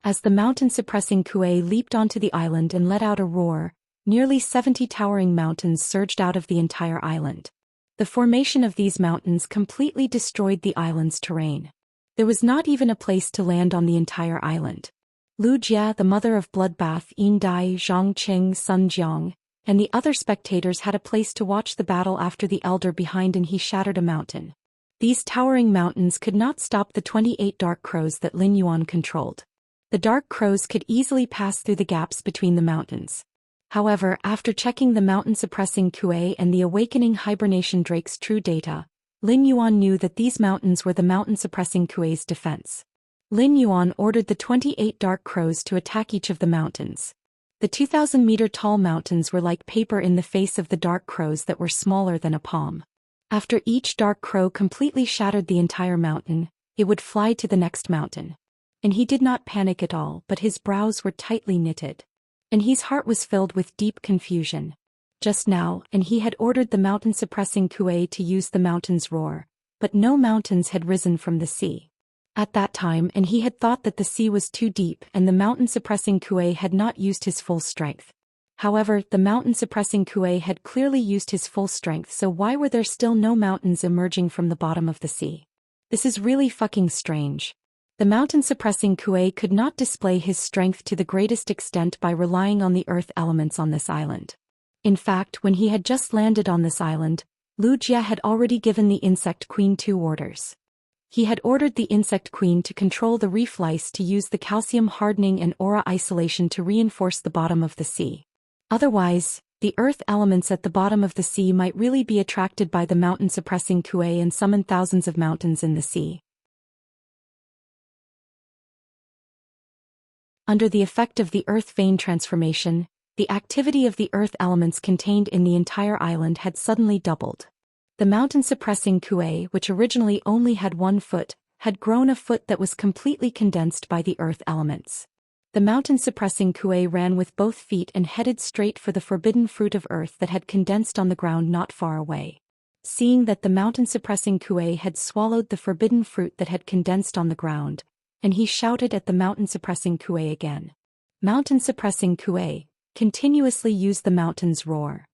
As the mountain suppressing Kuei leaped onto the island and let out a roar, nearly 70 towering mountains surged out of the entire island. The formation of these mountains completely destroyed the island's terrain. There was not even a place to land on the entire island. Lu Jia, the mother of bloodbath, Yin Dai, Zhang Qing, Sun Jiang, and the other spectators had a place to watch the battle after the elder behind, and he shattered a mountain. These towering mountains could not stop the 28 dark crows that Lin Yuan controlled. The dark crows could easily pass through the gaps between the mountains. However, after checking the mountain suppressing Kuei and the awakening hibernation drake's true data, Lin Yuan knew that these mountains were the mountain suppressing Kuei's defense. Lin Yuan ordered the 28 dark crows to attack each of the mountains. The 2,000-meter tall mountains were like paper in the face of the dark crows that were smaller than a palm. After each dark crow completely shattered the entire mountain, it would fly to the next mountain. And he did not panic at all, but his brows were tightly knitted. And his heart was filled with deep confusion. Just now, and he had ordered the mountain suppressing Kuei to use the mountain's roar, but no mountains had risen from the sea. At that time, and he had thought that the sea was too deep and the mountain suppressing Kuei had not used his full strength. However, the mountain suppressing Kuei had clearly used his full strength, so why were there still no mountains emerging from the bottom of the sea? This is really fucking strange. The mountain suppressing Kuei could not display his strength to the greatest extent by relying on the earth elements on this island. In fact, when he had just landed on this island, Lu Jia had already given the Insect Queen 2 orders. He had ordered the Insect Queen to control the reef lice to use the calcium hardening and aura isolation to reinforce the bottom of the sea. Otherwise, the earth elements at the bottom of the sea might really be attracted by the mountain suppressing Kuei and summon thousands of mountains in the sea. Under the effect of the earth vein transformation, the activity of the earth elements contained in the entire island had suddenly doubled. The mountain suppressing Kuei, which originally only had 1 foot, had grown a foot that was completely condensed by the earth elements. The mountain suppressing Kuei ran with both feet and headed straight for the forbidden fruit of earth that had condensed on the ground not far away. Seeing that the mountain suppressing Kuei had swallowed the forbidden fruit that had condensed on the ground, and he shouted at the mountain suppressing Kuei again. Mountain suppressing Kuei, continuously use the mountain's roar.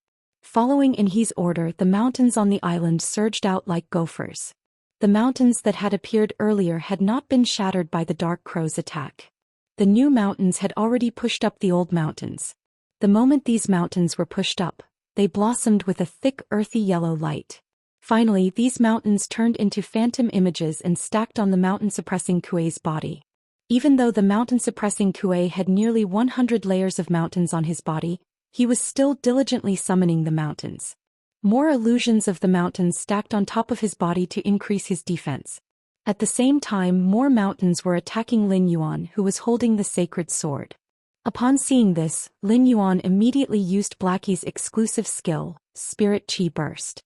Following in his order, the mountains on the island surged out like gophers. The mountains that had appeared earlier had not been shattered by the dark crow's attack. The new mountains had already pushed up the old mountains. The moment these mountains were pushed up, they blossomed with a thick earthy yellow light. Finally, these mountains turned into phantom images and stacked on the mountain-suppressing Kuei's body. Even though the mountain-suppressing Kuei had nearly 100 layers of mountains on his body, he was still diligently summoning the mountains. More illusions of the mountains stacked on top of his body to increase his defense. At the same time, more mountains were attacking Lin Yuan, who was holding the sacred sword. Upon seeing this, Lin Yuan immediately used Blackie's exclusive skill, Spirit Chi Burst.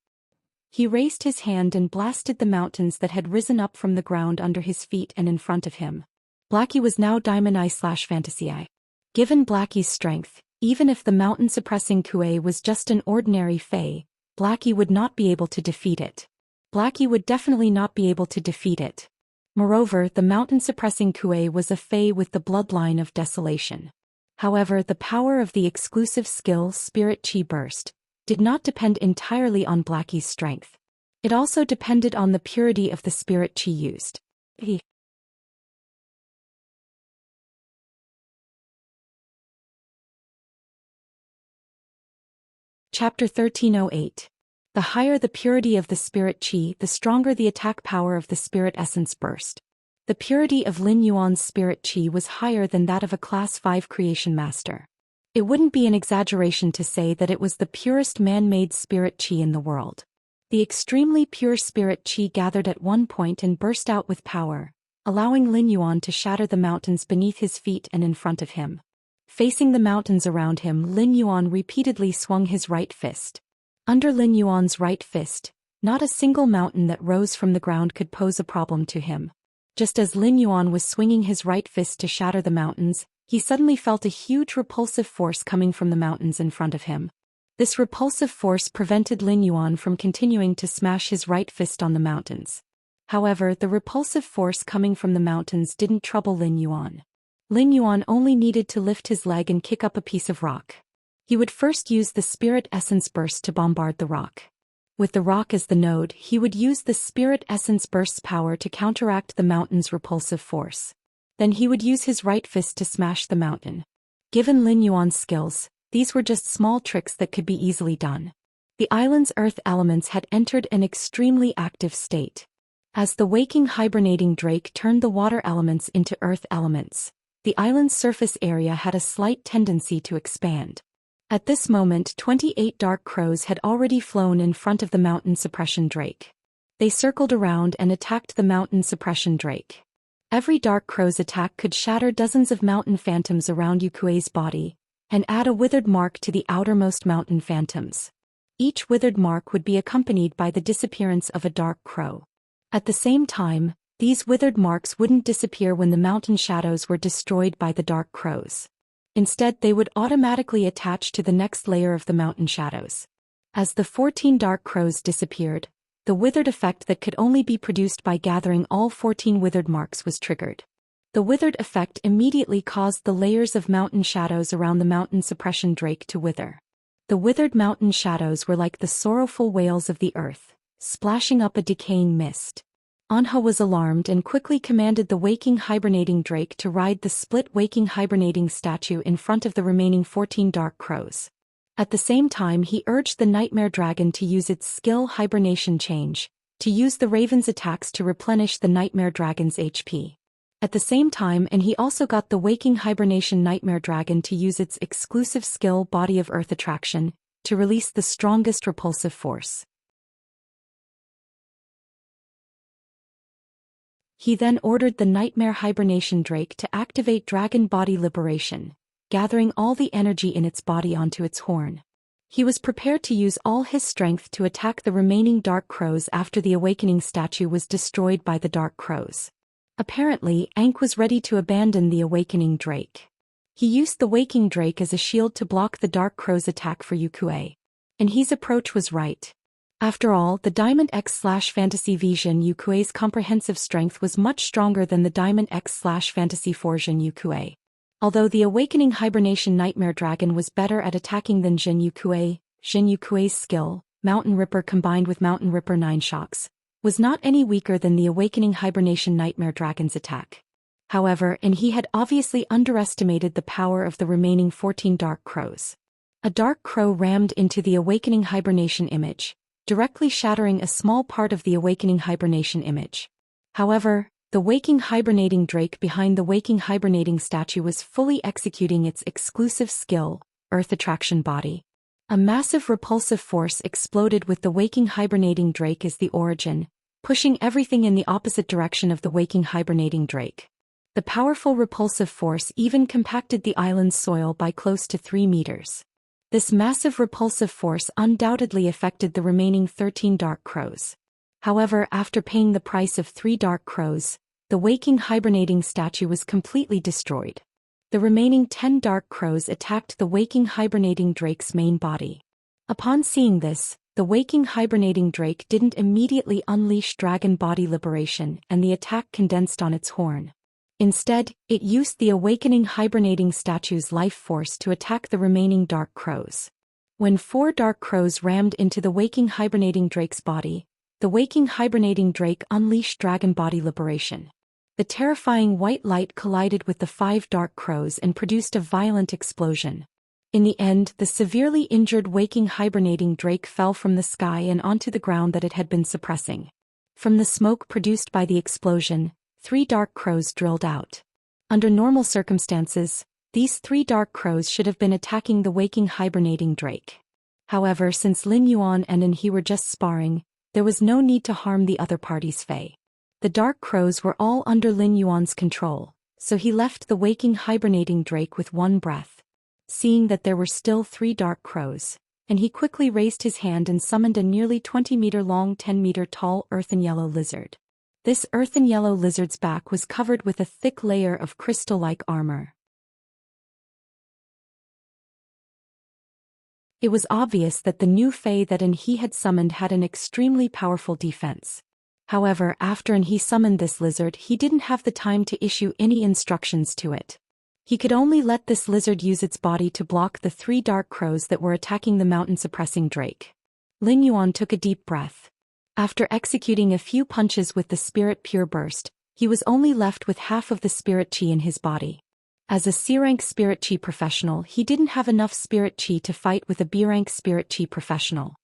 He raised his hand and blasted the mountains that had risen up from the ground under his feet and in front of him. Blackie was now Diamond Eye/Fantasy Eye. Given Blackie's strength, even if the mountain-suppressing Kuei was just an ordinary Fey, Blackie would not be able to defeat it. Blackie would definitely not be able to defeat it. Moreover, the mountain-suppressing Kuei was a Fey with the bloodline of desolation. However, the power of the exclusive skill Spirit Chi Burst did not depend entirely on Blackie's strength. It also depended on the purity of the Spirit Chi used. Chapter 1308. The higher the purity of the Spirit Chi, the stronger the attack power of the Spirit Essence Burst. The purity of Lin Yuan's Spirit Chi was higher than that of a Class 5 Creation Master. It wouldn't be an exaggeration to say that it was the purest man-made Spirit Chi in the world. The extremely pure Spirit Chi gathered at one point and burst out with power, allowing Lin Yuan to shatter the mountains beneath his feet and in front of him. Facing the mountains around him, Lin Yuan repeatedly swung his right fist. Under Lin Yuan's right fist, not a single mountain that rose from the ground could pose a problem to him. Just as Lin Yuan was swinging his right fist to shatter the mountains, he suddenly felt a huge repulsive force coming from the mountains in front of him. This repulsive force prevented Lin Yuan from continuing to smash his right fist on the mountains. However, the repulsive force coming from the mountains didn't trouble Lin Yuan. Lin Yuan only needed to lift his leg and kick up a piece of rock. He would first use the Spirit Essence Burst to bombard the rock. With the rock as the node, he would use the Spirit Essence Burst's power to counteract the mountain's repulsive force. Then he would use his right fist to smash the mountain. Given Lin Yuan's skills, these were just small tricks that could be easily done. The island's earth elements had entered an extremely active state. As the waking hibernating drake turned the water elements into earth elements, the island's surface area had a slight tendency to expand. At this moment, 28 dark crows had already flown in front of the mountain suppression drake. They circled around and attacked the mountain suppression drake. Every dark crow's attack could shatter dozens of mountain phantoms around Kuei's body, and add a withered mark to the outermost mountain phantoms. Each withered mark would be accompanied by the disappearance of a dark crow. At the same time, these withered marks wouldn't disappear when the mountain shadows were destroyed by the dark crows. Instead, they would automatically attach to the next layer of the mountain shadows. As the 14 dark crows disappeared, the withered effect that could only be produced by gathering all 14 withered marks was triggered. The withered effect immediately caused the layers of mountain shadows around the mountain suppression drake to wither. The withered mountain shadows were like the sorrowful wails of the earth, splashing up a decaying mist. Anha was alarmed and quickly commanded the waking hibernating drake to ride the split waking hibernating statue in front of the remaining 14 dark crows. At the same time, he urged the nightmare dragon to use its skill hibernation change, to use the raven's attacks to replenish the nightmare dragon's HP. At the same time, and he also got the waking hibernation nightmare dragon to use its exclusive skill body of earth attraction, to release the strongest repulsive force. He then ordered the nightmare hibernation drake to activate dragon body liberation, gathering all the energy in its body onto its horn. He was prepared to use all his strength to attack the remaining dark crows after the awakening statue was destroyed by the dark crows. Apparently, Ankh was ready to abandon the awakening drake. He used the waking drake as a shield to block the dark crow's attack for Kuei. And his approach was right. After all, the Diamond X/Fantasy Vision Kuei's comprehensive strength was much stronger than the Diamond X/Fantasy Vision Kuei. Although the awakening hibernation nightmare dragon was better at attacking than Jin Kuei's skill, Mountain Ripper combined with Mountain Ripper 9 shocks, was not any weaker than the awakening hibernation nightmare dragon's attack. However, he had obviously underestimated the power of the remaining 14 dark crows. A dark crow rammed into the awakening hibernation image, directly shattering a small part of the awakening hibernation image. However, the waking hibernating drake behind the waking hibernating statue was fully executing its exclusive skill, Earth Attraction Body. A massive repulsive force exploded with the waking hibernating drake as the origin, pushing everything in the opposite direction of the waking hibernating drake. The powerful repulsive force even compacted the island's soil by close to 3 meters. This massive repulsive force undoubtedly affected the remaining 13 dark crows. However, after paying the price of 3 dark crows, the waking hibernating statue was completely destroyed. The remaining 10 dark crows attacked the waking hibernating drake's main body. Upon seeing this, the waking hibernating drake didn't immediately unleash dragon body liberation and the attack condensed on its horn. Instead, it used the awakening hibernating statue's life force to attack the remaining dark crows. When 4 dark crows rammed into the waking hibernating drake's body, the waking hibernating drake unleashed dragon body liberation. The terrifying white light collided with the 5 dark crows and produced a violent explosion. In the end, the severely injured waking hibernating drake fell from the sky and onto the ground that it had been suppressing. From the smoke produced by the explosion, 3 dark crows drilled out. Under normal circumstances, these 3 dark crows should have been attacking the waking hibernating drake. However, since Lin Yuan and he were just sparring, there was no need to harm the other party's fae. The dark crows were all under Lin Yuan's control, so he left the waking hibernating drake with one breath. Seeing that there were still 3 dark crows, and he quickly raised his hand and summoned a nearly 20-meter-long 10-meter-tall earthen yellow lizard. This earthen yellow lizard's back was covered with a thick layer of crystal-like armor. It was obvious that the new fae that he had summoned had an extremely powerful defense. However, after he summoned this lizard, he didn't have the time to issue any instructions to it. He could only let this lizard use its body to block the 3 dark crows that were attacking the mountain-suppressing drake. Lin Yuan took a deep breath. After executing a few punches with the spirit pure burst, he was only left with half of the spirit chi in his body. As a C-rank spirit chi professional, he didn't have enough spirit chi to fight with a B-rank spirit chi professional.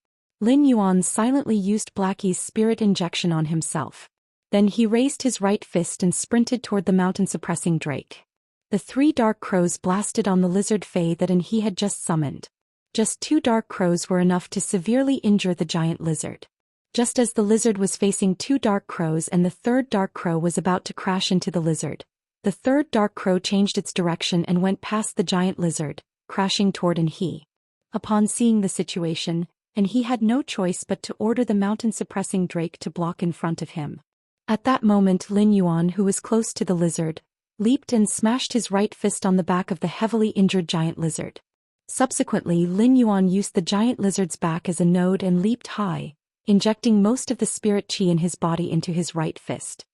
Lin Yuan silently used Blackie's spirit injection on himself. Then he raised his right fist and sprinted toward the mountain-suppressing drake. The 3 dark crows blasted on the lizard fae that he had just summoned. Just 2 dark crows were enough to severely injure the giant lizard. Just as the lizard was facing 2 dark crows and the 3rd dark crow was about to crash into the lizard, the 3rd dark crow changed its direction and went past the giant lizard, crashing toward he. Upon seeing the situation, he had no choice but to order the mountain-suppressing drake to block in front of him. At that moment, Lin Yuan, who was close to the lizard, leaped and smashed his right fist on the back of the heavily injured giant lizard. Subsequently, Lin Yuan used the giant lizard's back as a node and leaped high, injecting most of the spirit chi in his body into his right fist.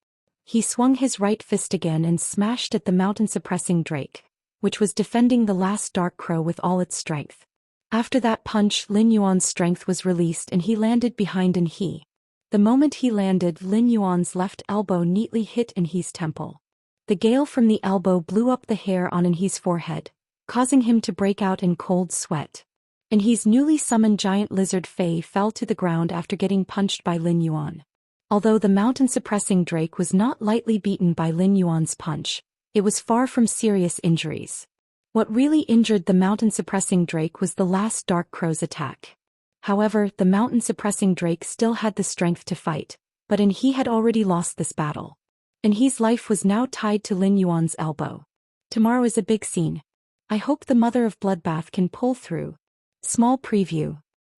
He swung his right fist again and smashed at the mountain-suppressing drake, which was defending the last dark crow with all its strength. After that punch, Lin Yuan's strength was released and he landed behind he. The moment he landed, Lin Yuan's left elbow neatly hit he's temple. The gale from the elbow blew up the hair on he's forehead, causing him to break out in cold sweat. He's newly summoned giant lizard fae fell to the ground after getting punched by Lin Yuan. Although the mountain-suppressing drake was not lightly beaten by Lin Yuan's punch, it was far from serious injuries. What really injured the mountain-suppressing drake was the last dark crow's attack. However, the mountain-suppressing drake still had the strength to fight, but he had already lost this battle. He's life was now tied to Lin Yuan's elbow. Tomorrow is a big scene. I hope the mother of Bloodbath can pull through. Small preview.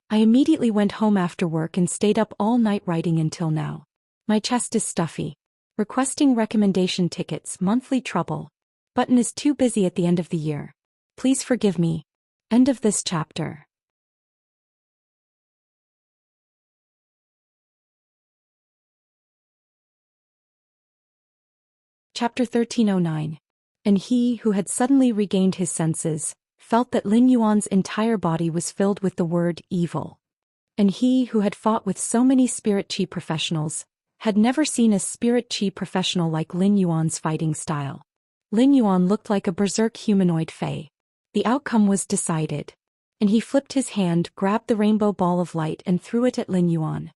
I immediately went home after work and stayed up all night writing until now. My chest is stuffy. Requesting recommendation tickets, monthly trouble. Button is too busy at the end of the year. Please forgive me. End of this chapter. Chapter 1309. And he, who had suddenly regained his senses, felt that Lin Yuan's entire body was filled with the word evil. And he, who had fought with so many spirit chi professionals, had never seen a spirit chi professional like Lin Yuan's fighting style. Lin Yuan looked like a berserk humanoid fae. The outcome was decided. And he flipped his hand, grabbed the rainbow ball of light and threw it at Lin Yuan.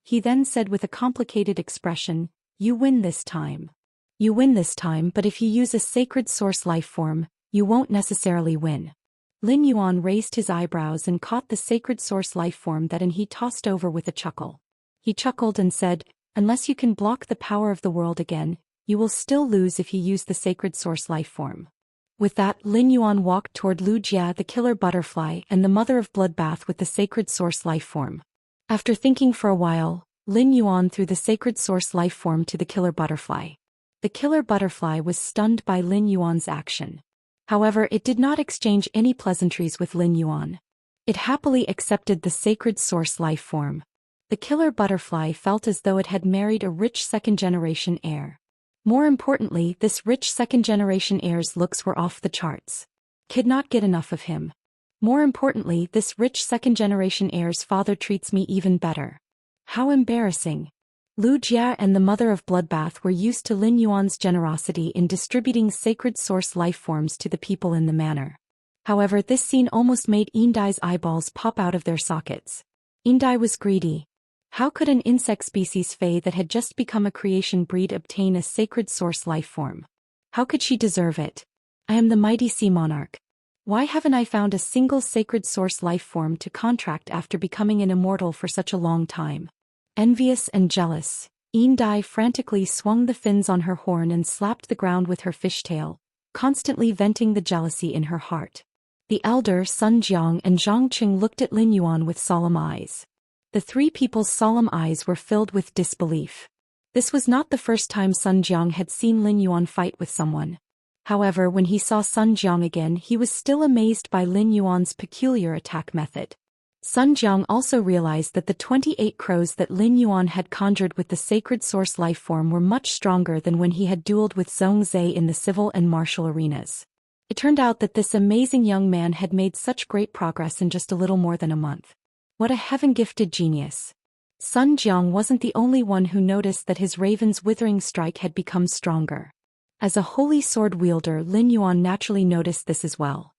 He then said with a complicated expression, "You win this time. You win this time, but if you use a sacred source life form, you won't necessarily win." Lin Yuan raised his eyebrows and caught the sacred source life form that and he tossed over with a chuckle. He chuckled and said, "Unless you can block the power of the world again, you will still lose if you use the sacred source life form." With that, Lin Yuan walked toward Lu Jia the killer butterfly and the mother of bloodbath with the sacred source life form. After thinking for a while, Lin Yuan threw the sacred source life form to the killer butterfly. The killer butterfly was stunned by Lin Yuan's action. However, it did not exchange any pleasantries with Lin Yuan. It happily accepted the sacred source life form. The killer butterfly felt as though it had married a rich second-generation heir. More importantly, this rich second-generation heir's looks were off the charts. Could not get enough of him. More importantly, this rich second-generation heir's father treats me even better. How embarrassing. Lu Jia and the mother of bloodbath were used to Lin Yuan's generosity in distributing sacred source life forms to the people in the manor. However, this scene almost made Indai's eyeballs pop out of their sockets. Indai was greedy. How could an insect species Fae that had just become a creation breed obtain a sacred source life form? How could she deserve it? I am the mighty sea monarch. Why haven't I found a single sacred source life form to contract after becoming an immortal for such a long time? Envious and jealous, Indai frantically swung the fins on her horn and slapped the ground with her fishtail, constantly venting the jealousy in her heart. The elder Sun Jiang and Zhang Qing looked at Lin Yuan with solemn eyes. The three people's solemn eyes were filled with disbelief. This was not the first time Sun Jiang had seen Lin Yuan fight with someone. However, when he saw Sun Jiang again, he was still amazed by Lin Yuan's peculiar attack method. Sun Jiang also realized that the 28 crows that Lin Yuan had conjured with the sacred source life form were much stronger than when he had dueled with Zhong Zhe in the civil and martial arenas. It turned out that this amazing young man had made such great progress in just a little more than a month. What a heaven-gifted genius. Sun Jiang wasn't the only one who noticed that his raven's withering strike had become stronger. As a holy sword wielder, Lin Yuan naturally noticed this as well.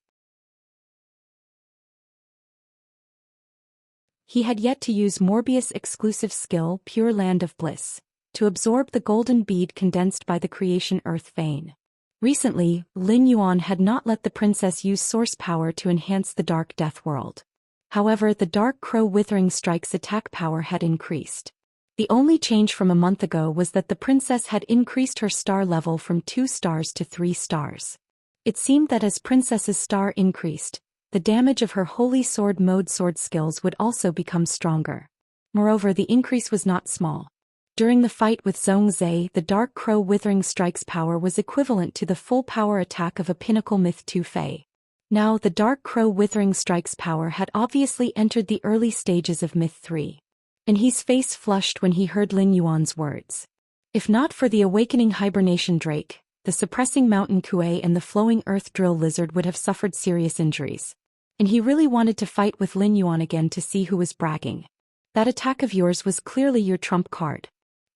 He had yet to use Morbius' exclusive skill, Pure Land of Bliss, to absorb the golden bead condensed by the creation Earth Vein. Recently, Lin Yuan had not let the princess use source power to enhance the Dark Death world. However, the Dark Crow Withering Strike's attack power had increased. The only change from a month ago was that the princess had increased her star level from 2 stars to 3 stars. It seemed that as princess's star increased, the damage of her Holy Sword mode sword skills would also become stronger. Moreover, the increase was not small. During the fight with Zhong Zhe, the Dark Crow Withering Strike's power was equivalent to the full power attack of a Pinnacle Myth 2 Fae. Now, the Dark Crow Withering Strike's power had obviously entered the early stages of Myth 3. And his face flushed when he heard Lin Yuan's words. If not for the awakening hibernation drake, the suppressing mountain kuei and the flowing earth drill lizard would have suffered serious injuries. And he really wanted to fight with Lin Yuan again to see who was bragging. That attack of yours was clearly your trump card.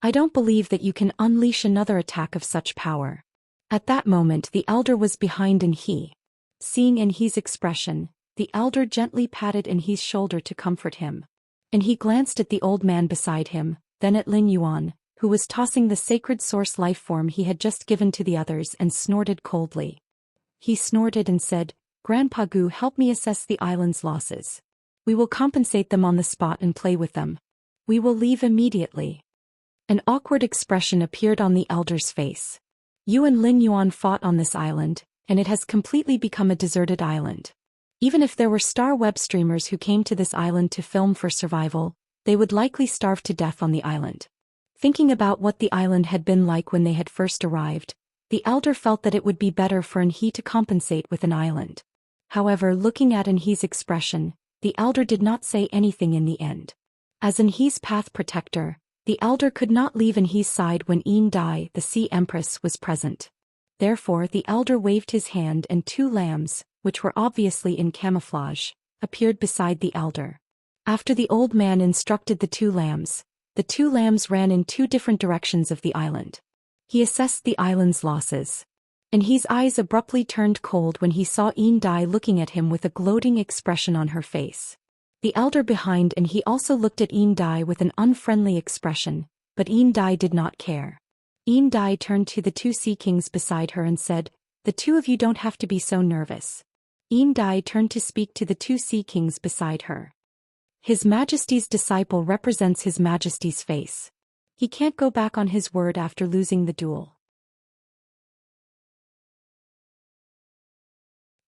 I don't believe that you can unleash another attack of such power. At that moment, the elder was behind He. Seeing He's expression, the elder gently patted He's shoulder to comfort him. And he glanced at the old man beside him, then at Lin Yuan, who was tossing the sacred source life form he had just given to the others, and snorted coldly. He snorted and said, "Grandpa Gu, help me assess the island's losses. We will compensate them on the spot and play with them. We will leave immediately." An awkward expression appeared on the elder's face. You and Lin Yuan fought on this island, and it has completely become a deserted island. Even if there were star web streamers who came to this island to film for survival, they would likely starve to death on the island. Thinking about what the island had been like when they had first arrived, the elder felt that it would be better for He to compensate with an island. However, looking at He's expression, the elder did not say anything in the end. As He's path protector, the elder could not leave He's side when Dai, the Sea Empress, was present. Therefore, the elder waved his hand and 2 lambs, which were obviously in camouflage, appeared beside the elder. After the old man instructed the 2 lambs ran in 2 different directions of the island. He assessed the island's losses. and his eyes abruptly turned cold when he saw Yin Dai looking at him with a gloating expression on her face. The elder behind and he also looked at Yin Dai with an unfriendly expression, but Yin Dai did not care. Yin Dai turned to the two sea kings beside her and said, "The two of you don't have to be so nervous." Yin Dai turned to speak to the two sea kings beside her. His Majesty's disciple represents His Majesty's face. He can't go back on his word after losing the duel.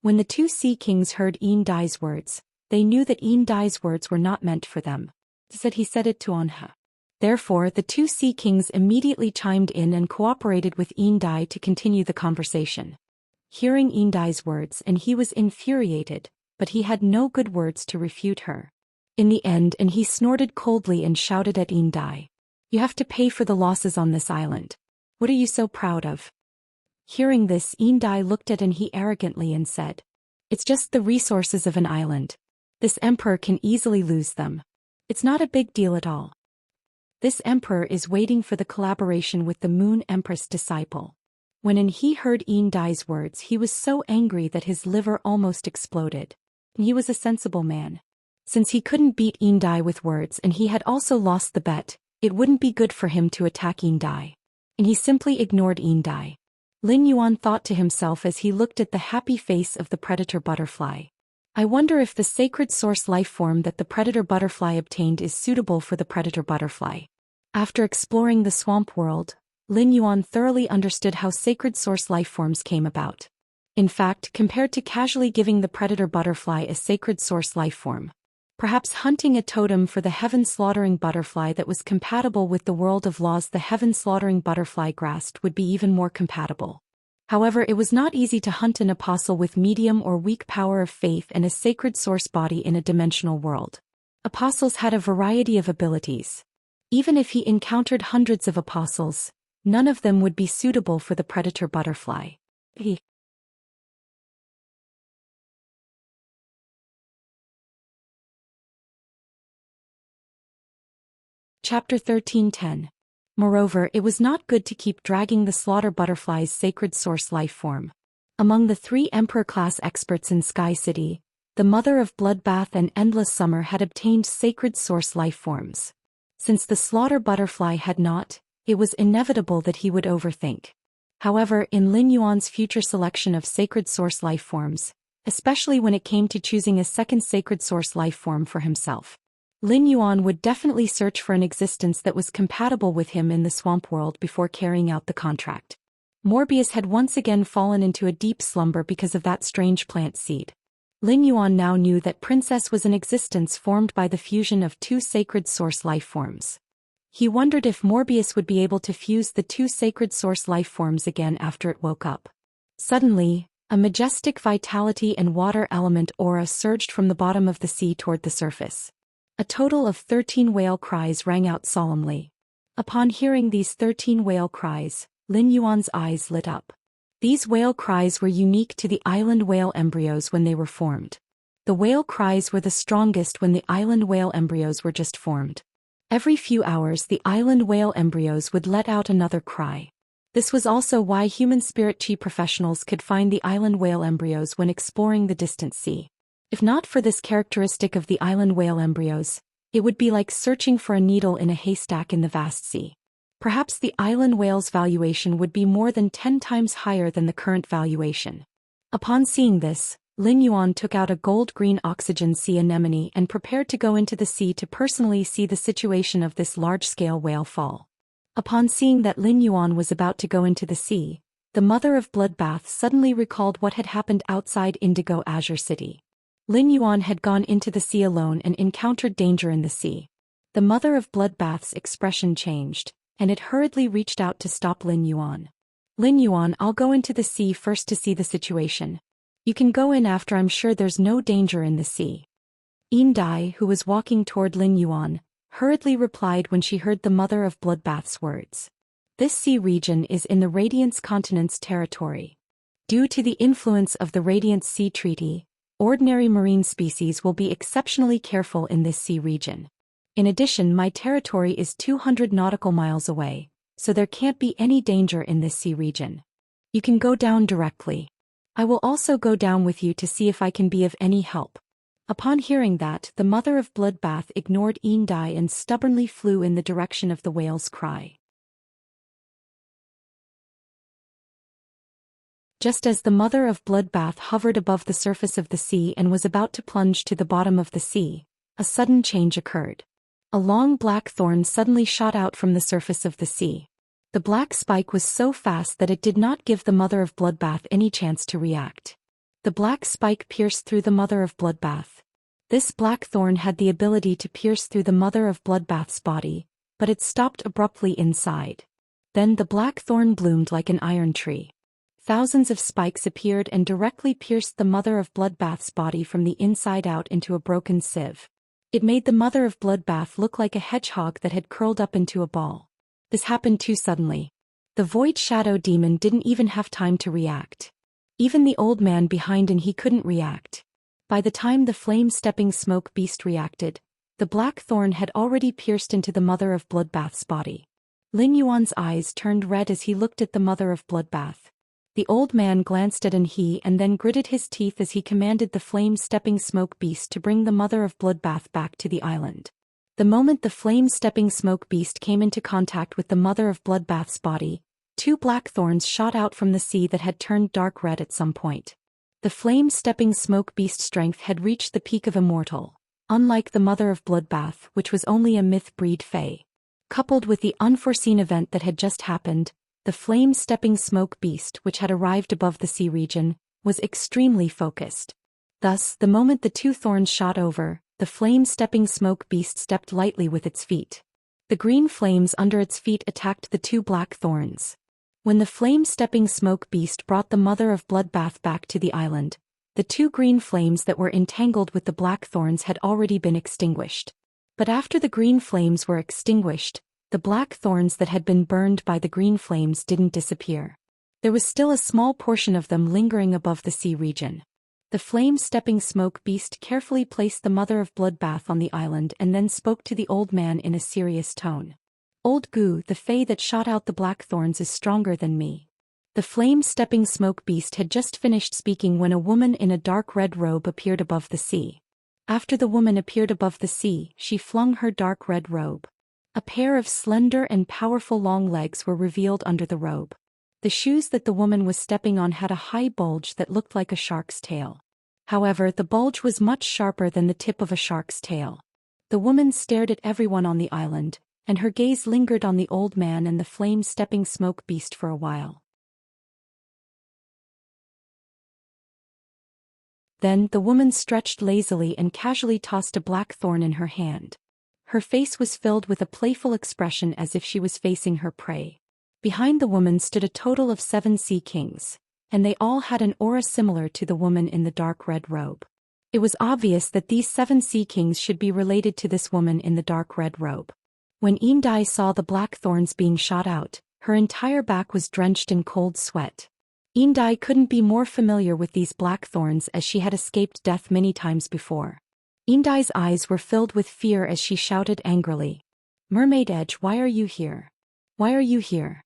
When the two sea kings heard Yin Dai's words, they knew that Yin Dai's words were not meant for them. He said it to Anha. Therefore, the two sea kings immediately chimed in and cooperated with Yin Dai to continue the conversation. Hearing Yin Dai's words, and he was infuriated, but he had no good words to refute her. In the end, and he snorted coldly and shouted at Yin Dai, "You have to pay for the losses on this island. What are you so proud of?" Hearing this, Yin Dai looked at Anhe arrogantly and said, "It's just the resources of an island. This emperor can easily lose them. It's not a big deal at all. This emperor is waiting for the collaboration with the Moon Empress disciple." When Anhe heard Yin Dai's words, he was so angry that his liver almost exploded. He was a sensible man. Since he couldn't beat Yin Dai with words and he had also lost the bet, it wouldn't be good for him to attack Yin Dai. And he simply ignored Yin Dai. Lin Yuan thought to himself as he looked at the happy face of the predator butterfly. I wonder if the sacred source life form that the predator butterfly obtained is suitable for the predator butterfly. After exploring the swamp world, Lin Yuan thoroughly understood how sacred source life forms came about. In fact, compared to casually giving the predator butterfly a sacred source life form, perhaps hunting a totem for the heaven-slaughtering butterfly that was compatible with the world of laws the heaven-slaughtering butterfly grasped would be even more compatible. However, it was not easy to hunt an apostle with medium or weak power of faith and a sacred source body in a dimensional world. Apostles had a variety of abilities. Even if he encountered hundreds of apostles, none of them would be suitable for the predator butterfly. Chapter 13:10. Moreover, it was not good to keep dragging the slaughter butterfly's sacred source life form. Among the 3 Emperor-class experts in Sky City, the Mother of Bloodbath and Endless Summer had obtained sacred source life forms. Since the slaughter butterfly had not, it was inevitable that he would overthink. However, in Lin Yuan's future selection of sacred source life forms, especially when it came to choosing a second sacred source life form for himself, Lin Yuan would definitely search for an existence that was compatible with him in the swamp world before carrying out the contract. Morbius had once again fallen into a deep slumber because of that strange plant seed. Lin Yuan now knew that Princess was an existence formed by the fusion of 2 sacred source life forms. He wondered if Morbius would be able to fuse the 2 sacred source life forms again after it woke up. Suddenly, a majestic vitality and water element aura surged from the bottom of the sea toward the surface. A total of 13 whale cries rang out solemnly. Upon hearing these 13 whale cries, Lin Yuan's eyes lit up. These whale cries were unique to the island whale embryos when they were formed. The whale cries were the strongest when the island whale embryos were just formed. Every few hours the island whale embryos would let out another cry. This was also why human spirit chi professionals could find the island whale embryos when exploring the distant sea. If not for this characteristic of the island whale embryos, it would be like searching for a needle in a haystack in the vast sea. Perhaps the island whale's valuation would be more than 10 times higher than the current valuation. Upon seeing this, Lin Yuan took out a gold-green oxygen sea anemone and prepared to go into the sea to personally see the situation of this large-scale whale fall. Upon seeing that Lin Yuan was about to go into the sea, the Mother of Bloodbath suddenly recalled what had happened outside Indigo Azure City. Lin Yuan had gone into the sea alone and encountered danger in the sea. The Mother of Bloodbath's expression changed, and it hurriedly reached out to stop Lin Yuan. "Lin Yuan, I'll go into the sea first to see the situation. You can go in after. I'm sure there's no danger in the sea." Yin Dai, who was walking toward Lin Yuan, hurriedly replied when she heard the Mother of Bloodbath's words. "This sea region is in the Radiance Continent's territory. Due to the influence of the Radiance Sea Treaty, ordinary marine species will be exceptionally careful in this sea region. In addition, my territory is 200 nautical miles away, so there can't be any danger in this sea region. You can go down directly. I will also go down with you to see if I can be of any help." Upon hearing that, the mother of Bloodbath ignored Indai and stubbornly flew in the direction of the whale's cry. Just as the mother of Bloodbath hovered above the surface of the sea and was about to plunge to the bottom of the sea, a sudden change occurred. A long black thorn suddenly shot out from the surface of the sea. The black spike was so fast that it did not give the mother of Bloodbath any chance to react. The black spike pierced through the mother of Bloodbath. This black thorn had the ability to pierce through the mother of Bloodbath's body, but it stopped abruptly inside. Then the black thorn bloomed like an iron tree. Thousands of spikes appeared and directly pierced the mother of Bloodbath's body from the inside out into a broken sieve. It made the mother of Bloodbath look like a hedgehog that had curled up into a ball. This happened too suddenly. The Void Shadow Demon didn't even have time to react. Even the old man behind him, he couldn't react. By the time the flame-stepping smoke beast reacted, the black thorn had already pierced into the mother of Bloodbath's body. Lin Yuan's eyes turned red as he looked at the mother of Bloodbath. The old man glanced at He and then gritted his teeth as he commanded the flame-stepping smoke beast to bring the mother of Bloodbath back to the island. The moment the flame-stepping smoke beast came into contact with the mother of Bloodbath's body, 2 black thorns shot out from the sea that had turned dark red at some point. The flame-stepping smoke beast strength had reached the peak of Immortal, unlike the mother of Bloodbath, which was only a myth-breed fae. Coupled with the unforeseen event that had just happened, the flame-stepping smoke beast, which had arrived above the sea region, was extremely focused. Thus, the moment the 2 thorns shot over, the flame-stepping smoke beast stepped lightly with its feet. The green flames under its feet attacked the 2 black thorns. When the flame-stepping smoke beast brought the mother of Bloodbath back to the island, the 2 green flames that were entangled with the black thorns had already been extinguished. But after the green flames were extinguished, the black thorns that had been burned by the green flames didn't disappear. There was still a small portion of them lingering above the sea region. The flame-stepping smoke beast carefully placed the mother of Bloodbath on the island and then spoke to the old man in a serious tone. "Old Gu, the fae that shot out the black thorns is stronger than me." The flame-stepping smoke beast had just finished speaking when a woman in a dark red robe appeared above the sea. After the woman appeared above the sea, she flung her dark red robe. A pair of slender and powerful long legs were revealed under the robe. The shoes that the woman was stepping on had a high bulge that looked like a shark's tail. However, the bulge was much sharper than the tip of a shark's tail. The woman stared at everyone on the island, and her gaze lingered on the old man and the flame-stepping smoke beast for a while. Then the woman stretched lazily and casually tossed a black thorn in her hand. Her face was filled with a playful expression as if she was facing her prey. Behind the woman stood a total of 7 sea kings, and they all had an aura similar to the woman in the dark red robe. It was obvious that these 7 sea kings should be related to this woman in the dark red robe. When Indai saw the black thorns being shot out, her entire back was drenched in cold sweat. Indai couldn't be more familiar with these black thorns as she had escaped death many times before. Indai's eyes were filled with fear as she shouted angrily, "Mermaid Edge, why are you here? Why are you here?"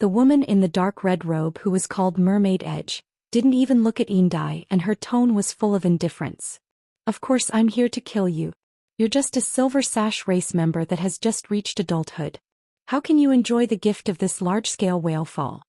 The woman in the dark red robe, who was called Mermaid Edge, didn't even look at Indai, and her tone was full of indifference. "Of course I'm here to kill you. You're just a Silver Sash race member that has just reached adulthood. How can you enjoy the gift of this large-scale whale fall?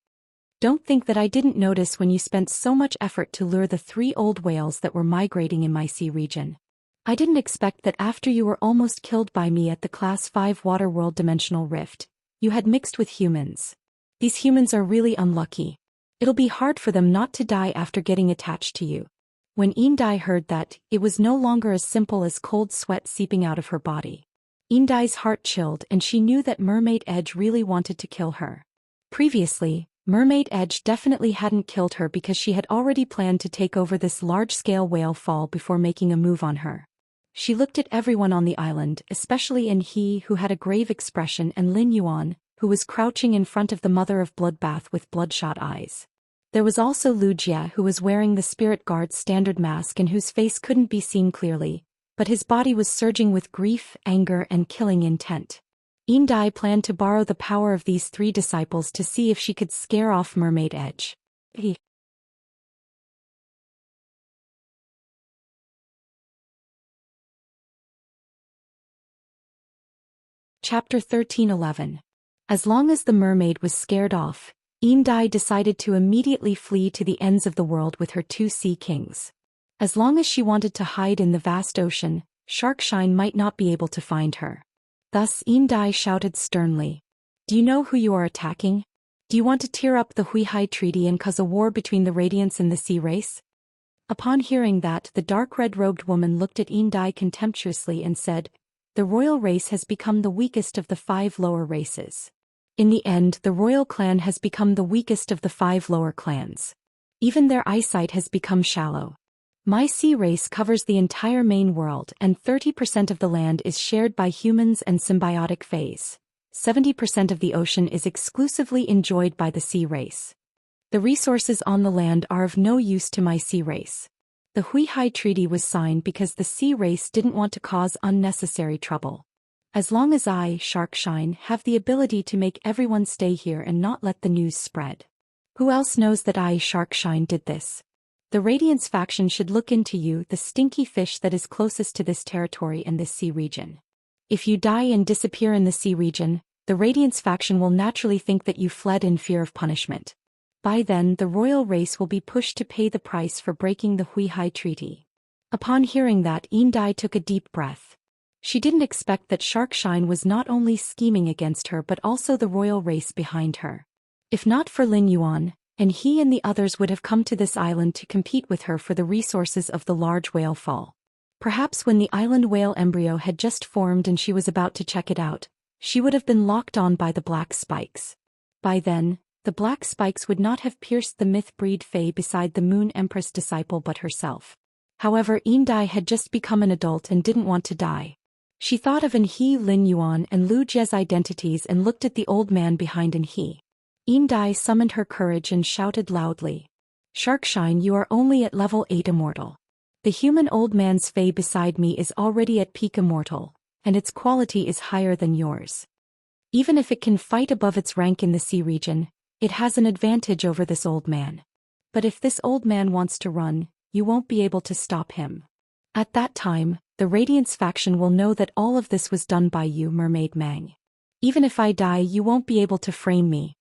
Don't think that I didn't notice when you spent so much effort to lure the 3 old whales that were migrating in my sea region. I didn't expect that after you were almost killed by me at the Class 5 Waterworld Dimensional Rift, you had mixed with humans. These humans are really unlucky. It'll be hard for them not to die after getting attached to you." When Indai heard that, it was no longer as simple as cold sweat seeping out of her body. Indai's heart chilled and she knew that Mermaid Edge really wanted to kill her. Previously, Mermaid Edge definitely hadn't killed her because she had already planned to take over this large-scale whale fall before making a move on her. She looked at everyone on the island, especially He, who had a grave expression, and Lin Yuan, who was crouching in front of the mother of Bloodbath with bloodshot eyes. There was also Wuxia, who was wearing the Spirit Guard's standard mask and whose face couldn't be seen clearly, but his body was surging with grief, anger, and killing intent. Indai planned to borrow the power of these 3 disciples to see if she could scare off Mermaid Edge. Chapter 13:11. As long as the mermaid was scared off, Indai decided to immediately flee to the ends of the world with her 2 sea kings. As long as she wanted to hide in the vast ocean, Xianxia might not be able to find her. Thus Indai shouted sternly, "Do you know who you are attacking? Do you want to tear up the Huihai Treaty and cause a war between the Radiants and the Sea Race?" Upon hearing that, the dark red-robed woman looked at Indai contemptuously and said, "The royal race has become the weakest of the 5 lower races. In the end, the royal clan has become the weakest of the 5 lower clans. Even their eyesight has become shallow. My sea race covers the entire main world and 30% of the land is shared by humans and symbiotic phase. 70% of the ocean is exclusively enjoyed by the sea race. The resources on the land are of no use to my sea race. The Huihai Treaty was signed because the sea race didn't want to cause unnecessary trouble. As long as I, Xianxia, have the ability to make everyone stay here and not let the news spread. Who else knows that I, Xianxia, did this? The Radiance faction should look into you, the stinky fish that is closest to this territory and this sea region. If you die and disappear in the sea region, the Radiance faction will naturally think that you fled in fear of punishment. By then, the royal race will be pushed to pay the price for breaking the Huihai Treaty." Upon hearing that, Indai took a deep breath. She didn't expect that Xianxia was not only scheming against her but also the royal race behind her. If not for Lin Yuan, and he and the others would have come to this island to compete with her for the resources of the large whale fall. Perhaps when the island whale embryo had just formed and she was about to check it out, she would have been locked on by the black spikes. By then, the black spikes would not have pierced the myth-breed Fae beside the Moon Empress disciple but herself. However, Indai had just become an adult and didn't want to die. She thought of He, Lin Yuan and Lu Jie's identities and looked at the old man behind He. Indai summoned her courage and shouted loudly, "Xianxia, you are only at level 8 immortal. The human old man's Fae beside me is already at peak immortal, and its quality is higher than yours. Even if it can fight above its rank in the sea region, it has an advantage over this old man. But if this old man wants to run, you won't be able to stop him. At that time, the Radiance faction will know that all of this was done by you, Mermaid Mang. Even if I die, you won't be able to frame me."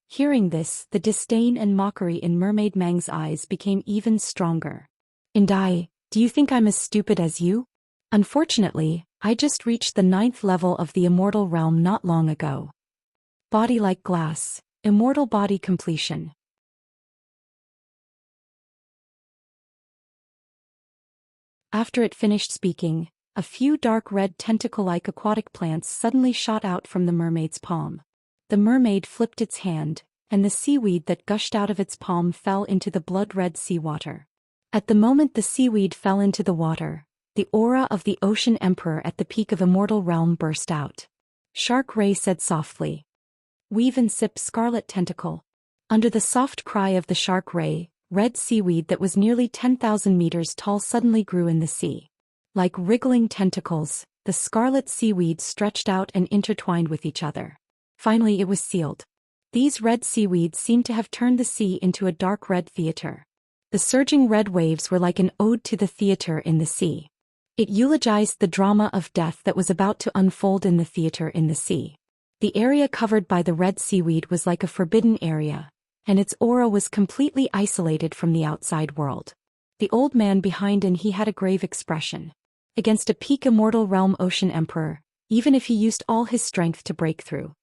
Hearing this, the disdain and mockery in Mermaid Mang's eyes became even stronger. "Indai, do you think I'm as stupid as you? Unfortunately, I just reached the 9th level of the Immortal realm not long ago. Body like glass, Immortal body completion." After it finished speaking, a few dark red tentacle-like aquatic plants suddenly shot out from the mermaid's palm. The mermaid flipped its hand, and the seaweed that gushed out of its palm fell into the blood-red seawater. At the moment the seaweed fell into the water, the aura of the Ocean Emperor at the peak of Immortal Realm burst out. Shark Ray said softly, "Weave and sip scarlet tentacle." Under the soft cry of the Shark Ray, red seaweed that was nearly 10,000 meters tall suddenly grew in the sea. Like wriggling tentacles, the scarlet seaweed stretched out and intertwined with each other. Finally it was sealed. These red seaweeds seemed to have turned the sea into a dark red theater. The surging red waves were like an ode to the theater in the sea. It eulogized the drama of death that was about to unfold in the theater in the sea. The area covered by the red seaweed was like a forbidden area, and its aura was completely isolated from the outside world. The old man behind He had a grave expression. Against a peak Immortal Realm Ocean Emperor, even if he used all his strength to break through,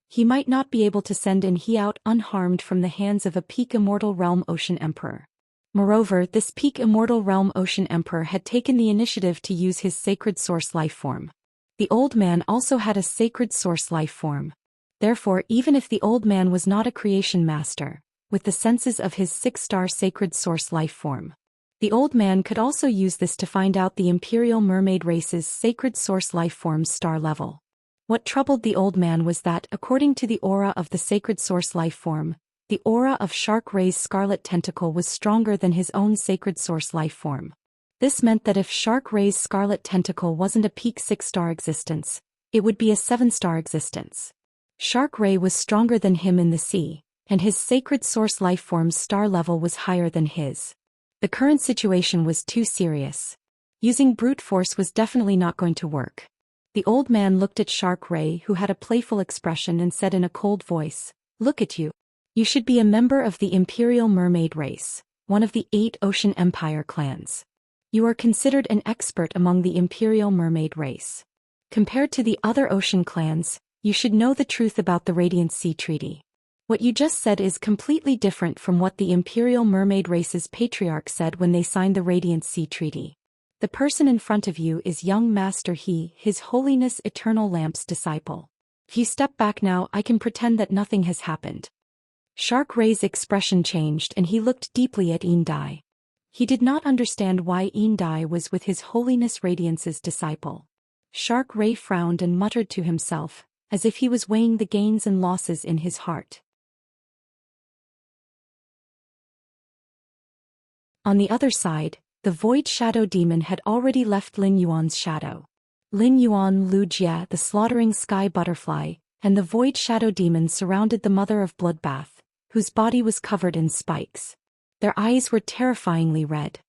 he might not be able to send He out unharmed from the hands of a peak Immortal Realm Ocean Emperor. Moreover, this peak Immortal Realm Ocean Emperor had taken the initiative to use his sacred source life form. The old man also had a sacred source life form. Therefore, even if the old man was not a creation master, with the senses of his 6-star sacred source life form, the old man could also use this to find out the Imperial Mermaid race's sacred source life form's star level. What troubled the old man was that, according to the aura of the sacred source life form, the aura of Shark Ray's scarlet tentacle was stronger than his own sacred source life form. This meant that if Shark Ray's scarlet tentacle wasn't a peak 6-star existence, It would be a 7-star existence. Shark Ray was stronger than him in the sea, and his sacred source lifeform's star level was higher than his. The current situation was too serious. Using brute force was definitely not going to work. The old man looked at Shark Ray, who had a playful expression, and said in a cold voice, "Look at you. You should be a member of the Imperial Mermaid race, one of the 8 Ocean Empire clans. You are considered an expert among the Imperial Mermaid race. Compared to the other ocean clans, you should know the truth about the Radiant Sea Treaty. What you just said is completely different from what the Imperial Mermaid race's patriarch said when they signed the Radiant Sea Treaty. The person in front of you is young Master He, His Holiness Eternal Lamp's disciple. If you step back now, I can pretend that nothing has happened." Shark Ray's expression changed and he looked deeply at Yin Dai. He did not understand why Yin Dai was with His Holiness Radiance's disciple. Shark Ray frowned and muttered to himself, as if he was weighing the gains and losses in his heart. On the other side, the Void Shadow Demon had already left Lin Yuan's shadow. Lin Yuan, Lu Jie, the slaughtering sky butterfly, and the Void Shadow Demon surrounded the Mother of Bloodbath, whose body was covered in spikes. Their eyes were terrifyingly red.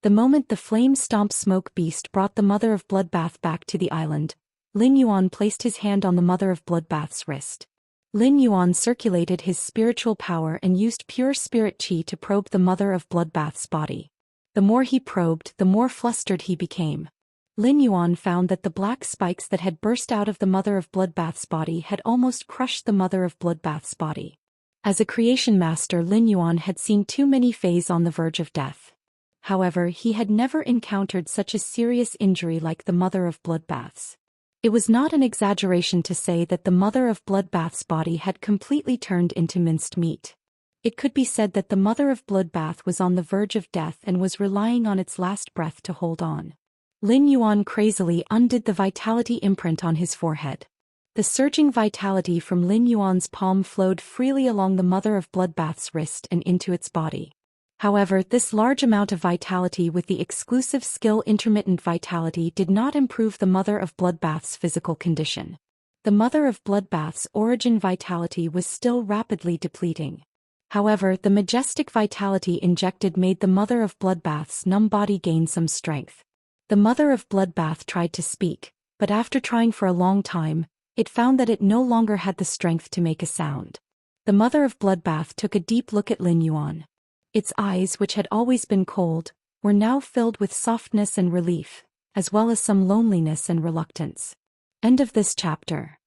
The moment the flame-stomp smoke beast brought the Mother of Bloodbath back to the island, Lin Yuan placed his hand on the Mother of Bloodbath's wrist. Lin Yuan circulated his spiritual power and used pure spirit qi to probe the Mother of Bloodbath's body. The more he probed, the more flustered he became. Lin Yuan found that the black spikes that had burst out of the Mother of Bloodbath's body had almost crushed the Mother of Bloodbath's body. As a creation master, Lin Yuan had seen too many Fays on the verge of death. However, he had never encountered such a serious injury like the Mother of Bloodbath's. It was not an exaggeration to say that the Mother of Bloodbath's body had completely turned into minced meat. It could be said that the Mother of Bloodbath was on the verge of death and was relying on its last breath to hold on. Lin Yuan crazily undid the vitality imprint on his forehead. The surging vitality from Lin Yuan's palm flowed freely along the Mother of Bloodbath's wrist and into its body. However, this large amount of vitality with the exclusive skill intermittent vitality did not improve the Mother of Bloodbath's physical condition. The Mother of Bloodbath's origin vitality was still rapidly depleting. However, the majestic vitality injected made the Mother of Bloodbath's numb body gain some strength. The Mother of Bloodbath tried to speak, but after trying for a long time, it found that it no longer had the strength to make a sound. The Mother of Bloodbath took a deep look at Lin Yuan. Its eyes, which had always been cold, were now filled with softness and relief, as well as some loneliness and reluctance. End of this chapter.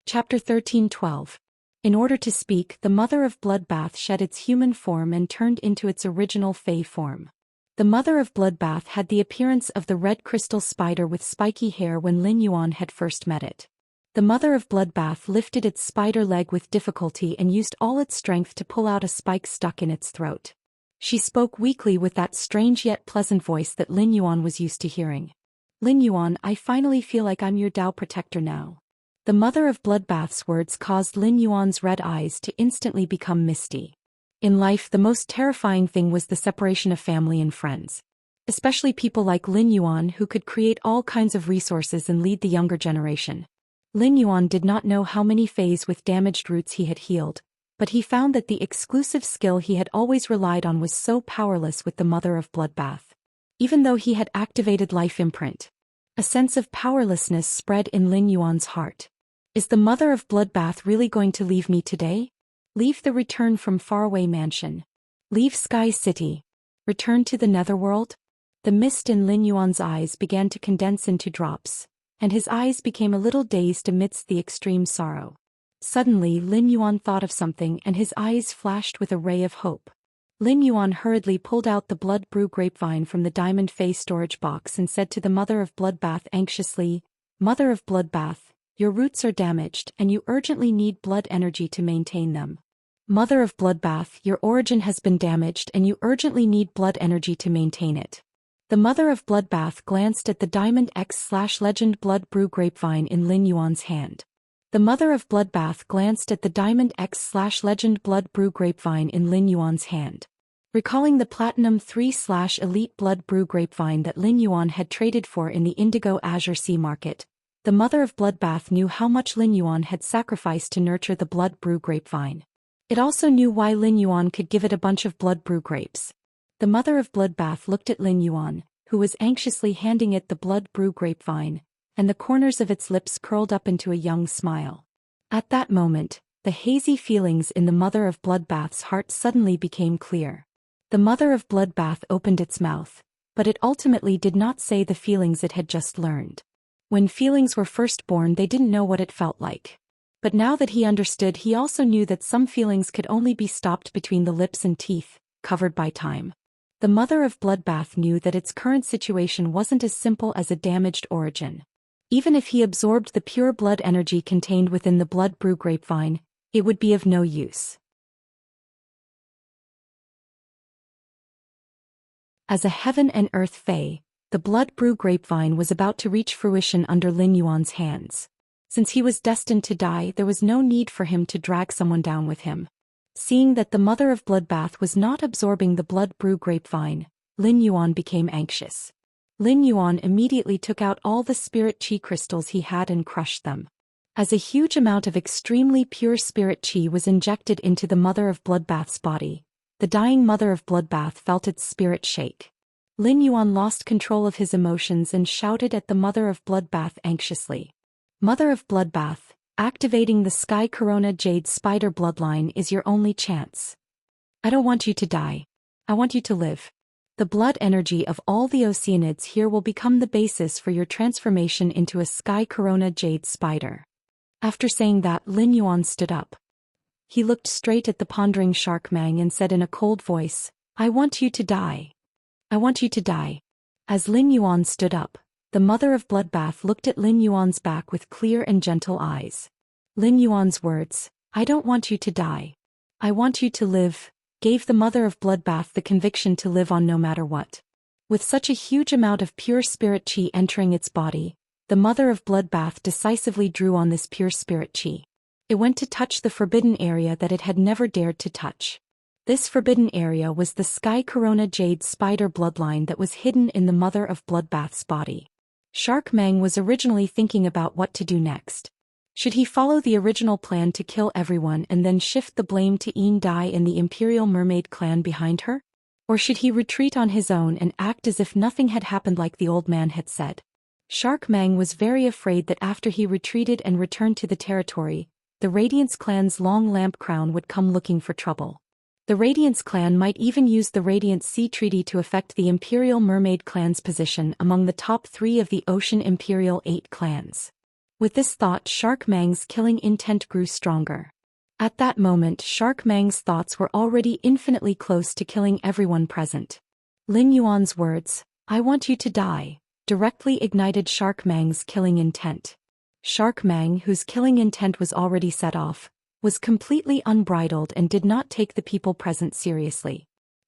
Chapter 13:12. In order to speak, the Mother of Bloodbath shed its human form and turned into its original Fey form. The Mother of Bloodbath had the appearance of the red crystal spider with spiky hair when Lin Yuan had first met it. The Mother of Bloodbath lifted its spider leg with difficulty and used all its strength to pull out a spike stuck in its throat. She spoke weakly with that strange yet pleasant voice that Lin Yuan was used to hearing. "Lin Yuan, I finally feel like I'm your Dao protector now." The Mother of Bloodbath's words caused Lin Yuan's red eyes to instantly become misty. In life, the most terrifying thing was the separation of family and friends. Especially people like Lin Yuan who could create all kinds of resources and lead the younger generation. Lin Yuan did not know how many Fays with damaged roots he had healed, but he found that the exclusive skill he had always relied on was so powerless with the Mother of Bloodbath. Even though he had activated Life Imprint, a sense of powerlessness spread in Lin Yuan's heart. Is the Mother of Bloodbath really going to leave me today? Leave the return from faraway mansion. Leave Sky City. Return to the netherworld? The mist in Lin Yuan's eyes began to condense into drops, and his eyes became a little dazed amidst the extreme sorrow. Suddenly Lin Yuan thought of something and his eyes flashed with a ray of hope. Lin Yuan hurriedly pulled out the blood brew grapevine from the diamond Fey storage box and said to the Mother of Bloodbath anxiously, "Mother of Bloodbath, your roots are damaged and you urgently need blood energy to maintain them. Mother of Bloodbath, your origin has been damaged and you urgently need blood energy to maintain it." The Mother of Bloodbath glanced at the Diamond X/Legend blood brew grapevine in Lin Yuan's hand. The mother of Bloodbath glanced at the Diamond X/Legend Blood Brew grapevine in Lin Yuan's hand. Recalling the Platinum 3/Elite Blood Brew grapevine that Lin Yuan had traded for in the Indigo Azure Sea market, the mother of Bloodbath knew how much Lin Yuan had sacrificed to nurture the Blood Brew grapevine. It also knew why Lin Yuan could give it a bunch of Blood Brew grapes. The mother of Bloodbath looked at Lin Yuan, who was anxiously handing it the Blood Brew grapevine, and the corners of its lips curled up into a young smile. At that moment, the hazy feelings in the mother of Bloodbath's heart suddenly became clear. The mother of Bloodbath opened its mouth, but it ultimately did not say the feelings it had just learned. When feelings were first born, they didn't know what it felt like. But now that he understood, he also knew that some feelings could only be stopped between the lips and teeth, covered by time. The mother of Bloodbath knew that its current situation wasn't as simple as a damaged origin. Even if he absorbed the pure blood energy contained within the Blood Brew grapevine, it would be of no use. As a heaven and earth fae, the Blood Brew grapevine was about to reach fruition under Lin Yuan's hands. Since he was destined to die, there was no need for him to drag someone down with him. Seeing that the mother of Bloodbath was not absorbing the Blood Brew grapevine, Lin Yuan became anxious. Lin Yuan immediately took out all the spirit chi crystals he had and crushed them. As a huge amount of extremely pure spirit chi was injected into the mother of Bloodbath's body, the dying mother of Bloodbath felt its spirit shake. Lin Yuan lost control of his emotions and shouted at the mother of Bloodbath anxiously. Mother of Bloodbath, activating the Sky Corona Jade Spider bloodline is your only chance. I don't want you to die. I want you to live. The blood energy of all the Oceanids here will become the basis for your transformation into a Sky Corona Jade Spider. After saying that, Lin Yuan stood up. He looked straight at the pondering Shark Mang and said in a cold voice, I want you to die. I want you to die. As Lin Yuan stood up, the mother of Bloodbath looked at Lin Yuan's back with clear and gentle eyes. Lin Yuan's words, I don't want you to die. I want you to live, gave the mother of Bloodbath the conviction to live on no matter what. With such a huge amount of pure spirit chi entering its body, the mother of Bloodbath decisively drew on this pure spirit chi. It went to touch the forbidden area that it had never dared to touch. This forbidden area was the Sky Corona Jade Spider bloodline that was hidden in the mother of Bloodbath's body. Shark Mang was originally thinking about what to do next. Should he follow the original plan to kill everyone and then shift the blame to Een Dai and the Imperial Mermaid clan behind her? Or should he retreat on his own and act as if nothing had happened like the old man had said? Shark Mang was very afraid that after he retreated and returned to the territory, the Radiance clan's Long Lamp Crown would come looking for trouble. The Radiance clan might even use the Radiant Sea Treaty to affect the Imperial Mermaid clan's position among the top 3 of the Ocean Imperial 8 clans. With this thought, Shark Mang's killing intent grew stronger. At that moment, Shark Mang's thoughts were already infinitely close to killing everyone present. Lin Yuan's words, I want you to die, directly ignited Shark Mang's killing intent. Shark Mang, whose killing intent was already set off, was completely unbridled and did not take the people present seriously.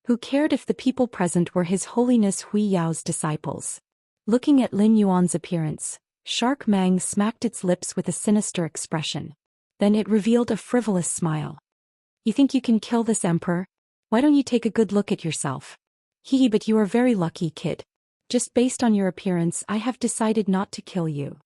Who cared if the people present were His Holiness Hui Yao's disciples? Looking at Lin Yuan's appearance, Shark Mang smacked its lips with a sinister expression. Then it revealed a frivolous smile. You think you can kill this emperor? Why don't you take a good look at yourself? Hee, but you are very lucky, kid. Just based on your appearance, I have decided not to kill you.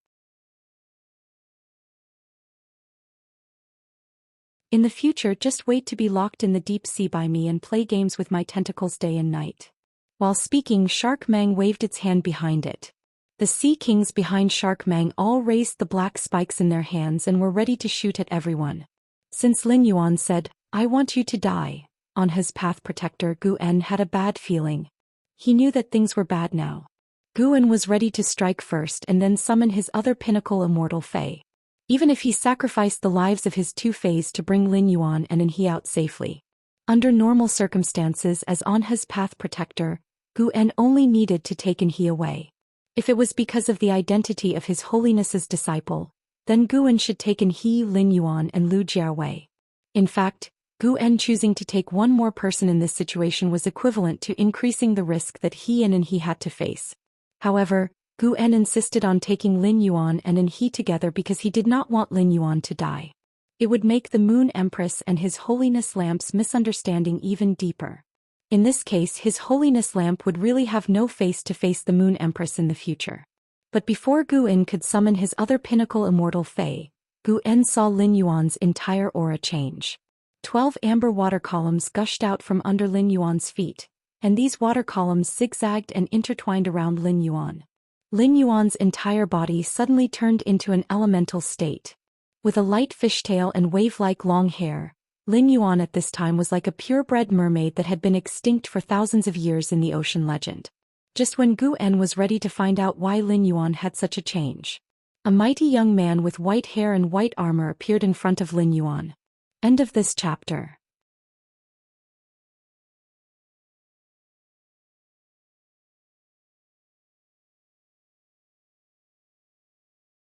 In the future, just wait to be locked in the deep sea by me and play games with my tentacles day and night. While speaking, Shark Mang waved its hand behind it. The Sea Kings behind Shark Mang all raised the black spikes in their hands and were ready to shoot at everyone. Since Lin Yuan said, I want you to die, on his path protector Gu En had a bad feeling. He knew that things were bad now. Gu En was ready to strike first and then summon his other pinnacle immortal Fae. Even if he sacrificed the lives of his 2 Faes to bring Lin Yuan and He out safely. Under normal circumstances as on his path protector, Gu En only needed to take He away. If it was because of the identity of His Holiness's disciple, then Gu En should take He, Lin Yuan and Lu Jia away. In fact, Gu En choosing to take one more person in this situation was equivalent to increasing the risk that he and He had to face. However, Gu En insisted on taking Lin Yuan and He together because he did not want Lin Yuan to die. It would make the Moon Empress and His Holiness Lamp's misunderstanding even deeper. In this case, His Holiness Lamp would really have no face to face the Moon Empress in the future. But before Gu En could summon his other pinnacle immortal Fae, Gu En saw Lin Yuan's entire aura change. 12 amber water columns gushed out from under Lin Yuan's feet, and these water columns zigzagged and intertwined around Lin Yuan. Lin Yuan's entire body suddenly turned into an elemental state. With a light fishtail and wave-like long hair, Lin Yuan at this time was like a purebred mermaid that had been extinct for thousands of years in the ocean legend. Just when Gu En was ready to find out why Lin Yuan had such a change, a mighty young man with white hair and white armor appeared in front of Lin Yuan. End of this chapter.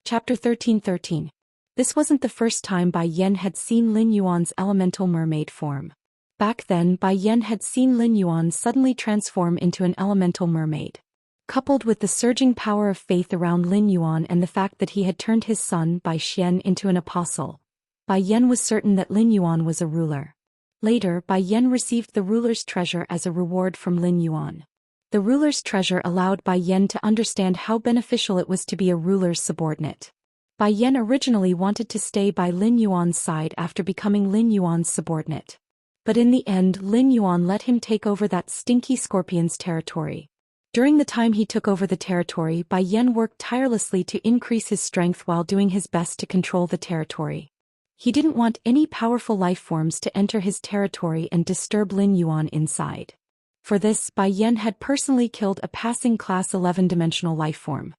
Chapter 13:13. This wasn't the first time Bai Yan had seen Lin Yuan's elemental mermaid form. Back then, Bai Yan had seen Lin Yuan suddenly transform into an elemental mermaid. Coupled with the surging power of faith around Lin Yuan and the fact that he had turned his son Bai Xian into an apostle, Bai Yan was certain that Lin Yuan was a ruler. Later, Bai Yan received the ruler's treasure as a reward from Lin Yuan. The ruler's treasure allowed Bai Yan to understand how beneficial it was to be a ruler's subordinate. Bai Yan originally wanted to stay by Lin Yuan's side after becoming Lin Yuan's subordinate. But in the end, Lin Yuan let him take over that stinky scorpion's territory. During the time he took over the territory, Bai Yan worked tirelessly to increase his strength while doing his best to control the territory. He didn't want any powerful life forms to enter his territory and disturb Lin Yuan inside. For this, Bai Yan had personally killed a passing class 11-dimensional life form.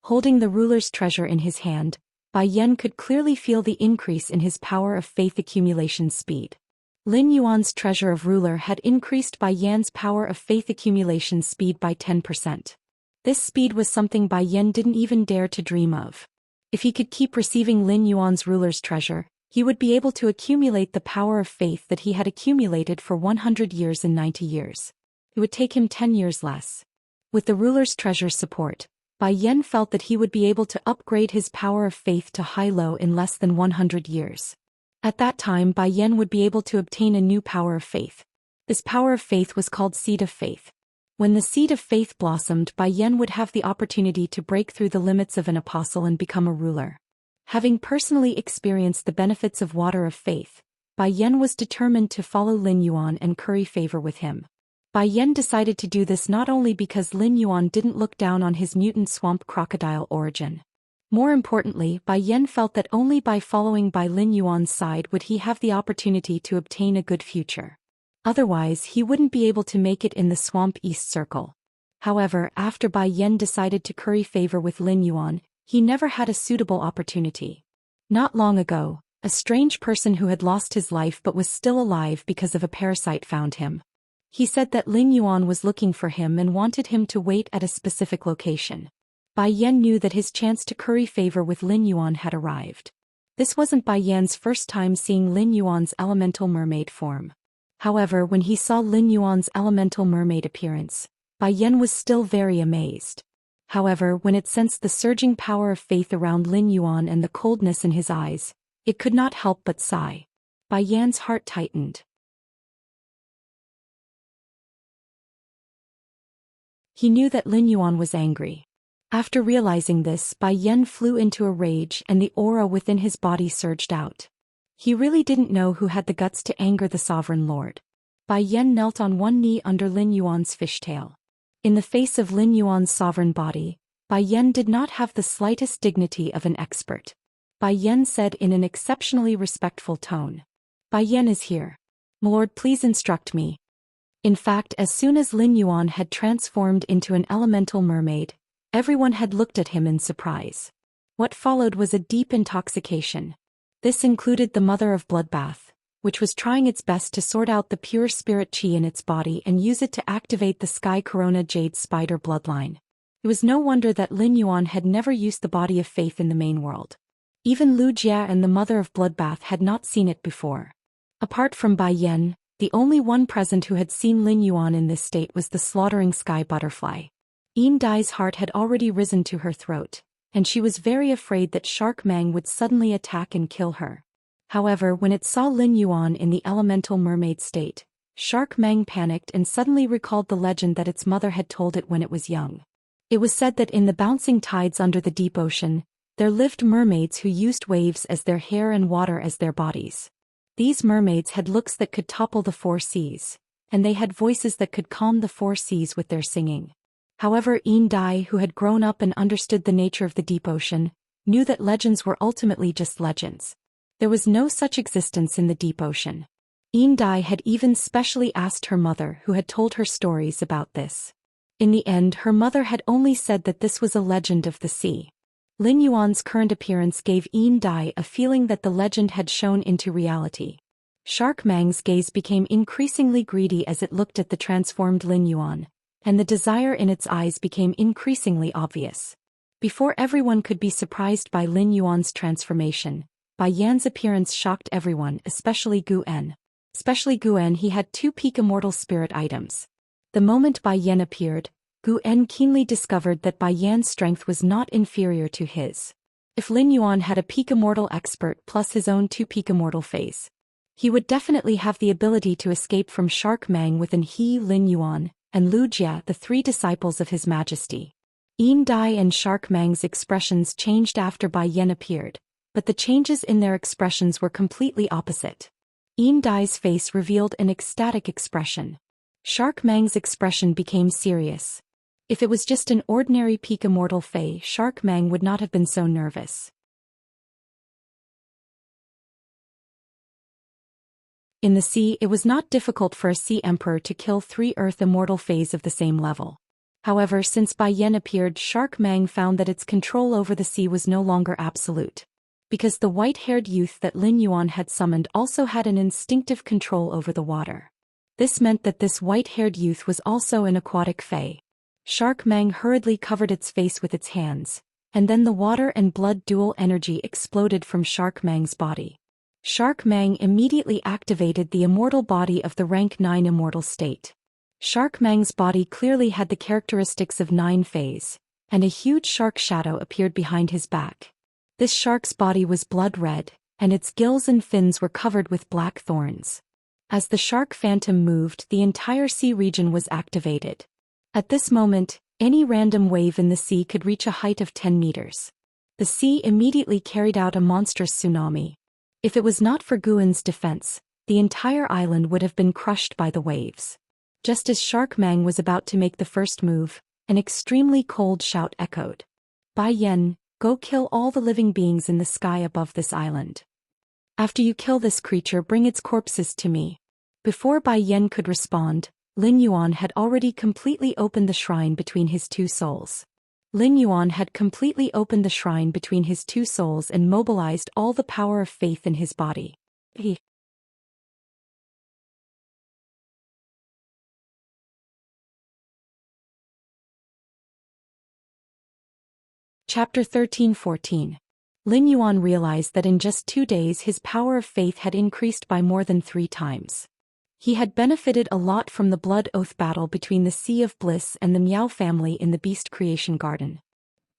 Holding the ruler's treasure in his hand, Bai Yan could clearly feel the increase in his power of faith accumulation speed. Lin Yuan's treasure of ruler had increased Bai Yan's power of faith accumulation speed by 10%. This speed was something Bai Yan didn't even dare to dream of. If he could keep receiving Lin Yuan's ruler's treasure, he would be able to accumulate the power of faith that he had accumulated for 100 years and 90 years. It would take him 10 years less. With the ruler's treasure's support, Bai Yan felt that he would be able to upgrade his power of faith to high-low in less than 100 years. At that time, Bai Yan would be able to obtain a new power of faith. This power of faith was called Seed of Faith. When the Seed of Faith blossomed, Bai Yan would have the opportunity to break through the limits of an apostle and become a ruler. Having personally experienced the benefits of water of faith, Bai Yan was determined to follow Lin Yuan and curry favor with him. Bai Yan decided to do this not only because Lin Yuan didn't look down on his mutant swamp crocodile origin. More importantly, Bai Yan felt that only by following Bai Lin Yuan's side would he have the opportunity to obtain a good future. Otherwise, he wouldn't be able to make it in the Swamp East Circle. However, after Bai Yan decided to curry favor with Lin Yuan, he never had a suitable opportunity. Not long ago, a strange person who had lost his life but was still alive because of a parasite found him. He said that Lin Yuan was looking for him and wanted him to wait at a specific location. Bai Yan knew that his chance to curry favor with Lin Yuan had arrived. This wasn't Bai Yan's first time seeing Lin Yuan's elemental mermaid form. However, when he saw Lin Yuan's elemental mermaid appearance, Bai Yan was still very amazed. However, when it sensed the surging power of faith around Lin Yuan and the coldness in his eyes, it could not help but sigh. Bai Yan's heart tightened. He knew that Lin Yuan was angry. After realizing this, Bai Yan flew into a rage and the aura within his body surged out. He really didn't know who had the guts to anger the sovereign lord. Bai Yan knelt on one knee under Lin Yuan's fishtail. In the face of Lin Yuan's sovereign body, Bai Yan did not have the slightest dignity of an expert. Bai Yan said in an exceptionally respectful tone, "Bai Yan is here. My lord, please instruct me." In fact, as soon as Lin Yuan had transformed into an elemental mermaid, everyone had looked at him in surprise. What followed was a deep intoxication. This included the Mother of Bloodbath, which was trying its best to sort out the pure spirit qi in its body and use it to activate the Sky Corona Jade Spider bloodline. It was no wonder that Lin Yuan had never used the body of faith in the main world. Even Lu Jia and the Mother of Bloodbath had not seen it before. Apart from Bai Yan, the only one present who had seen Lin Yuan in this state was the slaughtering sky butterfly. Yin Dai's heart had already risen to her throat, and she was very afraid that Shark Mang would suddenly attack and kill her. However, when it saw Lin Yuan in the elemental mermaid state, Shark Mang panicked and suddenly recalled the legend that its mother had told it when it was young. It was said that in the bouncing tides under the deep ocean, there lived mermaids who used waves as their hair and water as their bodies. These mermaids had looks that could topple the four seas, and they had voices that could calm the four seas with their singing. However, Yin Dai, who had grown up and understood the nature of the deep ocean, knew that legends were ultimately just legends. There was no such existence in the deep ocean. Yin Dai had even specially asked her mother, who had told her stories about this. In the end, her mother had only said that this was a legend of the sea. Lin Yuan's current appearance gave Yin Dai a feeling that the legend had shown into reality. Shark Mang's gaze became increasingly greedy as it looked at the transformed Lin Yuan, and the desire in its eyes became increasingly obvious. Before everyone could be surprised by Lin Yuan's transformation, Bai Yan's appearance shocked everyone, especially Gu En. He had 2 peak immortal spirit items. The moment Bai Yan appeared, Gu En keenly discovered that Bai Yan's strength was not inferior to his. If Lin Yuan had a peak immortal expert plus his own 2 peak immortal phase, he would definitely have the ability to escape from Shark Mang within he, Lin Yuan, and Lu Jia, the 3 disciples of His Majesty. Yin Dai and Shark Mang's expressions changed after Bai Yan appeared, but the changes in their expressions were completely opposite. Yin Dai's face revealed an ecstatic expression. Shark Mang's expression became serious. If it was just an ordinary peak immortal Fae, Shark Mang would not have been so nervous. In the sea, it was not difficult for a sea emperor to kill 3 earth immortal Faes of the same level. However, since Bai Yan appeared, Shark Mang found that its control over the sea was no longer absolute. Because the white-haired youth that Lin Yuan had summoned also had an instinctive control over the water. This meant that this white-haired youth was also an aquatic Fae. Shark Mang hurriedly covered its face with its hands, and then the water and blood dual energy exploded from Shark Mang's body. Shark Mang immediately activated the immortal body of the rank 9 immortal state. Shark Mang's body clearly had the characteristics of 9 Faes, and a huge shark shadow appeared behind his back. This shark's body was blood red, and its gills and fins were covered with black thorns. As the shark phantom moved, the entire sea region was activated. At this moment, any random wave in the sea could reach a height of 10 meters. The sea immediately carried out a monstrous tsunami. If it was not for Guan's defense, the entire island would have been crushed by the waves. Just as Shark Mang was about to make the first move, an extremely cold shout echoed. Bai Yan, go kill all the living beings in the sky above this island. After you kill this creature, bring its corpses to me. Before Bai Yan could respond, Lin Yuan had already completely opened the shrine between his 2 souls. Lin Yuan had completely opened the shrine between his 2 souls and mobilized all the power of faith in his body. Chapter 13-14. Lin Yuan realized that in just 2 days his power of faith had increased by more than 3 times. He had benefited a lot from the blood oath battle between the Sea of Bliss and the Miao family in the Beast Creation Garden.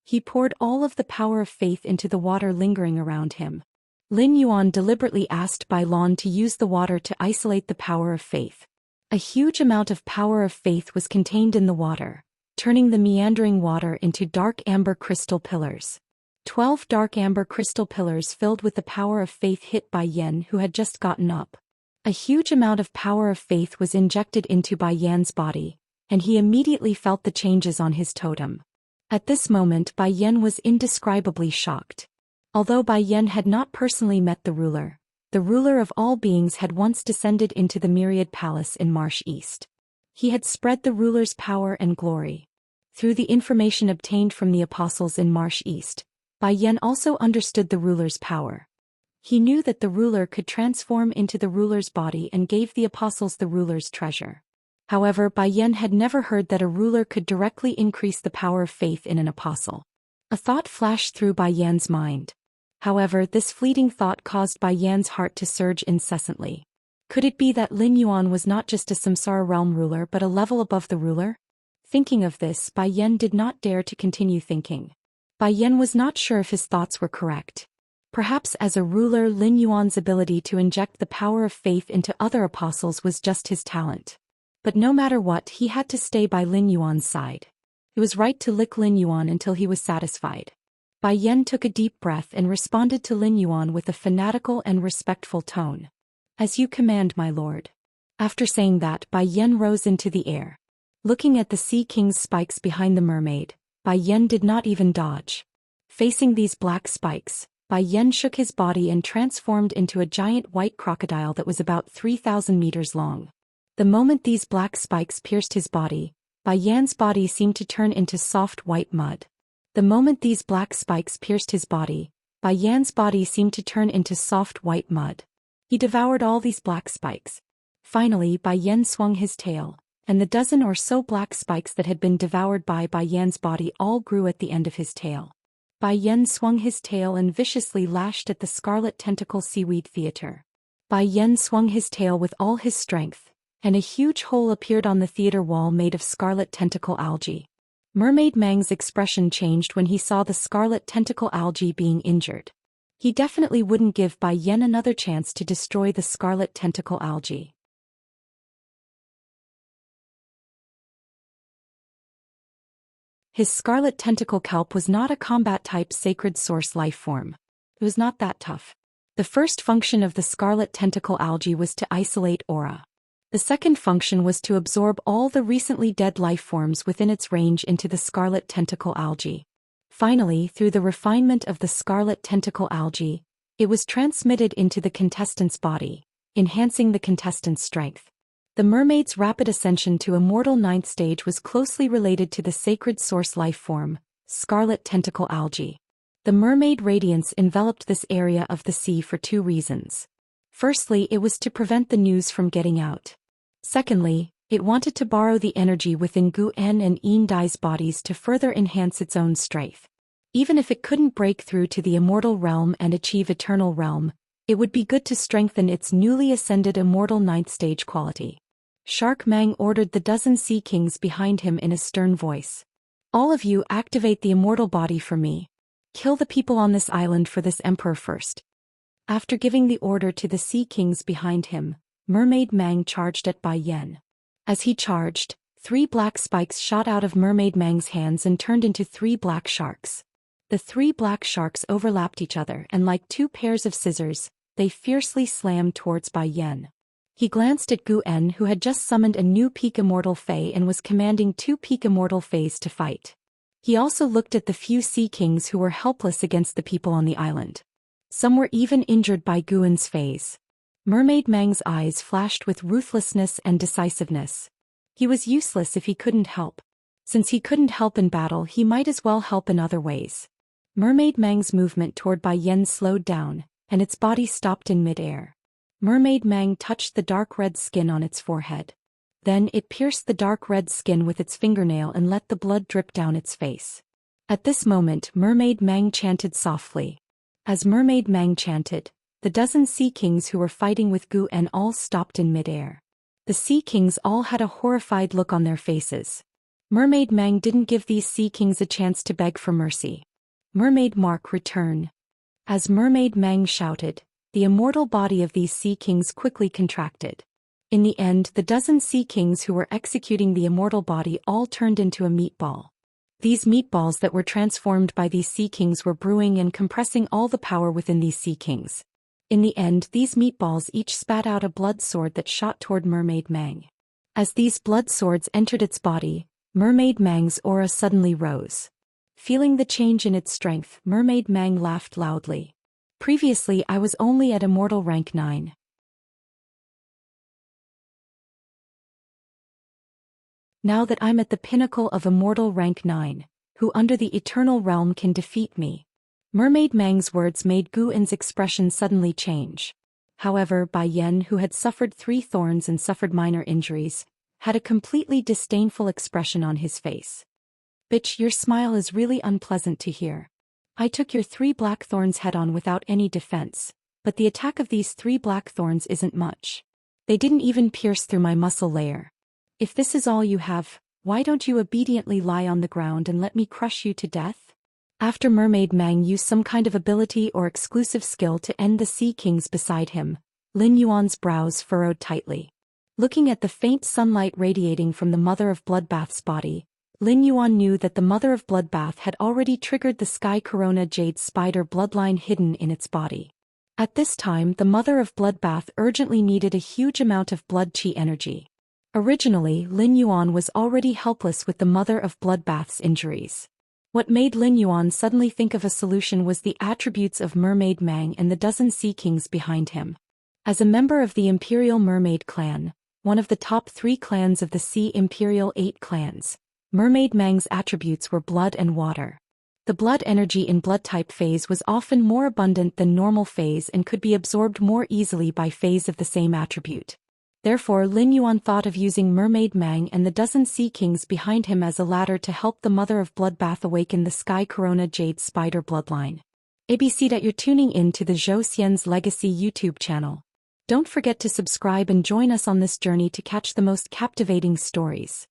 He poured all of the power of faith into the water lingering around him. Lin Yuan deliberately asked Bai Lan to use the water to isolate the power of faith. A huge amount of power of faith was contained in the water, turning the meandering water into dark amber crystal pillars. 12 dark amber crystal pillars filled with the power of faith hit Bai Yan, who had just gotten up. A huge amount of power of faith was injected into Bai Yan's body, and he immediately felt the changes on his totem. At this moment, Bai Yan was indescribably shocked. Although Bai Yan had not personally met the ruler of all beings had once descended into the Myriad Palace in Marsh East. He had spread the ruler's power and glory. Through the information obtained from the apostles in Marsh East, Bai Yan also understood the ruler's power. He knew that the ruler could transform into the ruler's body and gave the apostles the ruler's treasure. However, Bai Yan had never heard that a ruler could directly increase the power of faith in an apostle. A thought flashed through Bai Yan's mind. However, this fleeting thought caused Bai Yan's heart to surge incessantly. Could it be that Lin Yuan was not just a Samsara realm ruler but a level above the ruler? Thinking of this, Bai Yan did not dare to continue thinking. Bai Yan was not sure if his thoughts were correct. Perhaps as a ruler, Lin Yuan's ability to inject the power of faith into other apostles was just his talent. But no matter what, he had to stay by Lin Yuan's side. It was right to lick Lin Yuan until he was satisfied. Bai Yan took a deep breath and responded to Lin Yuan with a fanatical and respectful tone. "As you command, my lord." After saying that, Bai Yan rose into the air. Looking at the Sea King's spikes behind the mermaid, Bai Yan did not even dodge. Facing these black spikes, Bai Yan shook his body and transformed into a giant white crocodile that was about 3,000 meters long. The moment these black spikes pierced his body, Bai Yan's body seemed to turn into soft white mud. The moment these black spikes pierced his body, Bai Yan's body seemed to turn into soft white mud. He devoured all these black spikes. Finally, Bai Yan swung his tail, and the dozen or so black spikes that had been devoured by Bai Yan's body all grew at the end of his tail. Bai Yan swung his tail and viciously lashed at the scarlet tentacle seaweed theater. Bai Yan swung his tail with all his strength, and a huge hole appeared on the theater wall made of scarlet tentacle algae. Mermaid Mang's expression changed when he saw the scarlet tentacle algae being injured. He definitely wouldn't give Bai Yan another chance to destroy the scarlet tentacle algae. His scarlet tentacle kelp was not a combat-type sacred source life form. It was not that tough. The first function of the scarlet tentacle algae was to isolate aura. The second function was to absorb all the recently dead life forms within its range into the scarlet tentacle algae. Finally, through the refinement of the scarlet tentacle algae, it was transmitted into the contestant's body, enhancing the contestant's strength. The mermaid's rapid ascension to Immortal 9th stage was closely related to the sacred source life form, scarlet tentacle algae. The mermaid radiance enveloped this area of the sea for two reasons. Firstly, it was to prevent the news from getting out. Secondly, it wanted to borrow the energy within Gu En and Yin Dai's bodies to further enhance its own strength. Even if it couldn't break through to the immortal realm and achieve eternal realm, it would be good to strengthen its newly ascended Immortal 9th stage quality. Shark Mang ordered the dozen sea kings behind him in a stern voice. "All of you activate the immortal body for me. Kill the people on this island for this emperor first." After giving the order to the sea kings behind him, Mermaid Mang charged at Bai Yan. As he charged, 3 black spikes shot out of Mermaid Mang's hands and turned into 3 black sharks. The 3 black sharks overlapped each other and like 2 pairs of scissors, they fiercely slammed towards Bai Yan. He glanced at Gu En, who had just summoned a new peak immortal fae and was commanding 2 peak immortal faes to fight. He also looked at the few sea kings who were helpless against the people on the island. Some were even injured by Gu En's faes. Mermaid Mang's eyes flashed with ruthlessness and decisiveness. He was useless if he couldn't help. Since he couldn't help in battle, he might as well help in other ways. Mermaid Mang's movement toward Bai Yan slowed down, and its body stopped in mid-air. Mermaid Mang touched the dark red skin on its forehead. Then it pierced the dark red skin with its fingernail and let the blood drip down its face. At this moment, Mermaid Mang chanted softly. As Mermaid Mang chanted, the dozen sea kings who were fighting with Gu En all stopped in mid-air. The sea kings all had a horrified look on their faces. Mermaid Mang didn't give these sea kings a chance to beg for mercy. "Mermaid Mark, return." As Mermaid Mang shouted, the immortal body of these sea kings quickly contracted. In the end, the dozen sea kings who were executing the immortal body all turned into a meatball. These meatballs that were transformed by these sea kings were brewing and compressing all the power within these sea kings. In the end, these meatballs each spat out a blood sword that shot toward Mermaid Mang. As these blood swords entered its body, Mermaid Mang's aura suddenly rose. Feeling the change in its strength, Mermaid Mang laughed loudly. "Previously I was only at Immortal rank 9. Now that I'm at the pinnacle of Immortal rank 9, who under the Eternal Realm can defeat me?" Mermaid Mang's words made Gu En's expression suddenly change. However, Bai Yan, who had suffered 3 thorns and suffered minor injuries, had a completely disdainful expression on his face. "Bitch, your smile is really unpleasant to hear. I took your 3 black thorns head-on without any defense, but the attack of these 3 black thorns isn't much. They didn't even pierce through my muscle layer. If this is all you have, Why don't you obediently lie on the ground and let me crush you to death? After Mermaid Mang used some kind of ability or exclusive skill to end the Sea Kings beside him, Lin Yuan's brows furrowed tightly. Looking at the faint sunlight radiating from the Mother of Bloodbath's body, Lin Yuan knew that the Mother of Bloodbath had already triggered the Sky Corona Jade Spider bloodline hidden in its body. At this time, the Mother of Bloodbath urgently needed a huge amount of blood chi energy. Originally, Lin Yuan was already helpless with the Mother of Bloodbath's injuries. What made Lin Yuan suddenly think of a solution was the attributes of Mermaid Mang and the dozen Sea Kings behind him. As a member of the Imperial Mermaid Clan, one of the top 3 clans of the Sea Imperial 8 clans, Mermaid Mang's attributes were blood and water. The blood energy in blood-type phase was often more abundant than normal phase and could be absorbed more easily by phase of the same attribute. Therefore, Lin Yuan thought of using Mermaid Mang and the dozen Sea Kings behind him as a ladder to help the Mother of Bloodbath awaken the Sky Corona Jade Spider bloodline. ABC that you're tuning in to the Zhou Xian's Legacy YouTube channel. Don't forget to subscribe and join us on this journey to catch the most captivating stories.